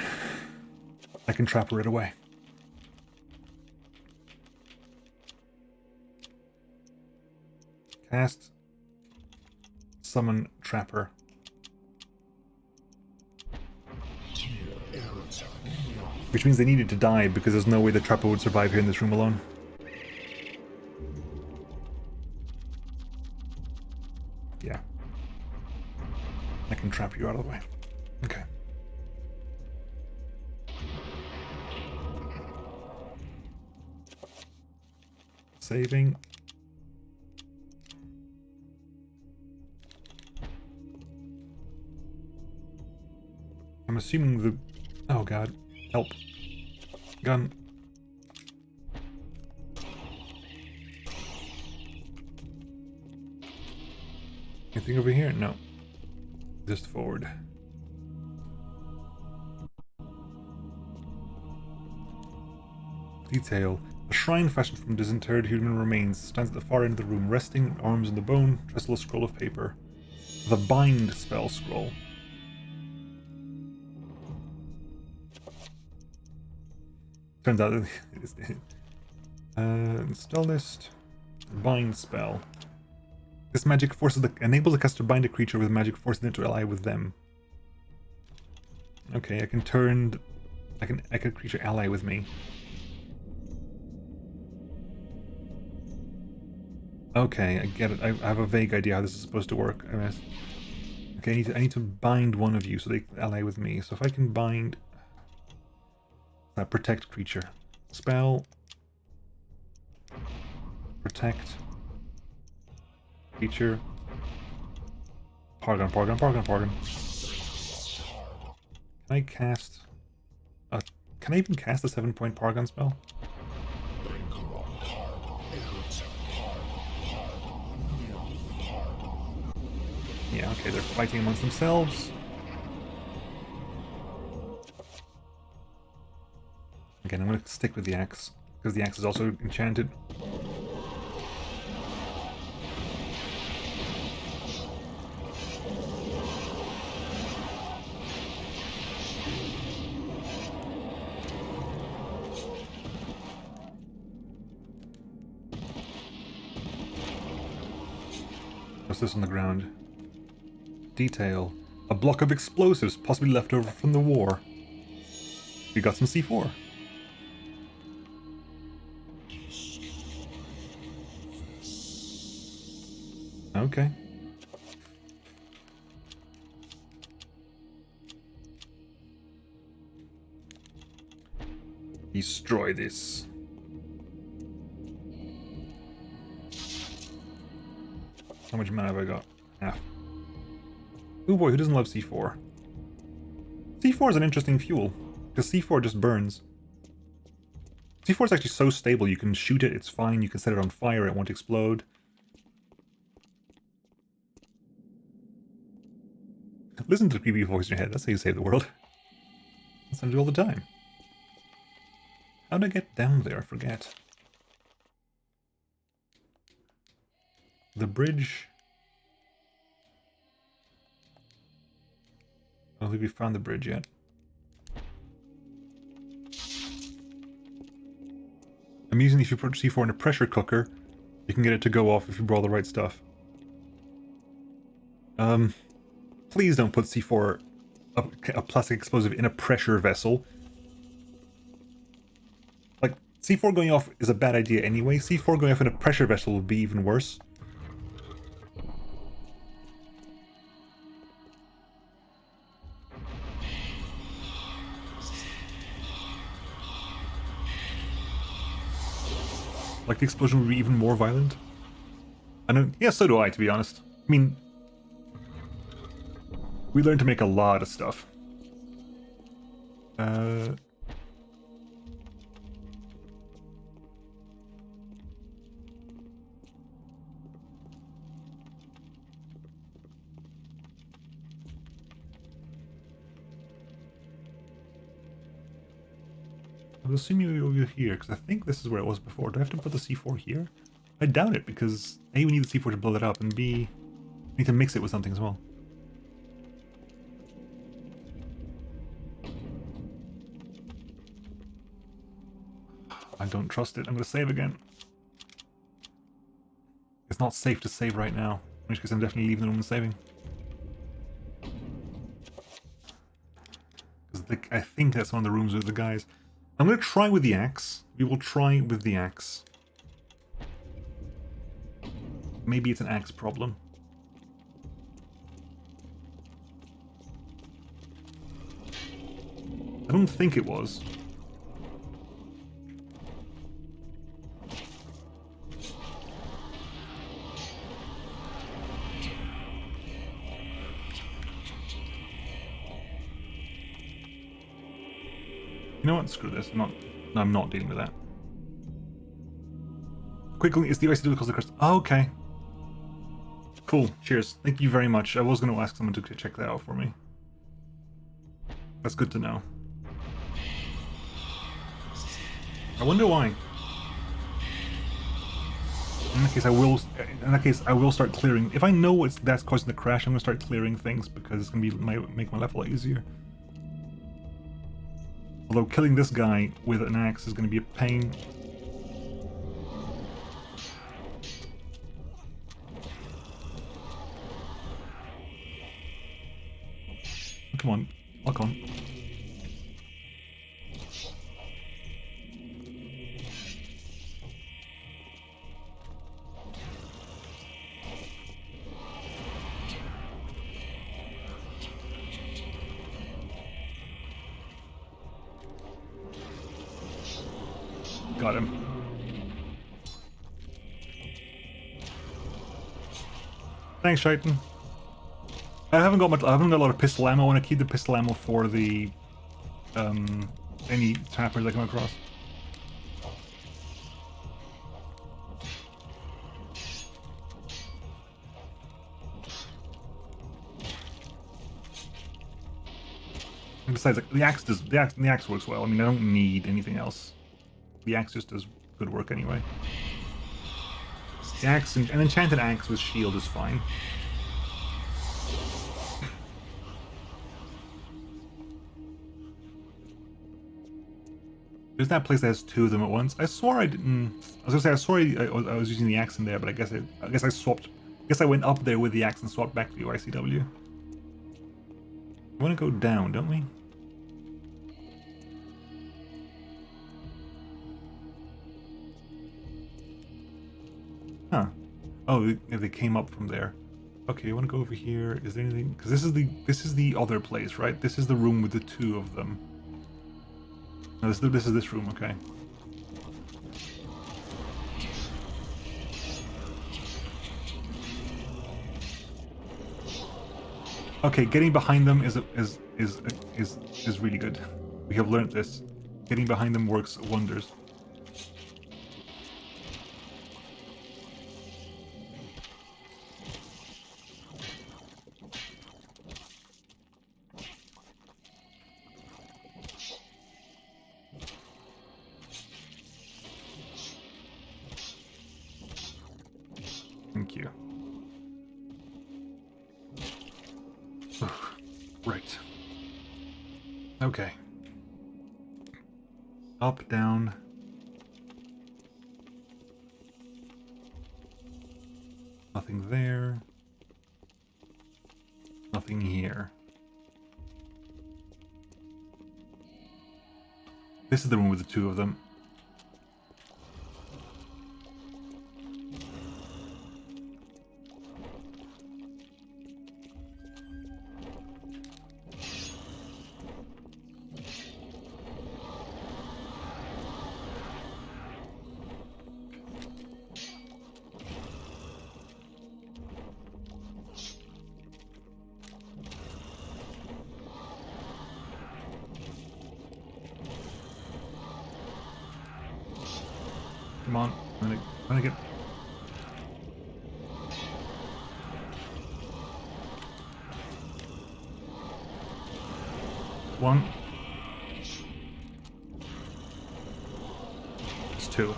I can trap her right away. Cast. Summon Trapper. Which means they needed to die because there's no way the Trapper would survive here in this room alone. Yeah. I can trap you out of the way. Okay. Saving. I'm assuming the... Oh god. Help. Gun. Anything over here? No. Just forward. Detail. A shrine fashioned from disinterred human remains stands at the far end of the room, resting, arms in the bone, trestle a scroll of paper. The bind spell scroll. Turns out it's spell list. Bind spell. This magic forces enables the caster to bind a creature with magic, forcing it to ally with them. Okay, I can turn... I can a creature ally with me. Okay, I get it. I have a vague idea how this is supposed to work. Okay, I need to bind one of you so they ally with me. So if I can bind... protect creature. Spell. Protect. Creature. Pargon. Can I cast... can I even cast a 7-point Pargon spell? Yeah, okay, they're fighting amongst themselves. Again, I'm going to stick with the axe, because the axe is also enchanted. What's this on the ground? Detail. A block of explosives, possibly left over from the war. We got some C4. Okay. Destroy this. How much mana have I got? Half. Oh boy, who doesn't love C4? C4 is an interesting fuel, because C4 just burns. C4 is actually so stable, you can shoot it, it's fine, you can set it on fire, it won't explode. Listen to the creepy voice in your head, that's how you save the world. That's what I do all the time. How did I get down there? I forget. The bridge... I don't think we found the bridge yet. Amusingly, if you put C4 in a pressure cooker, you can get it to go off if you brought the right stuff. Please don't put C4, a plastic explosive, in a pressure vessel. Like, C4 going off is a bad idea anyway. C4 going off in a pressure vessel would be even worse. Like, the explosion would be even more violent. I know, yeah, so do I, to be honest. I mean, we learned to make a lot of stuff. I was assuming we were here, because I think this is where it was before. Do I have to put the C4 here? I doubt it, because A, we need the C4 to blow it up, and B, we need to mix it with something as well. I don't trust it. I'm going to save again. It's not safe to save right now, in which case I'm definitely leaving the room and saving. Because I think that's one of the rooms with the guys. I'm going to try with the axe. We will try with the axe. Maybe it's an axe problem. I don't think it was. You know what? Screw this. I'm not dealing with that. Quickly, it's the ice to do because of the crystal. Oh, okay. Cool. Cheers. Thank you very much. I was going to ask someone to check that out for me. That's good to know. I wonder why. In that case, I will start clearing. If I know that's causing the crash, I'm going to start clearing things because it's going to make my life a lot easier. Although killing this guy with an axe is going to be a pain. Come on, lock on. Got him. Thanks, Shaitan. I haven't got a lot of pistol ammo. I want to keep the pistol ammo for the any trappers I come across. And besides, like, the axe works well. I mean, I don't need anything else. The axe just does good work anyway. The axe and an enchanted axe with shield is fine. There's that place that has two of them at once. I swore I didn't. I was gonna say I was using the axe in there, but I guess I swapped. I guess I went up there with the axe and swapped back to the ICW. We want to go down, don't we? Huh. Oh, they came up from there. Okay, I want to go over here. Is there anything? Because this is the other place, right? This is the room with the two of them. No, this is this room. Okay. Okay, getting behind them is really good. We have learned this. Getting behind them works wonders. Thank you. Right. Okay. Up, down. Nothing there. Nothing here. This is the room with the two of them. Come on, I'm gonna get... One. It's two.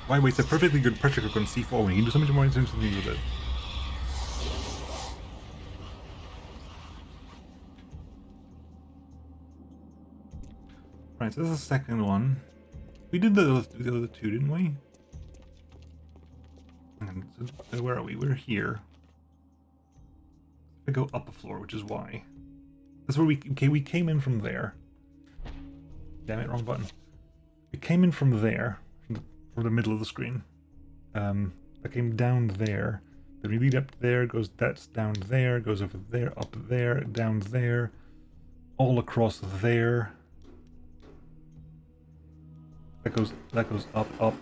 Why waste a perfectly good pressure cook on C4 when you can do so much more interesting things with it? Right, so this is the second one. We did the other two, didn't we? And so where are we? We're here. We go up a floor, which is why. That's where we came in from there. Damn it, wrong button. We came in from there, from the middle of the screen. I came down there. Then we lead up there, that's down there, goes over there, up there, down there, all across there. That goes up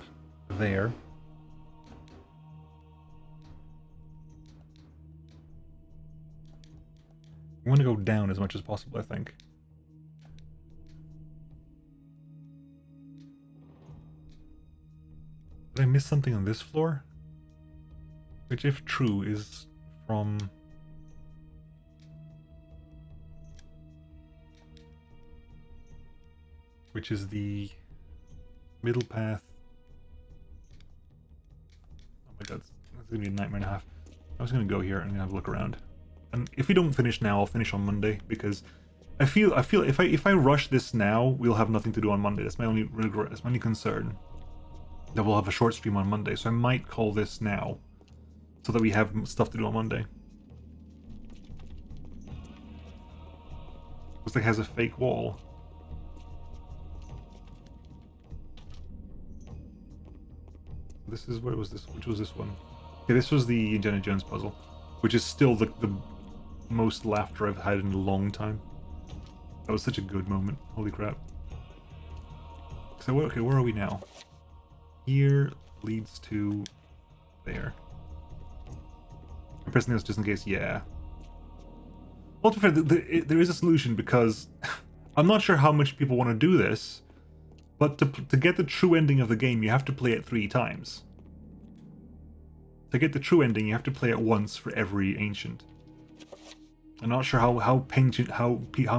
there. I want to go down as much as possible, I think. Did I miss something on this floor? Which, if true, is from... which is the middle path. Oh my god, that's gonna be a nightmare and a half. I was gonna go here and have a look around. And if we don't finish now, I'll finish on Monday, because I feel if I rush this now, we'll have nothing to do on Monday. That's my only regret, that's my only concern. That we'll have a short stream on Monday, so I might call this now, so that we have stuff to do on Monday. Looks like it has a fake wall. This is, where was this? Which was this one? Okay, this was the Indiana Jones puzzle, which is still the most laughter I've had in a long time. That was such a good moment. Holy crap. So, okay, where are we now? Here leads to there. I'm pressing this just in case, yeah. Well, to be fair, there is a solution, because I'm not sure how much people want to do this, but to get the true ending of the game, you have to play it 3 times. To get the true ending, you have to play it once for every ancient. I'm not sure how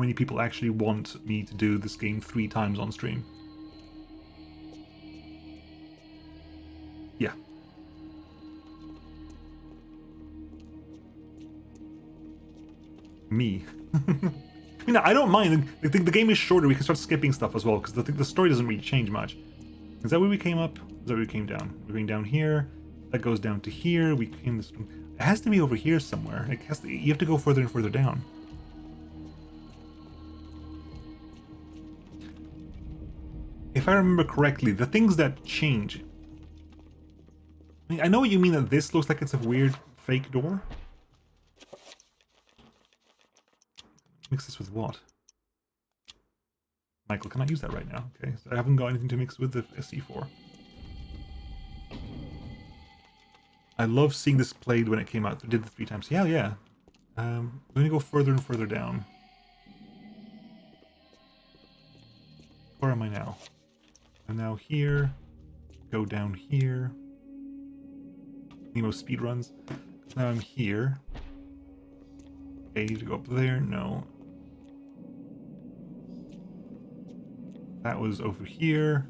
many people actually want me to do this game 3 times on stream. Yeah. Me. I mean, I don't mind. The game is shorter. We can start skipping stuff as well, because the story doesn't really change much. Is that where we came up? Is that where we came down? We're going down here. That goes down to here. We came this. It has to be over here somewhere. It has to, you have to go further and further down. If I remember correctly, the things that change. I mean, I know what you mean that this looks like it's a weird fake door. Mix this with what? Michael, can I use that right now? Okay, so I haven't got anything to mix with the C4. I love seeing this played when it came out. I did it 3 times. Yeah, yeah. I'm going to go further and further down. Where am I now? I'm now here. Go down here. Nemo speedruns. Now I'm here. Okay, I need to go up there. No. That was over here.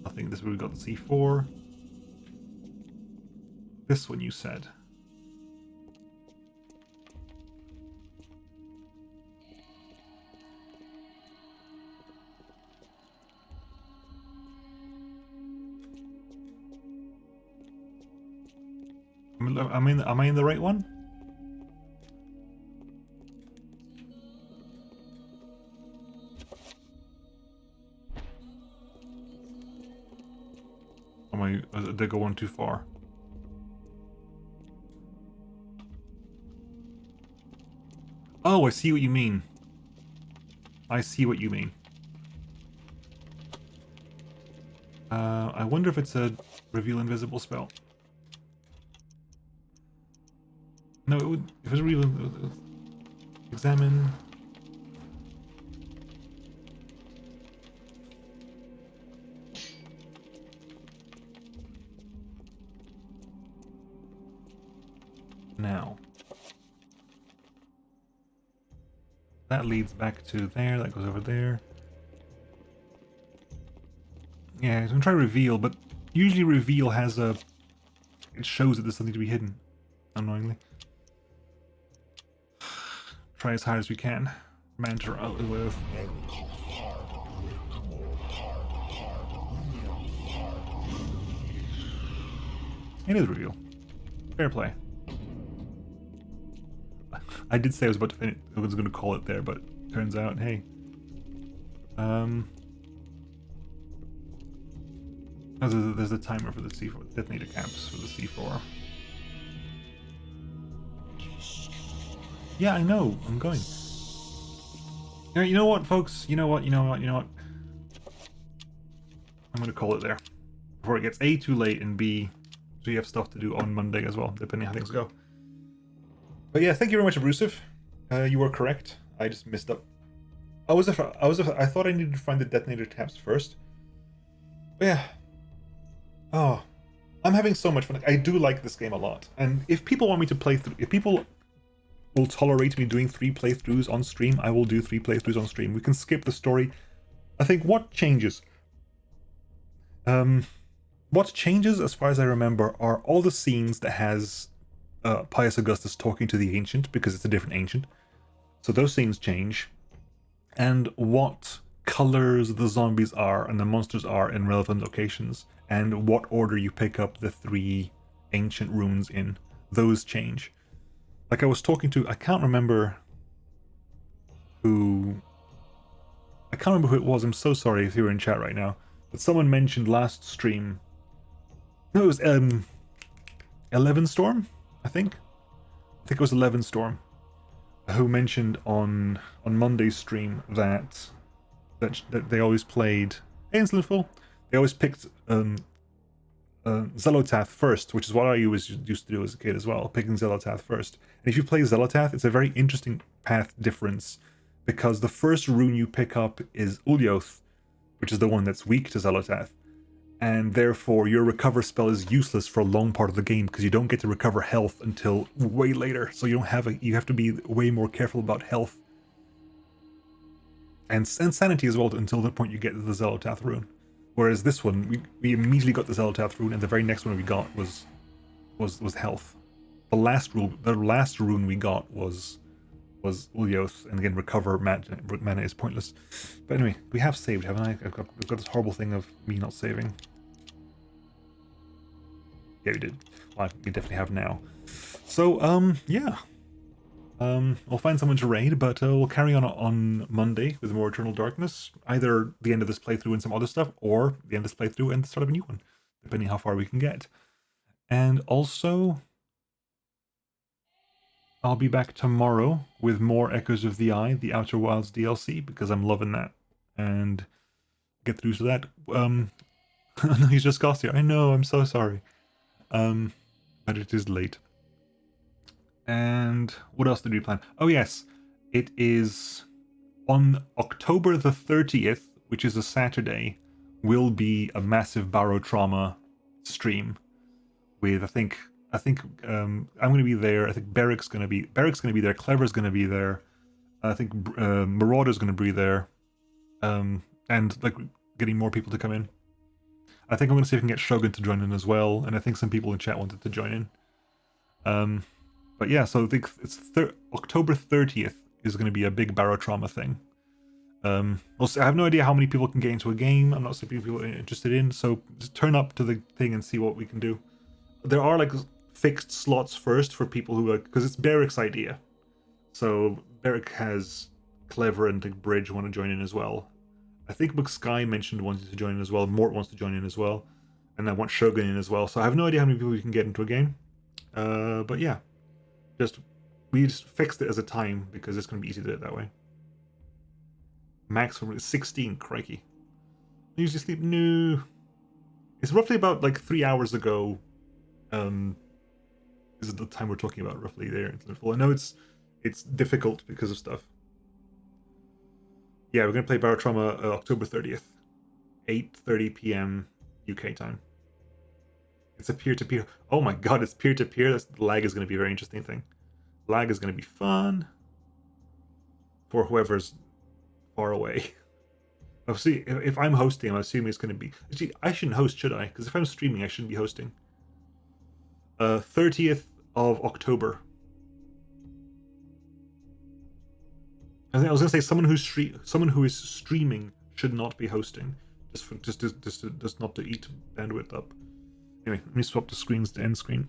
Nothing. This we've got the C4. This one you said. Am I in the right one? Did I go one too far? Oh, I see what you mean. I see what you mean. I wonder if it's a reveal invisible spell. No, it would. If it's a reveal, examine. Now. That leads back to there, that goes over there. Yeah, I'm gonna try reveal, but usually reveal has a... It shows that there's something to be hidden, annoyingly. Try as hard as we can. Mantra out the way. It is reveal. Fair play. I did say I was about to finish, I was going to call it there, but turns out, hey. There's a timer for the C4, detonator caps for the C4. Yeah, I know, I'm going. You know what, folks? You know what? I'm going to call it there. Before it gets A, too late, and B, so you have stuff to do on Monday as well, depending on how things go. But yeah, thank you very much, Abrasive. You were correct. I just messed up. I thought I needed to find the detonator tabs first. But yeah. Oh, I'm having so much fun. I do like this game a lot. And if people want me to play through, if people will tolerate me doing 3 playthroughs on stream, I will do 3 playthroughs on stream. We can skip the story. I think what changes? What changes, as far as I remember, are all the scenes that has Pius Augustus talking to the Ancient, because it's a different Ancient. So those scenes change. And what colors the zombies are and the monsters are in relevant locations, and what order you pick up the 3 Ancient runes in, those change. Like I was talking to, I can't remember who it was, I'm so sorry if you were in chat right now, but someone mentioned last stream, no, it was 11 Storm, I think it was 11 Storm, who mentioned on Monday's stream that they always played Ainsleful. They always picked Zelotath first, which is what I used to do as a kid as well, picking Zelotath first. And if you play Zelotath, it's a very interesting path difference, because the first rune you pick up is Ulyoth, which is the one that's weak to Zelotath. And therefore your recover spell is useless for a long part of the game, because you don't get to recover health until way later. So you have to be way more careful about health. And Sanity as well, until the point you get to the Zelotath rune. Whereas this one, we immediately got the Zelotath rune, and the very next one we got was health. The last rune we got was Ulyoth, and again, recover mana is pointless. But anyway, we have saved, haven't I? I've got this horrible thing of me not saving. Yeah, we did. Well, we definitely have now. So, yeah. We'll find someone to raid, but we'll carry on Monday with more Eternal Darkness. Either the end of this playthrough and some other stuff, or the end of this playthrough and the start of a new one, depending how far we can get. And also, I'll be back tomorrow with more Echoes of the Eye, the Outer Wilds DLC, because I'm loving that. And get through to that. No, he's just got here. I know, I'm so sorry. But it is late. And what else did we plan? Oh yes, it is on October the 30th, which is a Saturday, will be a massive Barotrauma stream with I think I'm going to be there. I think Beric's going to be there. Clever's going to be there. I think Marauder's going to be there. And like getting more people to come in. I think I'm going to see if I can get Shogun to join in as well, and I think some people in chat wanted to join in. But yeah, so I think it's October 30th is going to be a big Barotrauma thing. Also, I have no idea how many people can get into a game. I'm not so many people are interested in, so just turn up to the thing and see what we can do. There are like fixed slots first for people who are, because it's Beric's idea. So Beric has Clever and the Bridge want to join in as well. I think McSky mentioned wanting to join in as well. Mort wants to join in as well, and I want Shogun in as well. So I have no idea how many people we can get into a game. But yeah, we just fixed it as a time because it's going to be easy to do it that way. Maximum is 16, crikey. I usually sleep. No. It's roughly about like 3 hours ago. Is the time we're talking about roughly there. I know it's difficult because of stuff. Yeah, we're gonna play Barotrauma October 30th, 8:30 p.m. UK time. It's a peer-to-peer. Oh my god, it's peer-to-peer. The lag is gonna be a very interesting thing. Lag is gonna be fun for whoever's far away. I'll see if I'm hosting. I'm assuming it's going to be. Actually, I shouldn't host, should I? Because if I'm streaming, I shouldn't be hosting. 30th of October. I was going to say someone who is streaming should not be hosting, just not to eat bandwidth up. Anyway, let me swap the screens to end screen.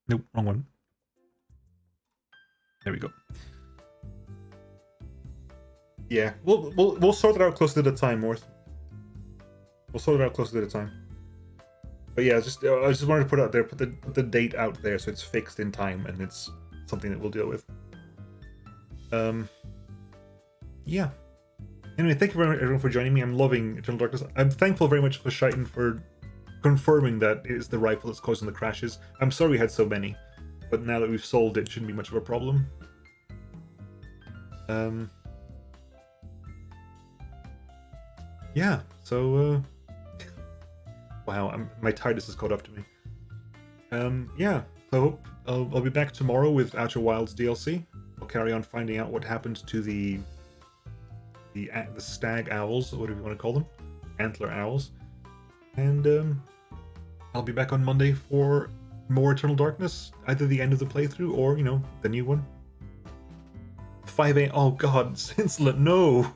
Nope, wrong one. There we go. Yeah, we'll sort it out closer to the time, Morth. We'll sort it out closer to the time. But yeah, I just wanted to put it out there, put the date out there so it's fixed in time and it's something that we'll deal with. Yeah. Anyway, thank you very much everyone for joining me. I'm loving Eternal Darkness. I'm thankful very much for Shaitan for confirming that it is the rifle that's causing the crashes. I'm sorry we had so many, but now that we've solved it, it shouldn't be much of a problem. Yeah, so wow, my tiredness has caught up to me. Yeah, so I'll be back tomorrow with Outer Wilds DLC. I'll carry on finding out what happened to the stag owls, or whatever you want to call them, antler owls, and I'll be back on Monday for more Eternal Darkness, either the end of the playthrough or, you know, the new one. 5 a.m. Oh god, Insolent, no!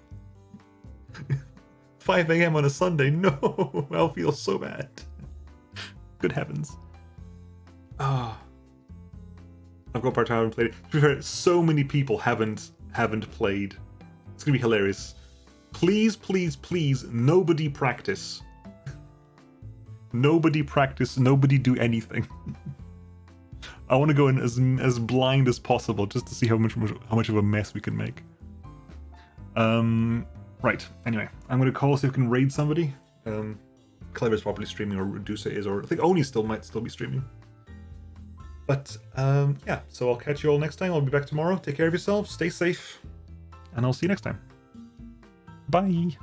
5 a.m. on a Sunday, no! I'll feel so bad. Good heavens. Ah. I've got part-time, I haven't played it. To be fair, so many people haven't played. It's gonna be hilarious. Please, please, please, nobody practice. Nobody practice, nobody do anything. I want to go in as blind as possible just to see how much of a mess we can make. Right, anyway, I'm going to call, see if we can raid somebody. Clever's probably streaming, or Reducer is, or I think Oni might still be streaming. But, yeah, so I'll catch you all next time. I'll be back tomorrow. Take care of yourselves, stay safe, and I'll see you next time. Bye!